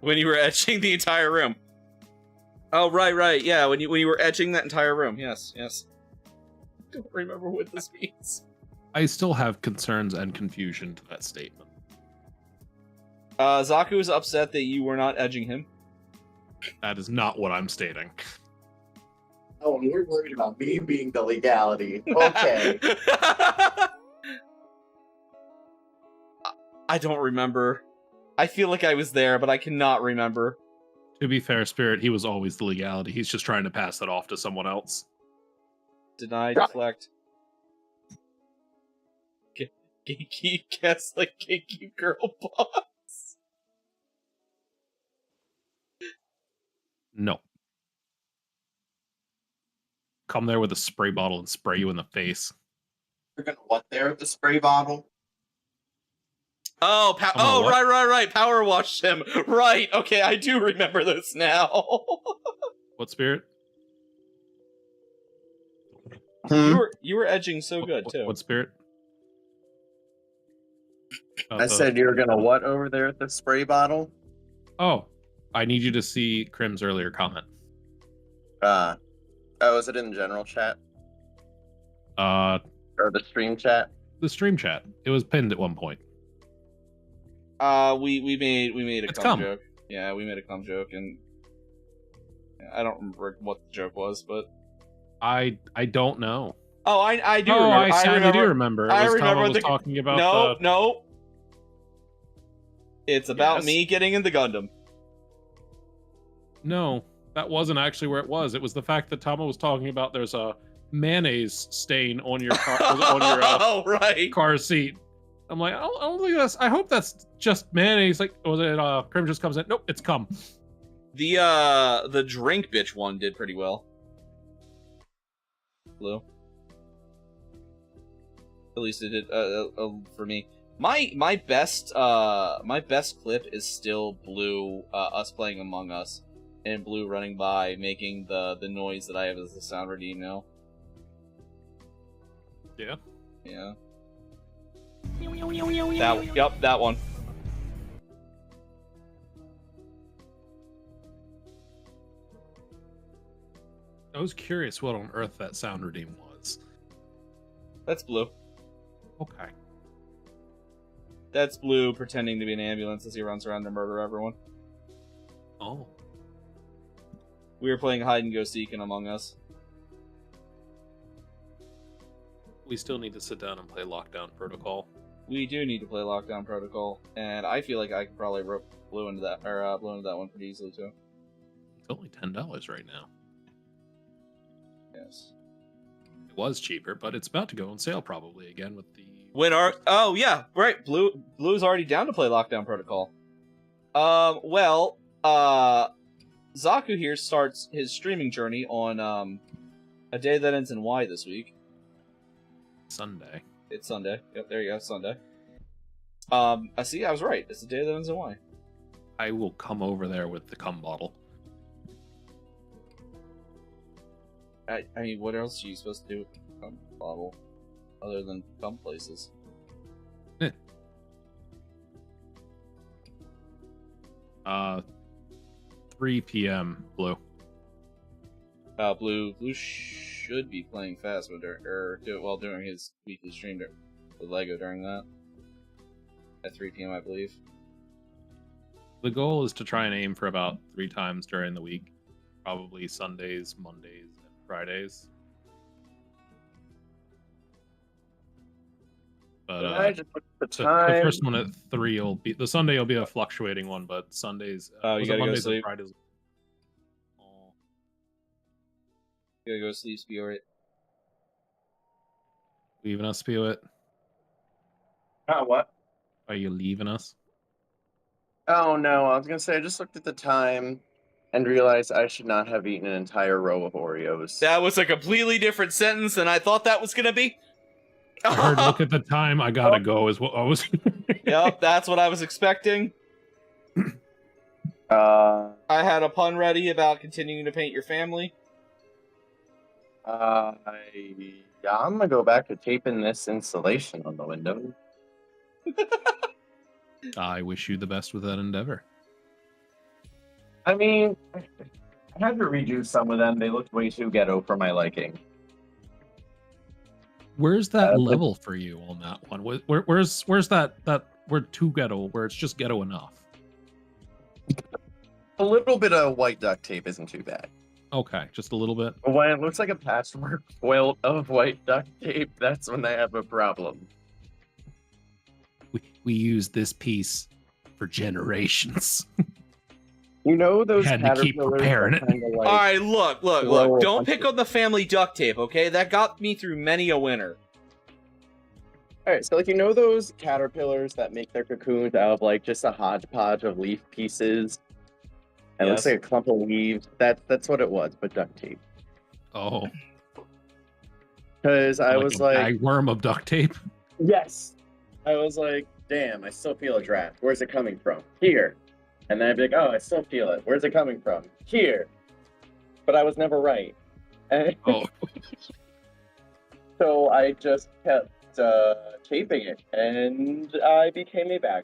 When you were etching the entire room. Oh, right, yeah, when you were etching that entire room, yes. I don't remember what this means. I still have concerns and confusion to that statement. Zaku is upset that you were not edging him. That is not what I'm stating. Oh, you're worried about me being the legality. Okay. I don't remember. I feel like I was there, but I cannot remember. To be fair, Spirit, he was always the legality. He's just trying to pass that off to someone else. Deny, deflect. Gatekeep, guess like gatekeep girl boss. No. Come there with a spray bottle and spray you in the face. You're gonna what there at the spray bottle? Oh, what? right. Power washed him. Right. Okay, I do remember this now. What, Spirit? You were edging so good too. What, Spirit? I said you were gonna what over there at the spray bottle? Oh, I need you to see Crim's earlier comment. Oh, is it in the general chat? Or the stream chat? The stream chat. It was pinned at one point. We made a It's cum cum. joke. Yeah, we made a cum joke, and I don't remember what the joke was, but I don't know. oh, I do. Oh, remember. I sadly remember. do remember. It I was remember Tama was talking about No. It's about Yes? me getting in the Gundam. No, that wasn't actually where it was. It was the fact that Tama was talking about there's a mayonnaise stain on your car, Oh, right. car seat. I'm like, I don't think that's. I hope that's just mayonnaise. Like, was it? Crim just comes in. Nope, it's cum. The drink bitch one did pretty well. Blue. At least it did for me. My best clip is still Blue us playing Among Us and Blue running by making the noise that I have as the sound redeem now. Yeah. Yeah. That one. I was curious what on earth that sound redeem was. That's Blue. Okay. That's Blue pretending to be an ambulance as he runs around to murder everyone. Oh. We were playing hide and go seek in Among Us. We still need to sit down and play Lockdown Protocol. We do need to play Lockdown Protocol, and I feel like I could probably rope Blue into that one pretty easily too. It's only $10 right now. Yes. It was cheaper, but it's about to go on sale probably again with the... Oh yeah, right. Blue's already down to play Lockdown Protocol. Zaku here starts his streaming journey on A Day That Ends in Y this week. Sunday. It's Sunday. Yep, there you go, Sunday. I see, I was right. It's A Day That Ends in Y. I will come over there with the cum bottle. I mean, what else are you supposed to do with the cum bottle other than cum places? 3 p.m. Blue. Blue should be playing Phasma during his weekly stream with Lego during that. At 3 p.m. I believe. The goal is to try and aim for about 3 times during the week. Probably Sundays, Mondays, and Fridays. But I just looked at the the time. first one at 3 will be... The Sunday will be a fluctuating one, but Sundays... Oh, you was it gotta go Mondays and sleep. Fridays? Oh. You gotta go sleep, Spirit. Leaving us, Spirit? What? Are you leaving us? Oh no, I was gonna say I just looked at the time and realized I should not have eaten an entire row of Oreos. That was a completely different sentence than I thought that was gonna be. I heard look at the time, I gotta go is what I was... Yep, that's what I was expecting. Uh, I had a pun ready about continuing to paint your family. I'm gonna go back to taping this insulation on the window. I wish you the best with that endeavor. I mean, I had to redo some of them. They looked way too ghetto for my liking. Where's that but- level for you on that one? Where's that we're too ghetto, where it's just ghetto enough? A little bit of white duct tape isn't too bad. Okay, just a little bit. But when it looks like a patchwork quilt of white duct tape, that's when I have a problem. We use this piece for generations. You know those Had to keep caterpillars preparing that it. kinda like... Alright, look. Whoa, Don't pick on the family duct tape, okay? That got me through many a winter. Alright, so like you know those caterpillars that make their cocoons out of like just a hodgepodge of leaf pieces? And it looks Yes. like a clump of leaves. That's what it was, but duct tape. Oh, Because I was a like, bagworm of duct tape. yes. I was like, damn, I still feel a draft. Where's it coming from? Here. And then I'd be like, oh, I still feel it. Where's it coming from? Here. But I was never right. And Oh, so I just kept taping it, and I became a bagworm.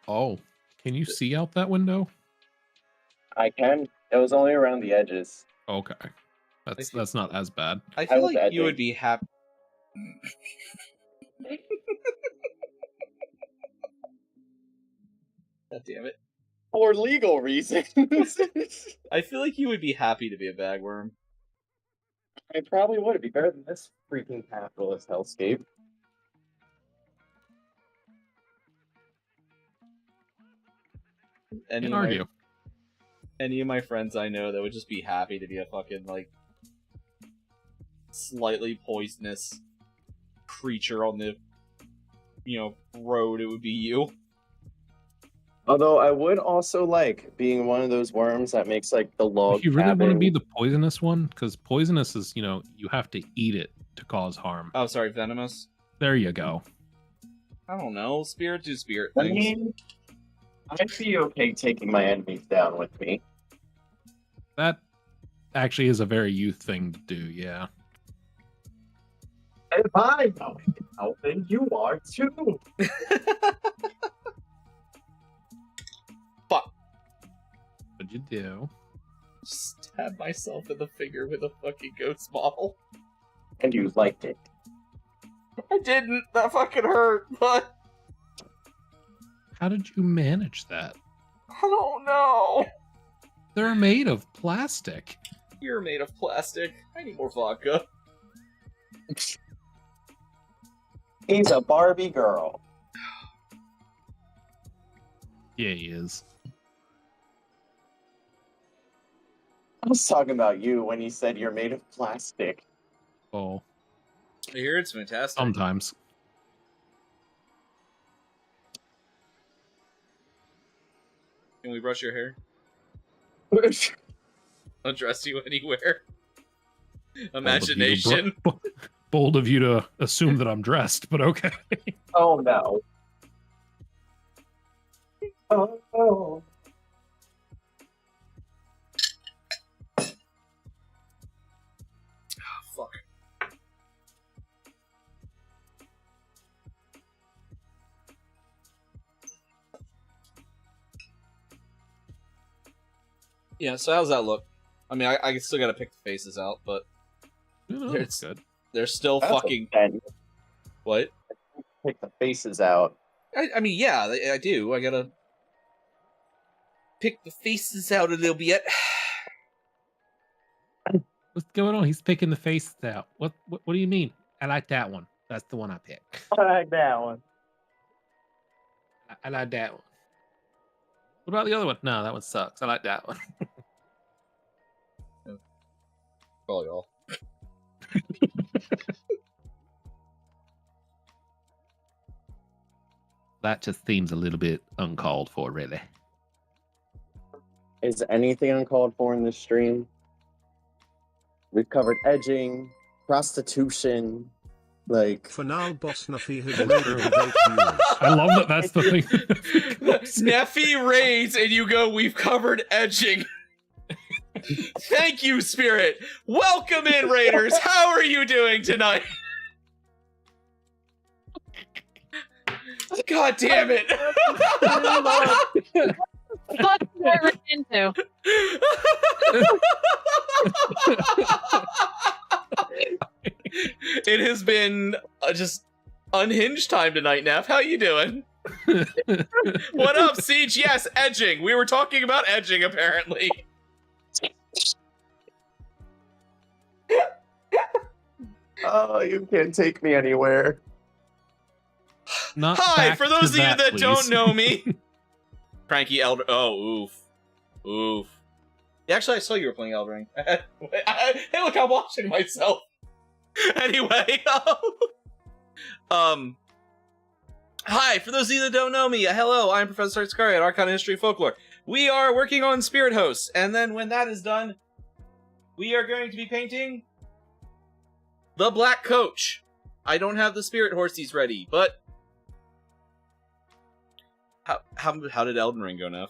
oh, can you see out that window? I can. It was only around the edges. Okay, that's not as bad. I I feel was like you edging. would be happy. God damn it. For legal reasons. I feel like you would be happy to be a bagworm. I probably would. It'd be better than this freaking capitalist hellscape. Any Can't of, argue. any of my friends I know that would just be happy to be a fucking, like, slightly poisonous creature on the, road, it would be you. Although I would also like being one of those worms that makes like the log If you really want to cabin. be the poisonous one, because poisonous is, you have to eat it to cause harm. Oh, sorry, venomous? There you go. I don't know. Spirit do spirit I things. mean, I'd be okay taking my enemies down with me. That actually is a very youth thing to do, yeah. If I know how, then you are too. Fuck. What'd you do? Stab myself in the finger with a fucking ghost ball. And you liked it. I didn't. That fucking hurt, but How did you manage that? I don't know. They're made of plastic. You're made of plastic. I need more vodka. He's a Barbie girl. Yeah, he is. I was talking about you when you said you're made of plastic. Oh, I hear it's fantastic. sometimes. Can we brush your hair? Undress you anywhere? Imagination. Bold of you to assume that I'm dressed, but okay. Oh no. Oh no. Fuck. Yeah, so how's that look? I mean, I still gotta pick the faces out, but No, It's- that's good. they're still That's fucking... a 10. What? Pick the faces out. I mean, yeah, I do. I gotta pick the faces out a little bit. What's going on? He's picking the faces out. What do you mean? I like that one. That's the one I pick. I like that one. I like that one. What about the other one? No, that one sucks. I like that one. Probably all. That just seems a little bit uncalled for, really. Is anything uncalled for in this stream? We've covered edging, prostitution, like For now, Boss Nuffy has raided the vape viewers. I love that that's the thing. Neffy raids, and you go, we've covered edging. Thank you, Spirit. Welcome in, Raiders. How are you doing tonight? God damn it. What I ran into? It has been just unhinged time tonight, Neff. How you doing? What up, Siege? Yes, edging. We were talking about edging, apparently. Oh, you can't take me anywhere. Not Hi, back for to those of you that please. don't know me. Cranky Elder. Oh, oof. Oof. Yeah, actually, I saw you were playing Elder Ring. Hey, look, I'm watching myself. Anyway, hi, for those of you that don't know me, hello, I'm ProfIscariot, Arcana History Folklore. We are working on Spirit Hosts, and then when that is done, we are going to be painting the Black Coach. I don't have the Spirit Horsies ready, but how did Elden Ring go, Neff?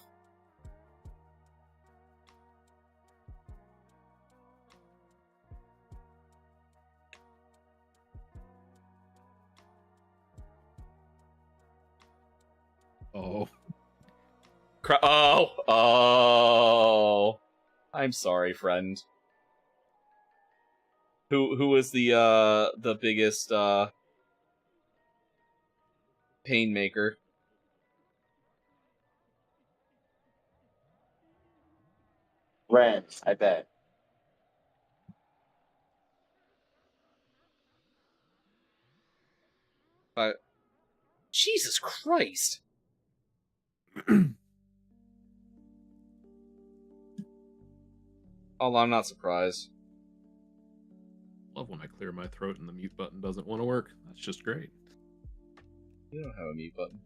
Oh, Oh. I'm sorry, friend. Who was the biggest pain maker? Ren, I bet. Jesus Christ. Oh, I'm not surprised. love when I clear my throat and the mute button doesn't want to work. That's just great. You don't have a mute button.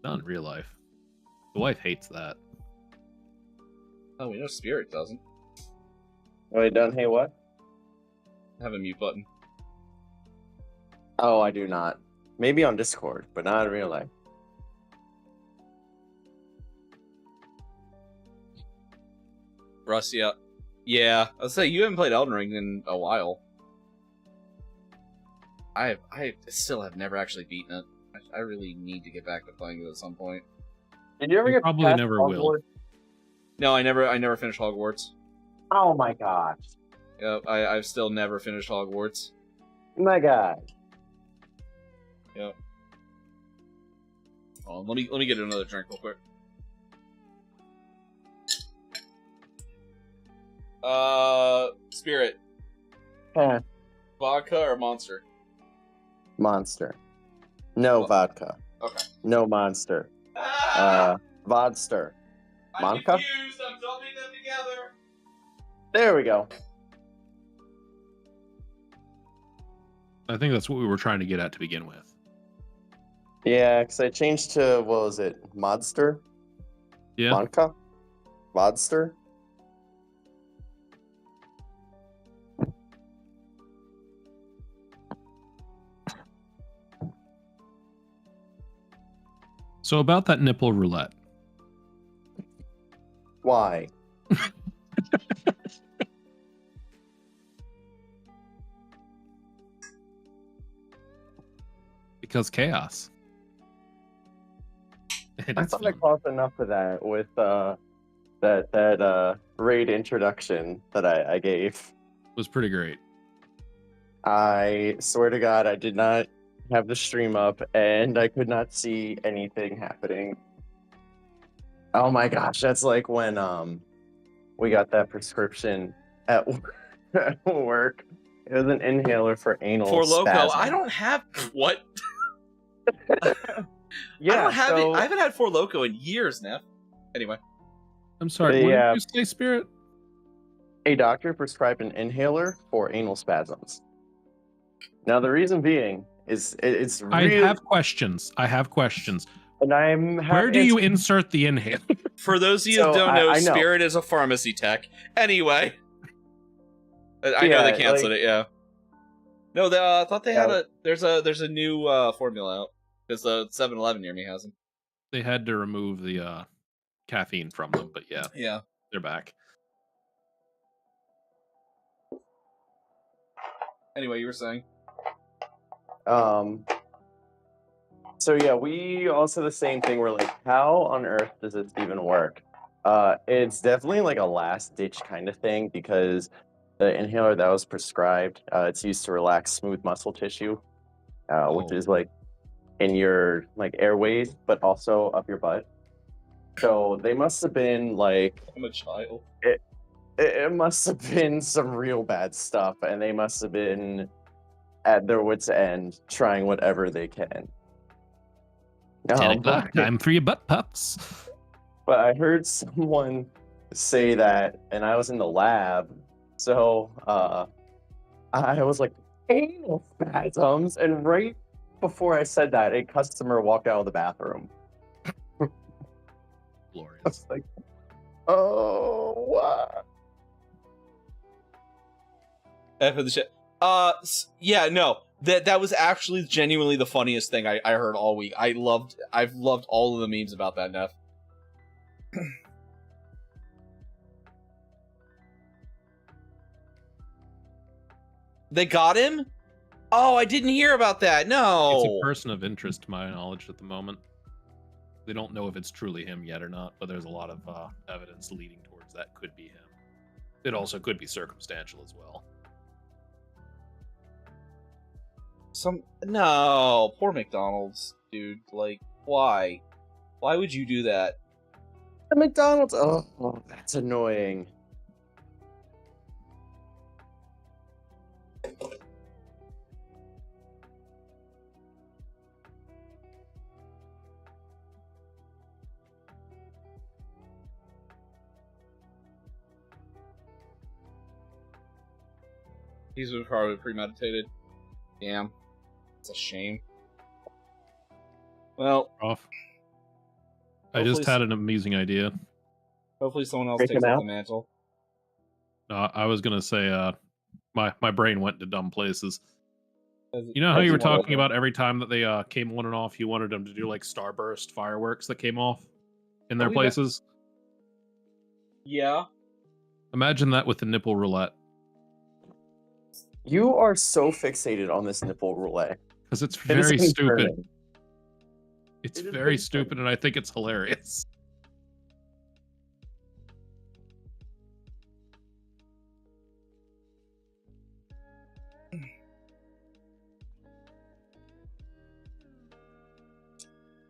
Not in real life. The wife hates that. Oh, we know Spirit doesn't Wait, done? Hey, what? have a mute button. Oh, I do not. Maybe on Discord, but not in real life. Russ, yeah. Yeah, I'll say you haven't played Elden Ring in a while. I still have never actually beaten it. I really need to get back to playing it at some point. Did you ever You get probably past never will. Hogwarts? No, I never finished Hogwarts. Oh my gosh. Yep, I've still never finished Hogwarts. My god. Yep. Oh, let me get another drink real quick. Spirit. Eh, Vodka or Monster? monster. No Well, vodka. Okay. No monster. Ah! Vodster. I'm Monka? confused. I'm dumping them together. There we go. I think that's what we were trying to get at to begin with. Yeah, because I changed to, what was it? Modster? Yeah. Monka? Vodster? So about that nipple roulette. Why? Because chaos. And I it's thought I fun. caused enough of that with that raid introduction that I gave. It was pretty great. I swear to God, I did not have the stream up, and I could not see anything happening. Oh my gosh, that's like when we got that prescription at work. It was an inhaler for anal For Loco, spasm. I don't have what? Yeah, I don't have so it. I haven't had For Loco in years, Neff. Anyway. I'm sorry. What did you say, Spirit? a doctor prescribed an inhaler for anal spasms. Now the reason being is it's really. I have questions. And Where do you insert the inhaler? For those of you who don't know, Spirit is a pharmacy tech. Anyway. I know they canceled it, yeah. No, I thought they had there's a new formula out. Because the 7-Eleven near me has them. They had to remove the caffeine from them, but yeah. Yeah. They're back. Anyway, you were saying? So yeah, we also the same thing. We're like, how on earth does this even work? It's definitely like a last ditch kind of thing because the inhaler that was prescribed, it's used to relax smooth muscle tissue, which is like in your like airways, but also up your butt. So they must have been like, I'm a child. It must have been some real bad stuff, and they must have been at their wits' end trying whatever they can. 10 o'clock, time for your butt puffs. But I heard someone say that, and I was in the lab, so I was like, anal spasms, and right before I said that, a customer walked out of the bathroom. Glorious. I was like, oh, what? F of the shit. Yeah, no. That was actually genuinely the funniest thing I heard all week. I've loved all of the memes about that, Neff. They got him? Oh, I didn't hear about that. No. It's a person of interest to my knowledge at the moment. They don't know if it's truly him yet or not, but there's a lot of evidence leading towards that could be him. It also could be circumstantial as well. No, poor McDonald's, dude. Like, why? Why would you do that? The McDonald's. Oh, that's annoying. These were probably premeditated. Damn. It's a shame. Well, Off. I just had an amusing idea. Hopefully someone else Break takes him up out? the mantle. I was gonna say, my brain went to dumb places. As- You know how as you were wanna talking go. about every time that they came on and off, you wanted them to do like starburst fireworks that came off in their Oh, yeah. places? Yeah. Imagine that with the nipple roulette. You are so fixated on this nipple roulette. Because it's It is very stupid. concerning. It's It is very concerning. stupid, and I think it's hilarious.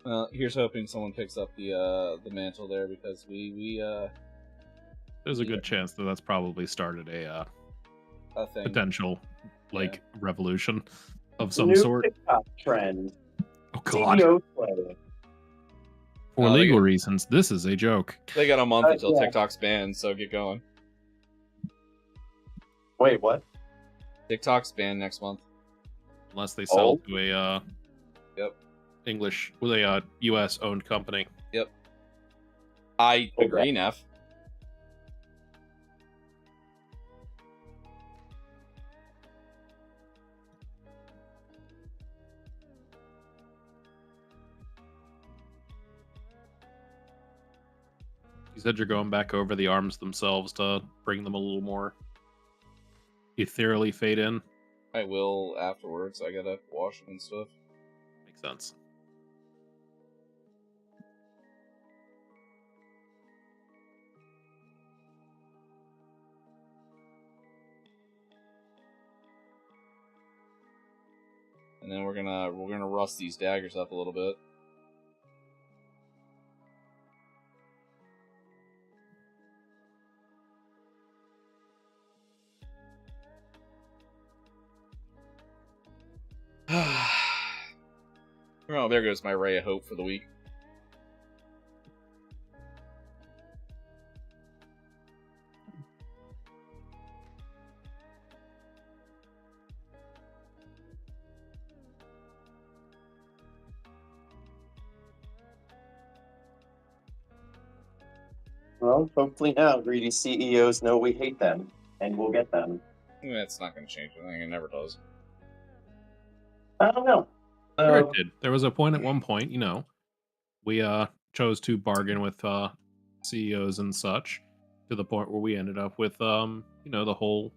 Well, here's hoping someone picks up the mantle there because we There's a good chance that that's probably started a thing. potential like revolution of some New sort. TikTok trend. Oh god. CEO play. For Oh, legal reasons, this is a joke. They got a month until yeah. TikTok's banned, so get going. Wait, what? TikTok's banned next month. Unless they sell Oh. to a English with a US owned company. Yep. I agree, Neff. You said you're going back over the arms themselves to bring them a little more ethereally fade in. I will afterwards. I gotta wash them and stuff. Makes sense. And then we're gonna rust these daggers up a little bit. Oh, there goes my ray of hope for the week. Well, hopefully now greedy CEOs know we hate them, and we'll get them. That's not going to change anything. It never does. I don't know. Sure it did. There was a point at one point, you know, we chose to bargain with CEOs and such to the point where we ended up with you know, the whole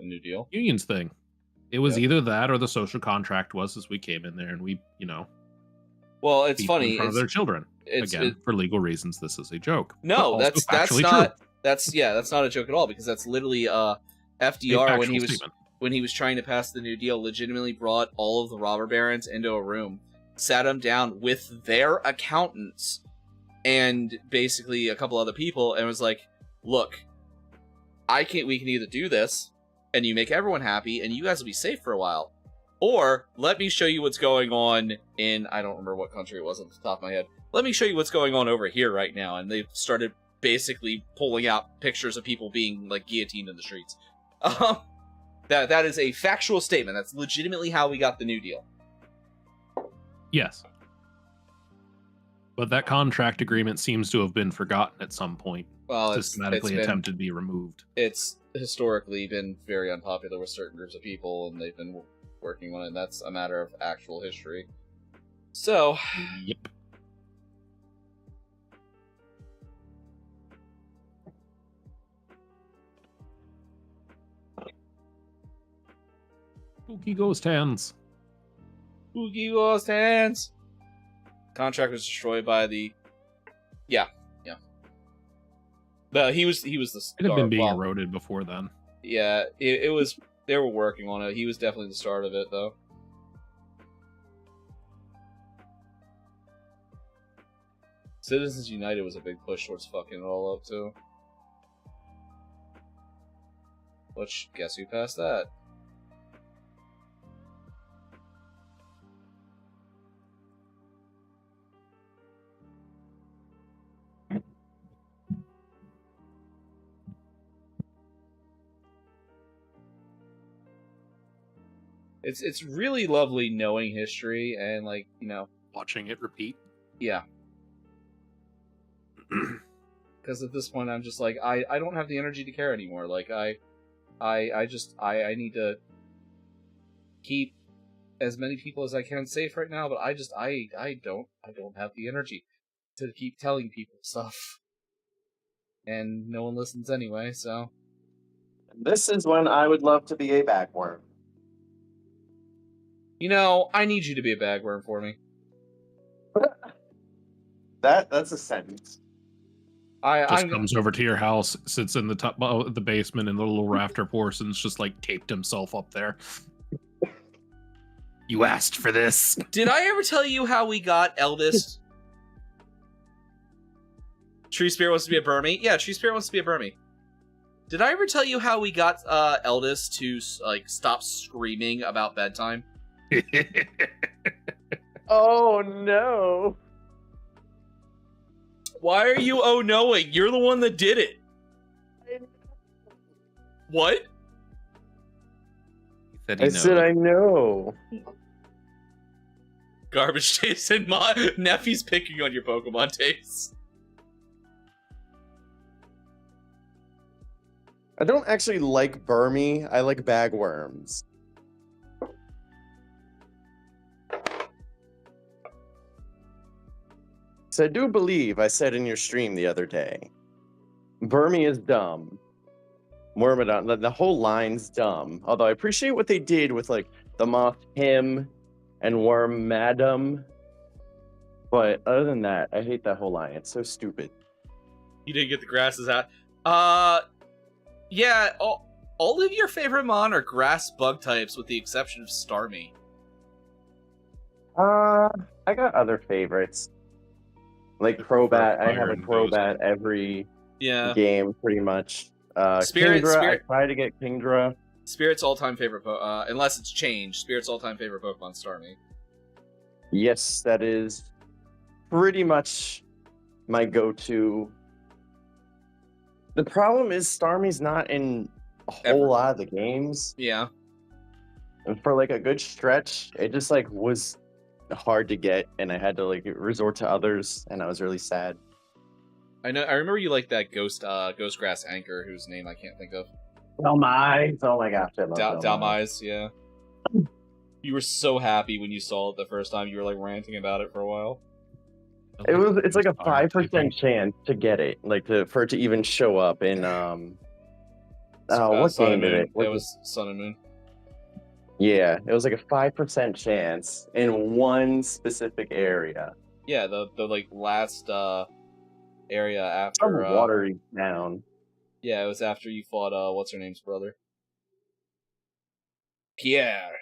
New Deal unions thing. It was either that or the social contract was as we came in there and we, you know, well, it's beat them funny. in front of their children. Again, for legal reasons, this is a joke. No, but that's factually not. true. That's not a joke at all because that's literally FDR A when he factual was statement. when he was trying to pass the New Deal, legitimately brought all of the robber barons into a room, sat them down with their accountants and basically a couple other people, and was like, "Look, we can either do this, and you make everyone happy, and you guys will be safe for a while, or let me show you what's going on in I don't remember what country it was off the top of my head. Let me show you what's going on over here right now." And they started basically pulling out pictures of people being like guillotined in the streets. That is a factual statement. That's legitimately how we got the New Deal. Yes. But that contract agreement seems to have been forgotten at some point. Well, systematically attempted to be removed. It's historically been very unpopular with certain groups of people, and they've been working on it. And that's a matter of actual history. So, yep. Spooky ghost hands. Spooky ghost hands. Contract was destroyed by the. Yeah. He was the. It had been being eroded before then. Yeah, it was. They were working on it. He was definitely the start of it, though. Citizens United was a big push towards fucking it all up too. Which, guess who passed that? It's really lovely knowing history and, like, you know, watching it repeat. Yeah. Because at this point I'm just like, I don't have the energy to care anymore. Like, I need to keep as many people as I can safe right now, but I don't have the energy to keep telling people stuff. And no one listens anyway, so. This is when I would love to be a bagworm. You know, I need you to be a bagworm for me. That's a sentence. Just comes over to your house, sits in the top the basement, and the little rafter portions just like taped himself up there. You asked for this. Did I ever tell you how we got Eldest? Tree Spirit wants to be a Burmy? Yeah, Tree Spirit wants to be a Burmy. Did I ever tell you how we got Eldest to like stop screaming about bedtime? Oh no. Why are you oh-knowing? You're the one that did it. What? I said I know. Garbage taste and Neffy's picking on your Pokemon taste. I don't actually like Burmy. I like bagworms. So I do believe I said in your stream the other day, Burmy is dumb. Wormadon, the whole line's dumb. Although I appreciate what they did with like the Moth Him and Wormadam. But other than that, I hate that whole line. It's so stupid. You didn't get the grasses out. Yeah, all of your favorite Mon are grass bug types with the exception of Starmie. I got other favorites. Like Crobat, I have a Crobat every game pretty much. Kingdra, I try to get Kingdra. Spirit's all-time favorite, unless it's changed. Spirit's all-time favorite Pokemon, Starmie. Yes, that is pretty much my go-to. The problem is Starmie's not in a whole lot of the games. Yeah. And for like a good stretch, it just like was hard to get, and I had to like resort to others, and I was really sad. I remember you like that ghost grass anchor whose name I can't think of. Dalmise. Oh my gosh, I love Dalmise, yeah. You were so happy when you saw it the first time. You were like ranting about it for a while. It's like a 5% chance to get it, like for it to even show up in what game did it? It was Sun and Moon. Yeah, it was like a 5% chance in one specific area. Yeah, the like last area after watery down. Yeah, it was after you fought what's her name's brother? Pierre.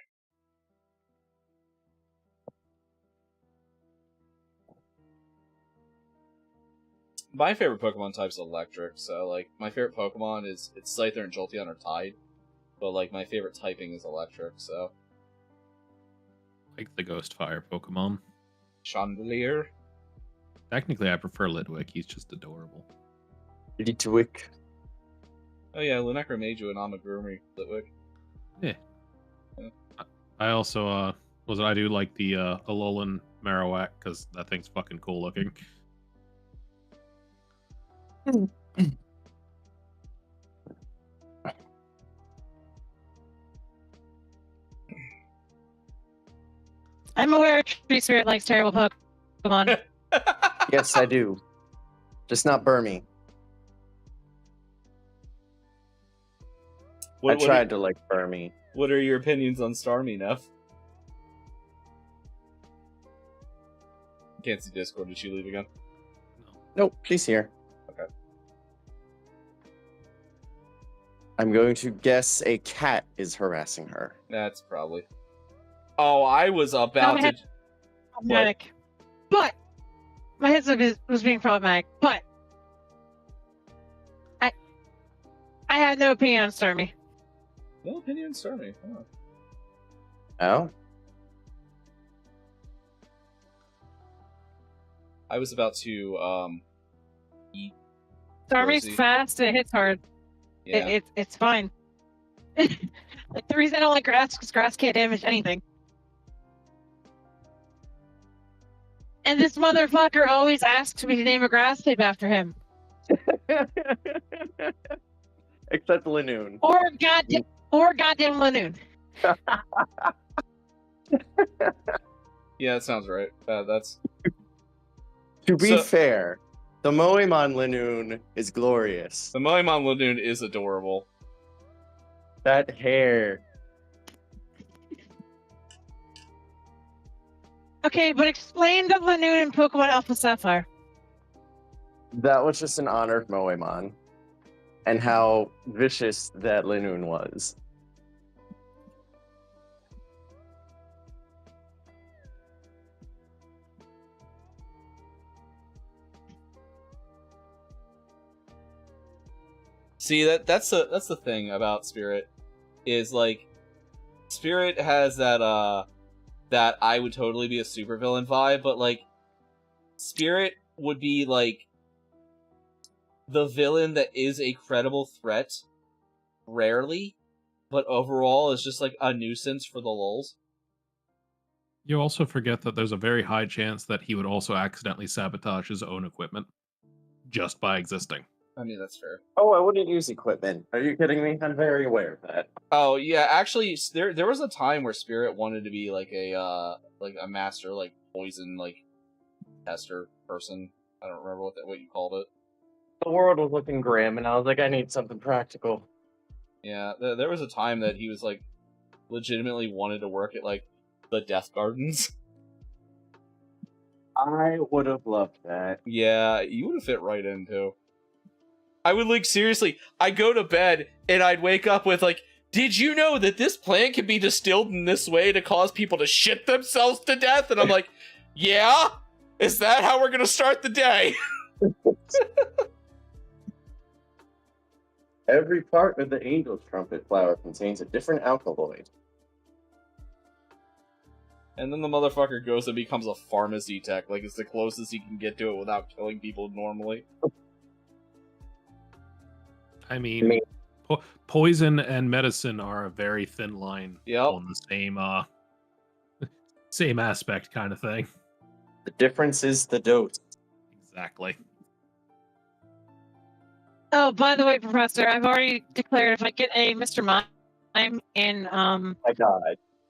My favorite Pokemon type is electric, so like my favorite Pokemon is Scyther and Jolteon are tied. But like my favorite typing is electric, so like the Ghost Fire Pokemon. Chandelier. Technically, I prefer Litwick. He's just adorable. Litwick. Oh yeah, Lunecra made you an Amagurumi Litwick. Yeah. I also I do like the Alolan Marowak because that thing's fucking cool looking. I'm aware Tree Spirit likes terrible Pokemon. Yes, I do. Just not Burmy. I tried to like Burmy. What are your opinions on Starmie, Neff? Can't see Discord. Did she leave again? Nope, she's here. Okay. I'm going to guess a cat is harassing her. That's probably. Oh, I was about to. Problematic. But my headset was being problematic. But I had no opinion on Starmie. No opinion on Starmie. Oh. I was about to eat. Starmie's Rosie. fast. It hits hard. Yeah. It's fine. Like the reason I don't like grass because grass can't damage anything. And this motherfucker always asks me to name a grass type after him. Except Linoon. Or goddamn Linoon. Yeah, that sounds right. That's. To be fair, the Moemon Linoon is glorious. The Moemon Linoon is adorable. That hair. Okay, but explain the Lanoon in Pokemon Alpha Sapphire. That was just in honor of Moemon. And how vicious that Linoon was. See, that's the thing about Spirit, is like Spirit has that that I would totally be a supervillain vibe, but like Spirit would be like the villain that is a credible threat rarely, but overall is just like a nuisance for the lulz. You also forget that there's a very high chance that he would also accidentally sabotage his own equipment just by existing. I mean, that's fair. Oh, I wouldn't use equipment. Are you kidding me? I'm very aware of that. Oh yeah, actually, there was a time where Spirit wanted to be like a master like poison like tester person. I don't remember what you called it. The world was looking grim, and I was like, I need something practical. Yeah, there was a time that he was like legitimately wanted to work at like the Death Gardens. I would have loved that. Yeah, you would have fit right in too. I would like seriously, I'd go to bed and I'd wake up with like, did you know that this plant can be distilled in this way to cause people to shit themselves to death? And I'm like, yeah? Is that how we're gonna start the day? Every part of the angel's trumpet flower contains a different alkaloid. And then the motherfucker goes and becomes a pharmacy tech, like it's the closest he can get to it without killing people normally. I mean, poison and medicine are a very thin line Yep. on the same same aspect kind of thing. The difference is the dose. Exactly. Oh, by the way, Professor, I've already declared if I get a Mr. Mime in My God.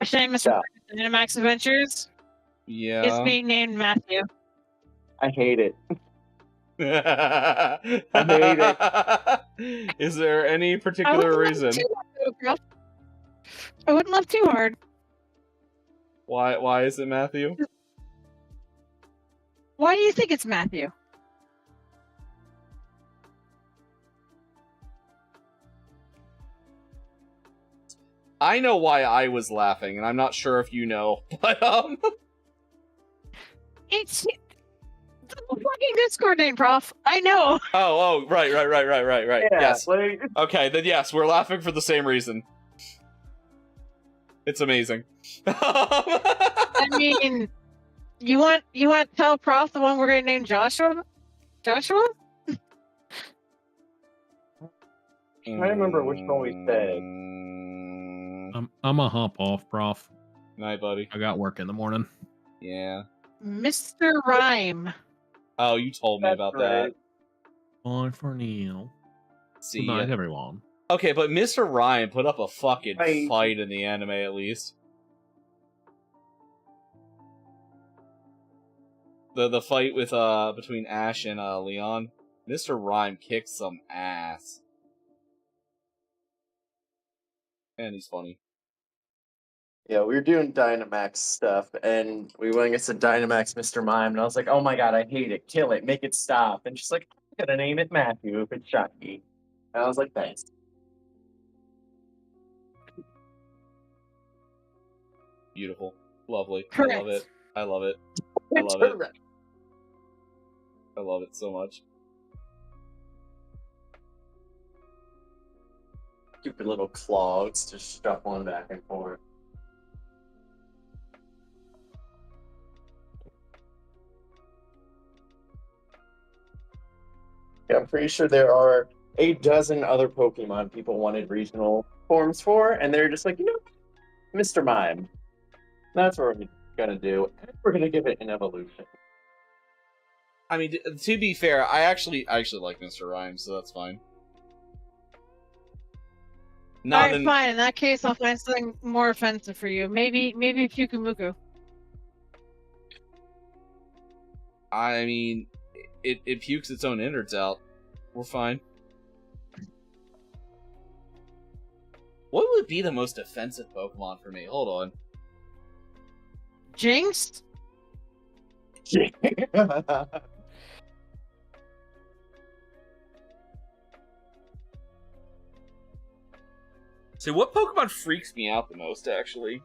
Shane Mr. Mime in Dynamax Adventures, Yeah. it's being named Matthew. I hate it. I hate it. Is there any particular reason? I wouldn't love too hard. Why is it Matthew? Why do you think it's Matthew? I know why I was laughing, and I'm not sure if you know, but It's the fucking Discord name, Prof. I know. Oh, right. Yeah, Yes. like, Okay, then yes, we're laughing for the same reason. It's amazing. I mean, you want to tell Prof the one we're gonna name Joshua? Joshua? I remember which one we said. I'm a hop off, Prof. Night, buddy. I got work in the morning. Yeah. Mr. Rhyme. Oh, you told me That's about right. Bye for now. See Good night, ya. everyone. Okay, but Mr. Ryan put up a fucking Right. fight in the anime, at least. The fight with between Ash and Leon. Mr. Rhyme kicked some ass. And he's funny. Yeah, we were doing Dynamax stuff, and we went against the Dynamax Mr. Mime, and I was like, oh my god, I hate it. Kill it. Make it stop. And she's like, I'm gonna name it Matthew if it's shocking. And I was like, thanks. Beautiful. Lovely. Correct. I love it. I love it. I love it. Correct. I love it so much. Stupid little clogs just shuffling back and forth. Yeah, I'm pretty sure there are a dozen other Pokemon people wanted regional forms for, and they're just like, Mr. Mime. That's what we're gonna do. And we're gonna give it an evolution. I mean, to be fair, I actually like Mr. Rhyme, so that's fine. Alright, fine. In that case, I'll find something more offensive for you. Maybe Pyukumuku. I mean, it pukes its own innards out. We're fine. What would be the most offensive Pokemon for me? Hold on. Jinx? See, what Pokemon freaks me out the most, actually?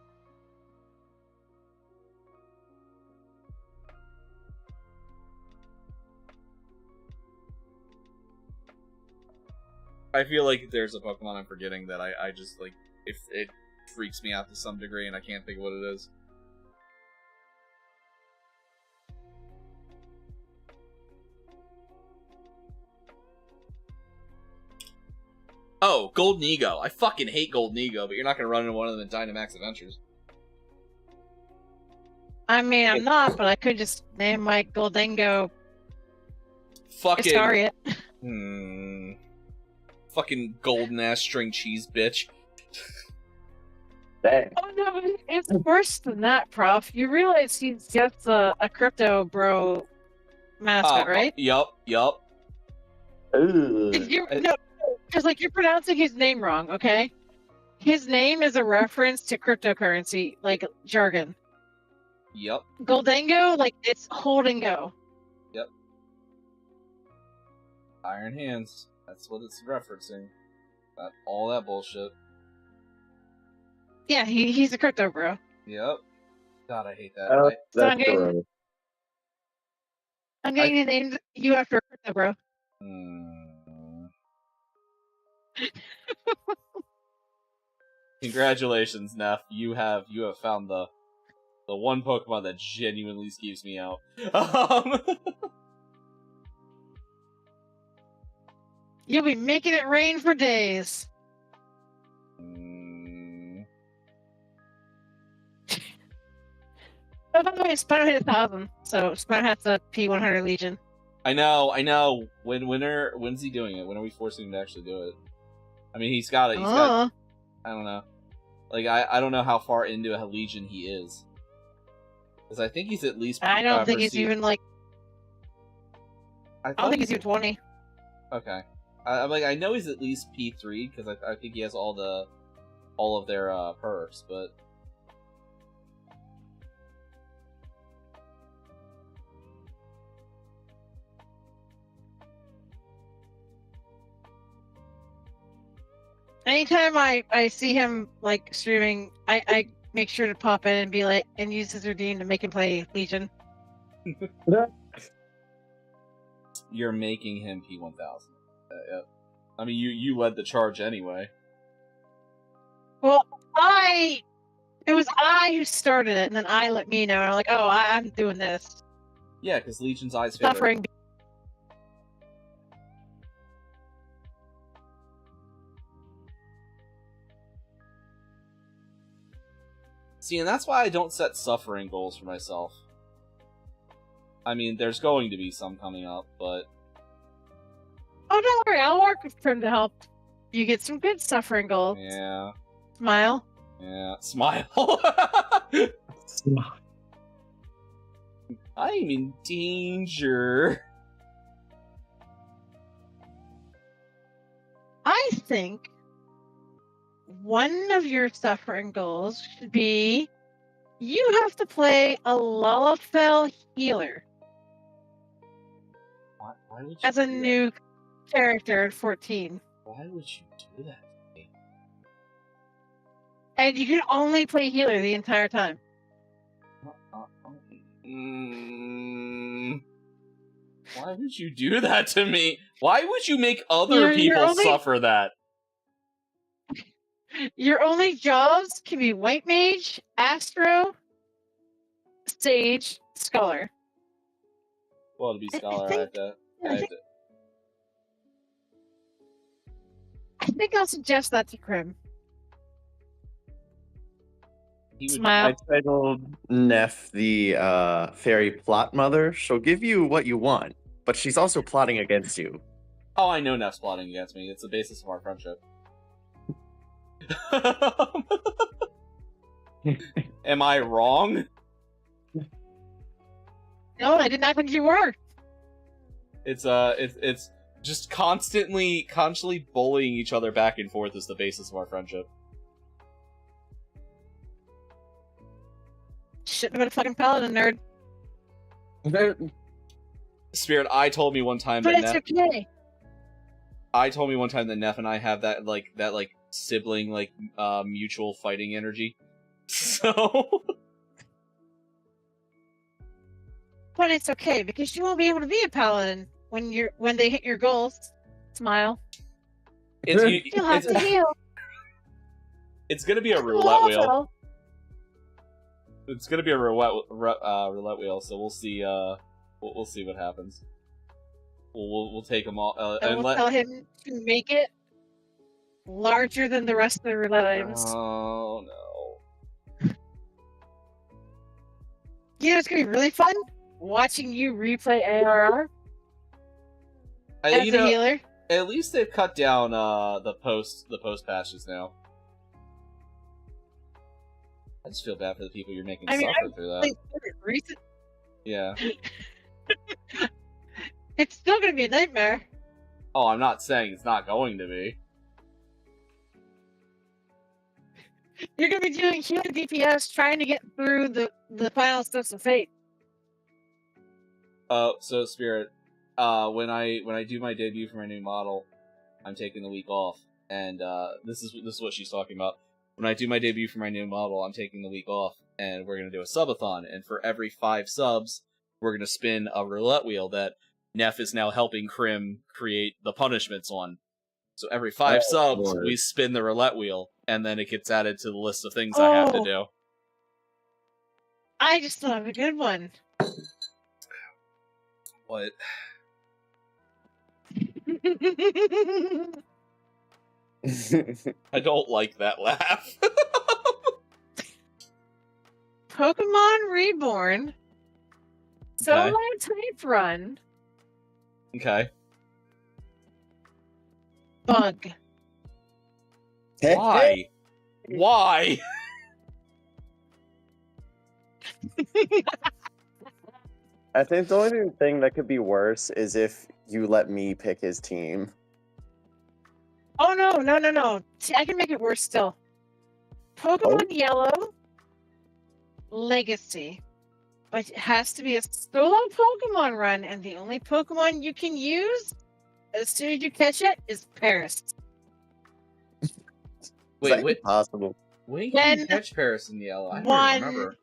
I feel like there's a Pokemon I'm forgetting that I just, like, if it freaks me out to some degree and I can't think of what it is. Oh, Golden Ego. I fucking hate Golden Ego, but you're not gonna run into one of them in Dynamax Adventures. I mean, I'm not, but I could just name my Goldengo Fucking... Iscariot. Fucking golden-ass string cheese bitch. Dang. Oh no, it's worse than that, Prof. You realize he's just a crypto bro mascot, right? Yup. Ooh. No, because like you're pronouncing his name wrong, okay? His name is a reference to cryptocurrency, like jargon. Yup. Goldengo, like it's hold and go. Yep. Iron Hands. That's what it's referencing. All that bullshit. Yeah, he's a crypto bro. Yep. God, I hate that. So That's true. I'm getting to name you after a crypto bro. Congratulations, Neff. You have found the one Pokemon that genuinely skeeves me out. You'll be making it rain for days. Oh, by the way, Spider hit 1,000, so Spider has a P100 Legion. I know. When's he doing it? When are we forcing him to actually do it? I mean, he's got it. He's got. I don't know. Like, I don't know how far into a Legion he is. Because I think he's at least. I don't think he's even like. I don't think he's even 20. Okay. I know he's at least P3 because I think he has all of their perks, but. Anytime I see him like streaming, I make sure to pop in and be like and use his redeem to make him play Legion. You're making him P1000. Yep. I mean, you led the charge anyway. Well, it was I who started it, and then I let me know, and I'm like, oh, I'm doing this. Yeah, because Legion's eyes favorite. Suffering. See, and that's why I don't set suffering goals for myself. I mean, there's going to be some coming up, but... Oh, don't worry, I'll work with him to help you get some good suffering goals. Yeah. Smile. Yeah, smile. I'm in danger. I think one of your suffering goals should be you have to play a Lullafell healer Why would you as a do that? new character at 14. Why would you do that to me? And you can only play healer the entire time. Why would you do that to me? Why would you make other You're people only- suffer that? Your only jobs can be White Mage, Astro, Sage, Scholar. Well, to be I Scholar, think- I have to... I think I'll suggest that to Krim. He would, Smile. I titled Neff the fairy plot mother. She'll give you what you want, but she's also plotting against you. Oh, I know Neff's plotting against me. It's the basis of our friendship. Am I wrong? No, I did not think you were. It's just constantly bullying each other back and forth is the basis of our friendship. shouldn't have been a fucking paladin nerd. Spirit, I told me one time But that it's okay. I told me one time that Neff and I have that sibling mutual fighting energy. So But it's okay because you won't be able to be a paladin when they hit your goals. Smile. You'll have to heal. It's gonna be a roulette wheel. Also, It's gonna be a roulette wheel. So we'll see. We'll see what happens. We'll take them all and we'll tell him to make it larger than the rest of the roulette items. Oh no! You know, it's gonna be really fun watching you replay ARR as a healer. At least they've cut down the post patches now. I just feel bad for the people you're making suffer through that. Yeah. It's still gonna be a nightmare. Oh, I'm not saying it's not going to be. You're gonna be doing human DPS trying to get through the final steps of fate. So Spirit, when I do my debut for my new model, I'm taking the week off, and this is what she's talking about. When I do my debut for my new model, I'm taking the week off, and we're gonna do a subathon, and for every 5 subs, we're gonna spin a roulette wheel that Neff is now helping Crim create the punishments on. So every 5 subs, Lord. we spin the roulette wheel, and then it gets added to the list of things I have to do. I just thought of a good one. What? I don't like that laugh. Pokemon Reborn solo type run Okay. bug. Why? Why? I think the only thing that could be worse is if you let me pick his team. Oh no. See, I can make it worse still. Pokemon Yellow Legacy. But it has to be a solo Pokemon run, and the only Pokemon you can use as soon as you catch it is Paris. Wait. Possible. When can you catch Paris in Yellow? I don't remember.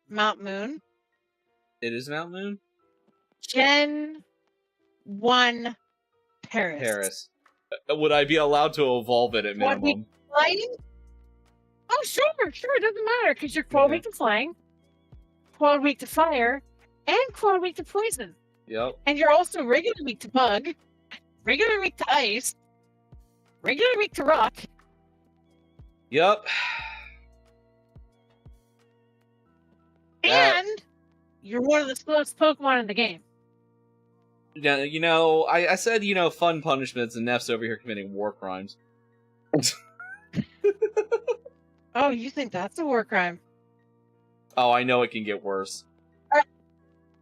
Mount Moon. It is Mount Moon? Gen 1 Paris. Would I be allowed to evolve it at What, minimum? Flying? Oh, sure, it doesn't matter, because you're quad weak to flying, quad weak to fire, and quad weak to poison. Yep. And you're also regular weak to bug, regular weak to ice, regular weak to rock. Yep. And you're one of the slowest Pokemon in the game. Yeah, I said, fun punishments, and Neff's over here committing war crimes. Oh, you think that's a war crime? Oh, I know it can get worse.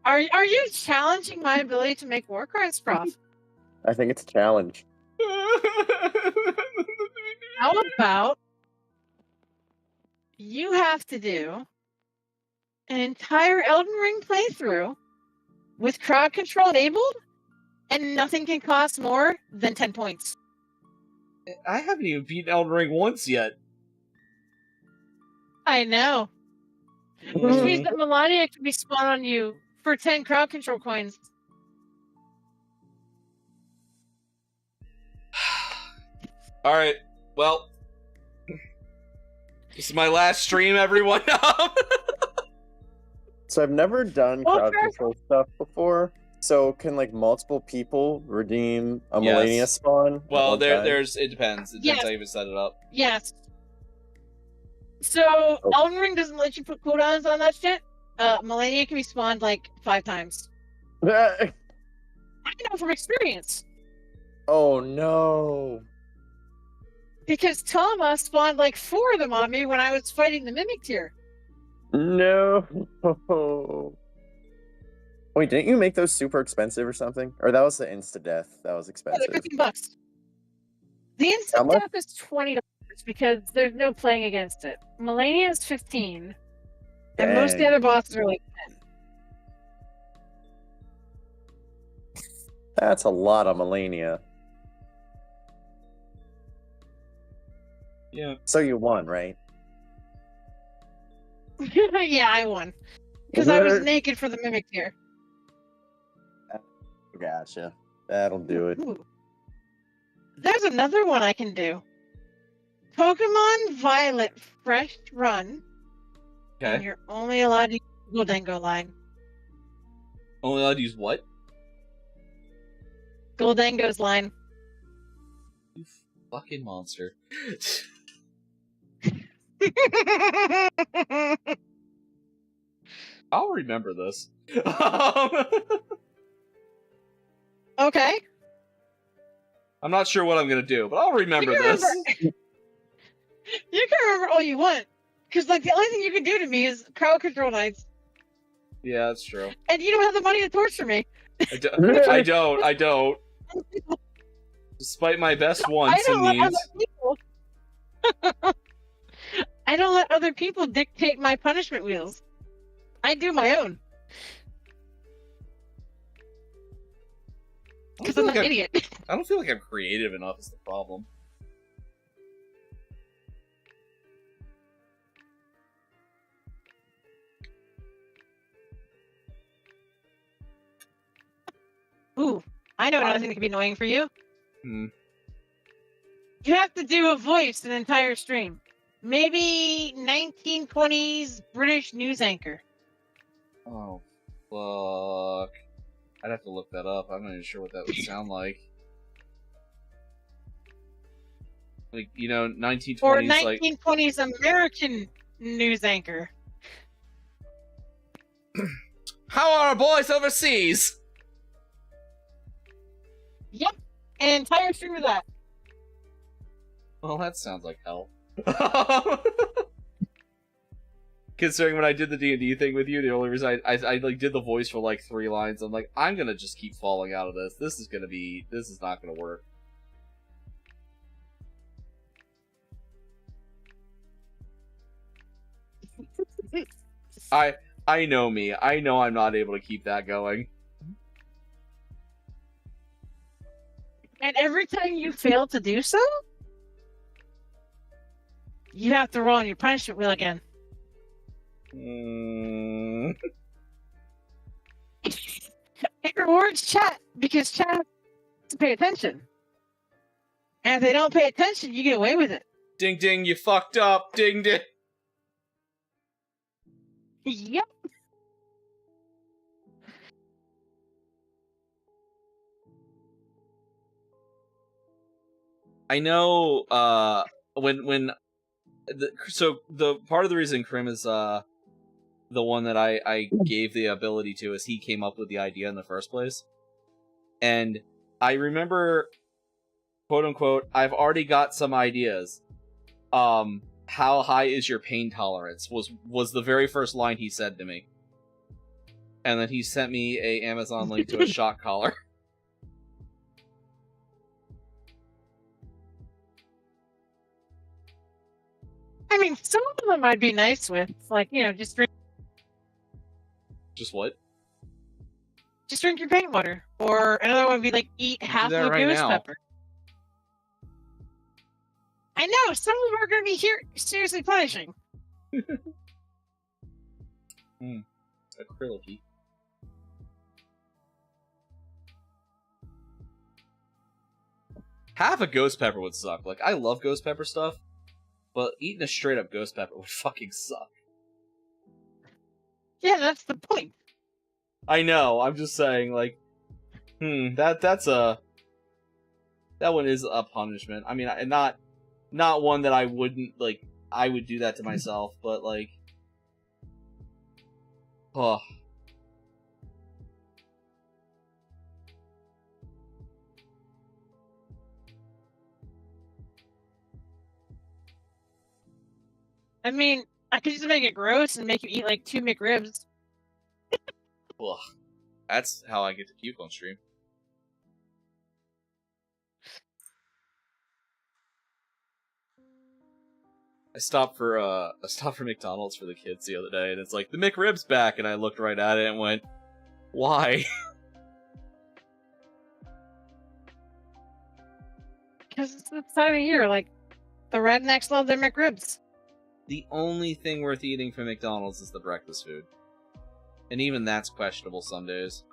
Are you challenging my ability to make war crimes, Prof? I think it's a challenge. How about you have to do an entire Elden Ring playthrough with crowd control enabled, and nothing can cost more than 10 points. I haven't even beaten Elden Ring once yet. I know. Which means that Melania can be spawned on you for 10 crowd control coins. Alright, well. This is my last stream, everyone. So I've never done crowd control stuff before. So can multiple people redeem a Melania spawn? Well, it depends. It depends how you set it up. Yes. So Elden Ring doesn't let you put cooldowns on that shit. Melania can be spawned 5 times. I know from experience. Oh no. Because Tama spawned 4 of them on me when I was fighting the Mimic tier. No. Wait, didn't you make those super expensive or something? Or that was the insta-death. That was expensive. Yeah, they're $15. The instant death is $20 because there's no playing against it. Melania is $15. And most of the Dang. other bosses are like, That's a lot of Melania. Yeah. So you won, right? yeah, I won. Because I was naked for the mimic tier. Gotcha. That'll do it. Ooh. There's another one I can do. Pokemon Violet Fresh Run. And Okay. you're only allowed to use Goldengo line. Only allowed to use what? Goldengo's line. You fucking monster. I'll remember this. Okay. I'm not sure what I'm gonna do, but I'll remember You can this. You can remember all you want. Because, like, the only thing you can do to me is crowd control nights. Yeah, that's true. And you don't have the money to torture me. I don't. Despite my best wants and needs. I don't let other people dictate my punishment wheels. I do my own. Because I'm not an idiot. I don't feel like I'm creative enough is the problem. Ooh, I know another thing that could be annoying for you. Hmm. You have to do a voice an entire stream. Maybe 1920s British news anchor. Oh, fuck. I'd have to look that up. I'm not even sure what that would sound like. Like, you know, 1920s, Or like... 1920s American news anchor. How are our boys overseas? Yep, an entire stream of that. Well, that sounds like hell. Considering when I did the D&D thing with you, the only reason I like did the voice for like 3 lines, I'm like, I'm gonna just keep falling out of this. This is not gonna work. I know me. I know I'm not able to keep that going. And every time you fail to do so, you have to roll on your punishment wheel again. Mm. It rewards chat because chat has to pay attention. And if they don't pay attention, you get away with it. Ding ding, you fucked up. Ding ding. Yep. I know when so the part of the reason Krim is the one that I gave the ability to is he came up with the idea in the first place. And I remember, quote unquote, I've already got some ideas. How high is your pain tolerance was the very first line he said to me. And then he sent me a Amazon link to a shock collar. I mean, some of them I'd be nice with. Like, you know, just drink what? your paint water. Or another one would be like, eat half that of a right ghost now. pepper. I know, some of them are going to be seriously punishing. Acrylic. Half a ghost pepper would suck. Like, I love ghost pepper stuff, but eating a straight up ghost pepper would fucking suck. Yeah, that's the point. I know, I'm just saying, like, that one is a punishment. I mean, not one that I wouldn't, like, I would do that to myself, but, like, oh. I mean, I could just make it gross and make you eat like 2 McRibs. Ugh. That's how I get to puke on stream. I stopped for McDonald's for the kids the other day, and it's like the McRib's back, and I looked right at it and went, "Why?" Because it's the time of year, like the rednecks love their McRibs. The only thing worth eating from McDonald's is the breakfast food, and even that's questionable some days.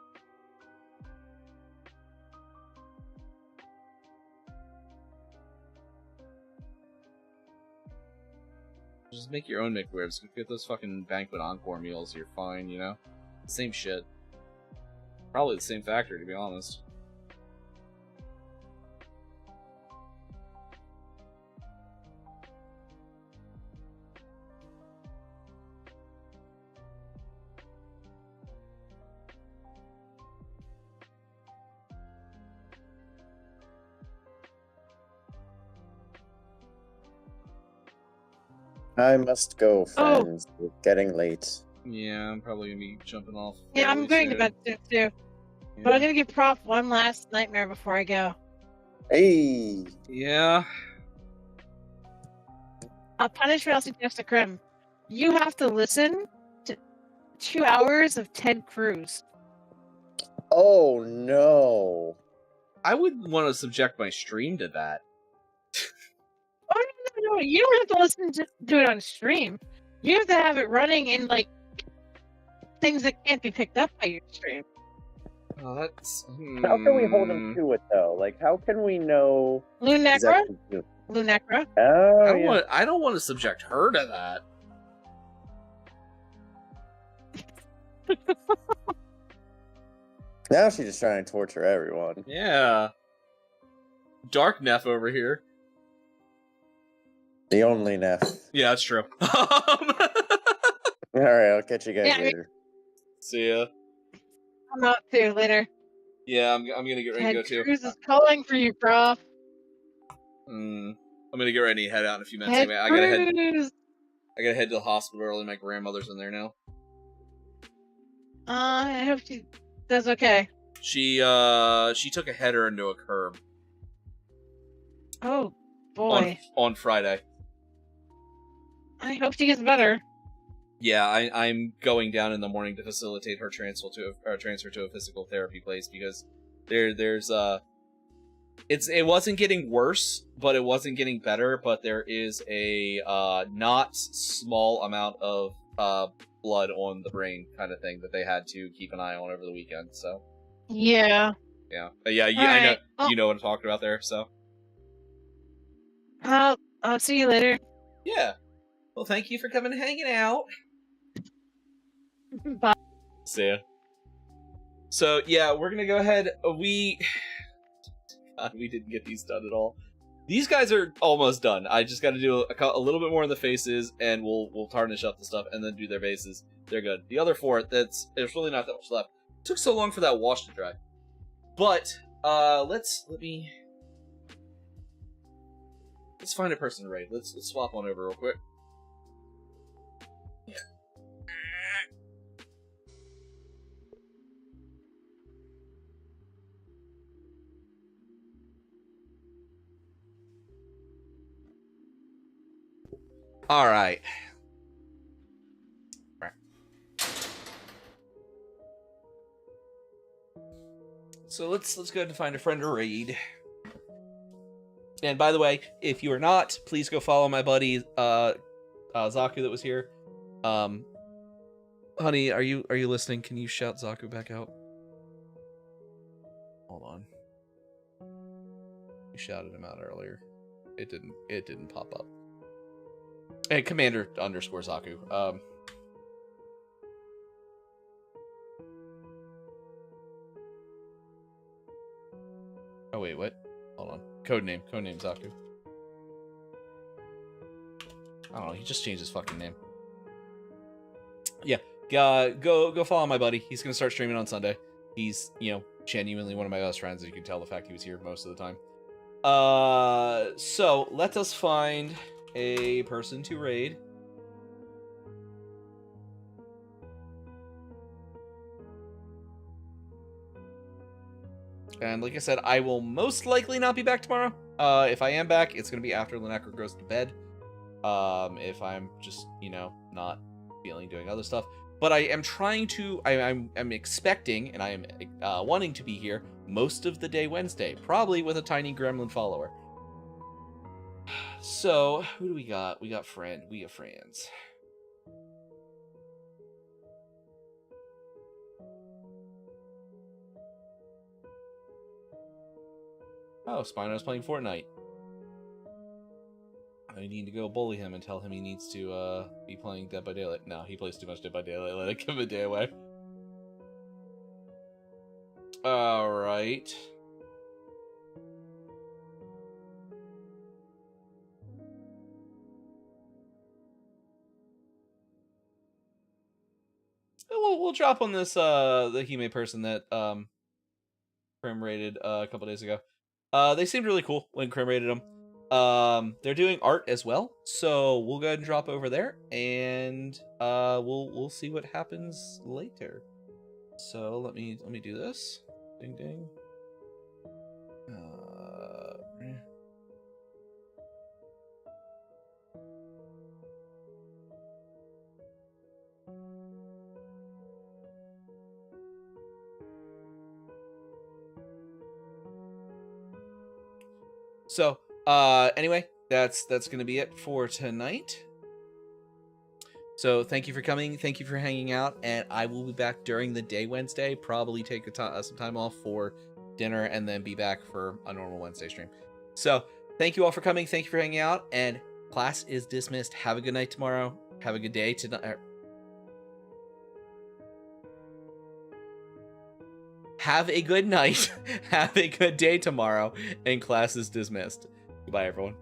Just make your own McRibs. Get those fucking banquet encore meals. You're fine, you know? Same shit. Probably the same factory, to be honest. I must go, friends. It's getting late. Yeah, I'm probably gonna be jumping off. Yeah, I'm going to bed soon too. But I'm gonna give Prof one last nightmare before I go. Hey! Yeah. A punishment I'll suggest to Krim. You have to listen to 2 hours of Ted Cruz. Oh no! I would want to subject my stream to that. Oh, no, you don't have to listen to it on stream. You have to have it running in like things that can't be picked up by your stream. Oh, that's. How can we hold him to it though? Like, how can we know? Lunecra? exactly- Lunecra? Oh, I don't want to subject her to that. Now she's just trying to torture everyone. Yeah. Dark Neff over here. The only Neff. Yeah, that's true. Alright, I'll catch you guys Yeah, later. See ya. I'm out too later. Yeah, I'm gonna get ready to go Ted too. Cruz is calling for you, Prof. I'm gonna get ready to head out in a few minutes. Ted Anyway, Cruz. I gotta head to the hospital early. My grandmother's in there now. I hope she does okay. She took a header into a curb Oh boy. on Friday. I hope she gets better. Yeah, I'm going down in the morning to facilitate her transfer to a physical therapy place because there's it wasn't getting worse, but it wasn't getting better. But there is a not small amount of blood on the brain kind of thing that they had to keep an eye on over the weekend. So Yeah. yeah, All I know right. Well, you know what I'm talking about there. So I'll see you later. yeah, well, thank you for coming and hanging out. Bye. See ya. So yeah, we're gonna go ahead. We didn't get these done at all. These guys are almost done. I just got to do a little bit more on the faces, and we'll tarnish up the stuff, and then do their bases. They're good. The other four, there's really not that much left. It took so long for that wash to dry. But let's find a person to raid. Let's swap one over real quick. Yeah. All right. So let's go ahead and find a friend to raid. And by the way, if you are not, please go follow my buddy Zaku that was here. Honey, are you listening? Can you shout Zaku back out? Hold on. You shouted him out earlier. It didn't pop up. Hey, Commander _ Zaku. Oh wait, what? Hold on. Codename Zaku. I don't know. He just changed his fucking name. Yeah, go follow my buddy. He's gonna start streaming on Sunday. He's genuinely one of my best friends. As you can tell, the fact he was here most of the time. So let us find a person to raid. And like I said, I will most likely not be back tomorrow. If I am back, it's going to be after Lunecra goes to bed. if I'm just, not feeling doing other stuff. But I am trying to, I'm expecting, and I am wanting to be here most of the day Wednesday, probably with a tiny gremlin follower. So, who do we got? We got friends. Oh, Spino's playing Fortnite. I need to go bully him and tell him he needs to be playing Dead by Daylight. No, he plays too much Dead by Daylight. Let it give him a day away. Alright. We'll drop on this the Hime person that Crim rated a couple days ago. They seemed really cool when Crim rated them. They're doing art as well, so we'll go ahead and drop over there, and we'll see what happens later. So let me do this. Ding ding. So, anyway, that's gonna be it for tonight. So thank you for coming, thank you for hanging out, and I will be back during the day Wednesday. Probably take some time off for dinner, and then be back for a normal Wednesday stream. So thank you all for coming, thank you for hanging out, and class is dismissed. Have a good night tomorrow. Have a good day tonight. Have a good night. Have a good day tomorrow, and class is dismissed. Goodbye, everyone.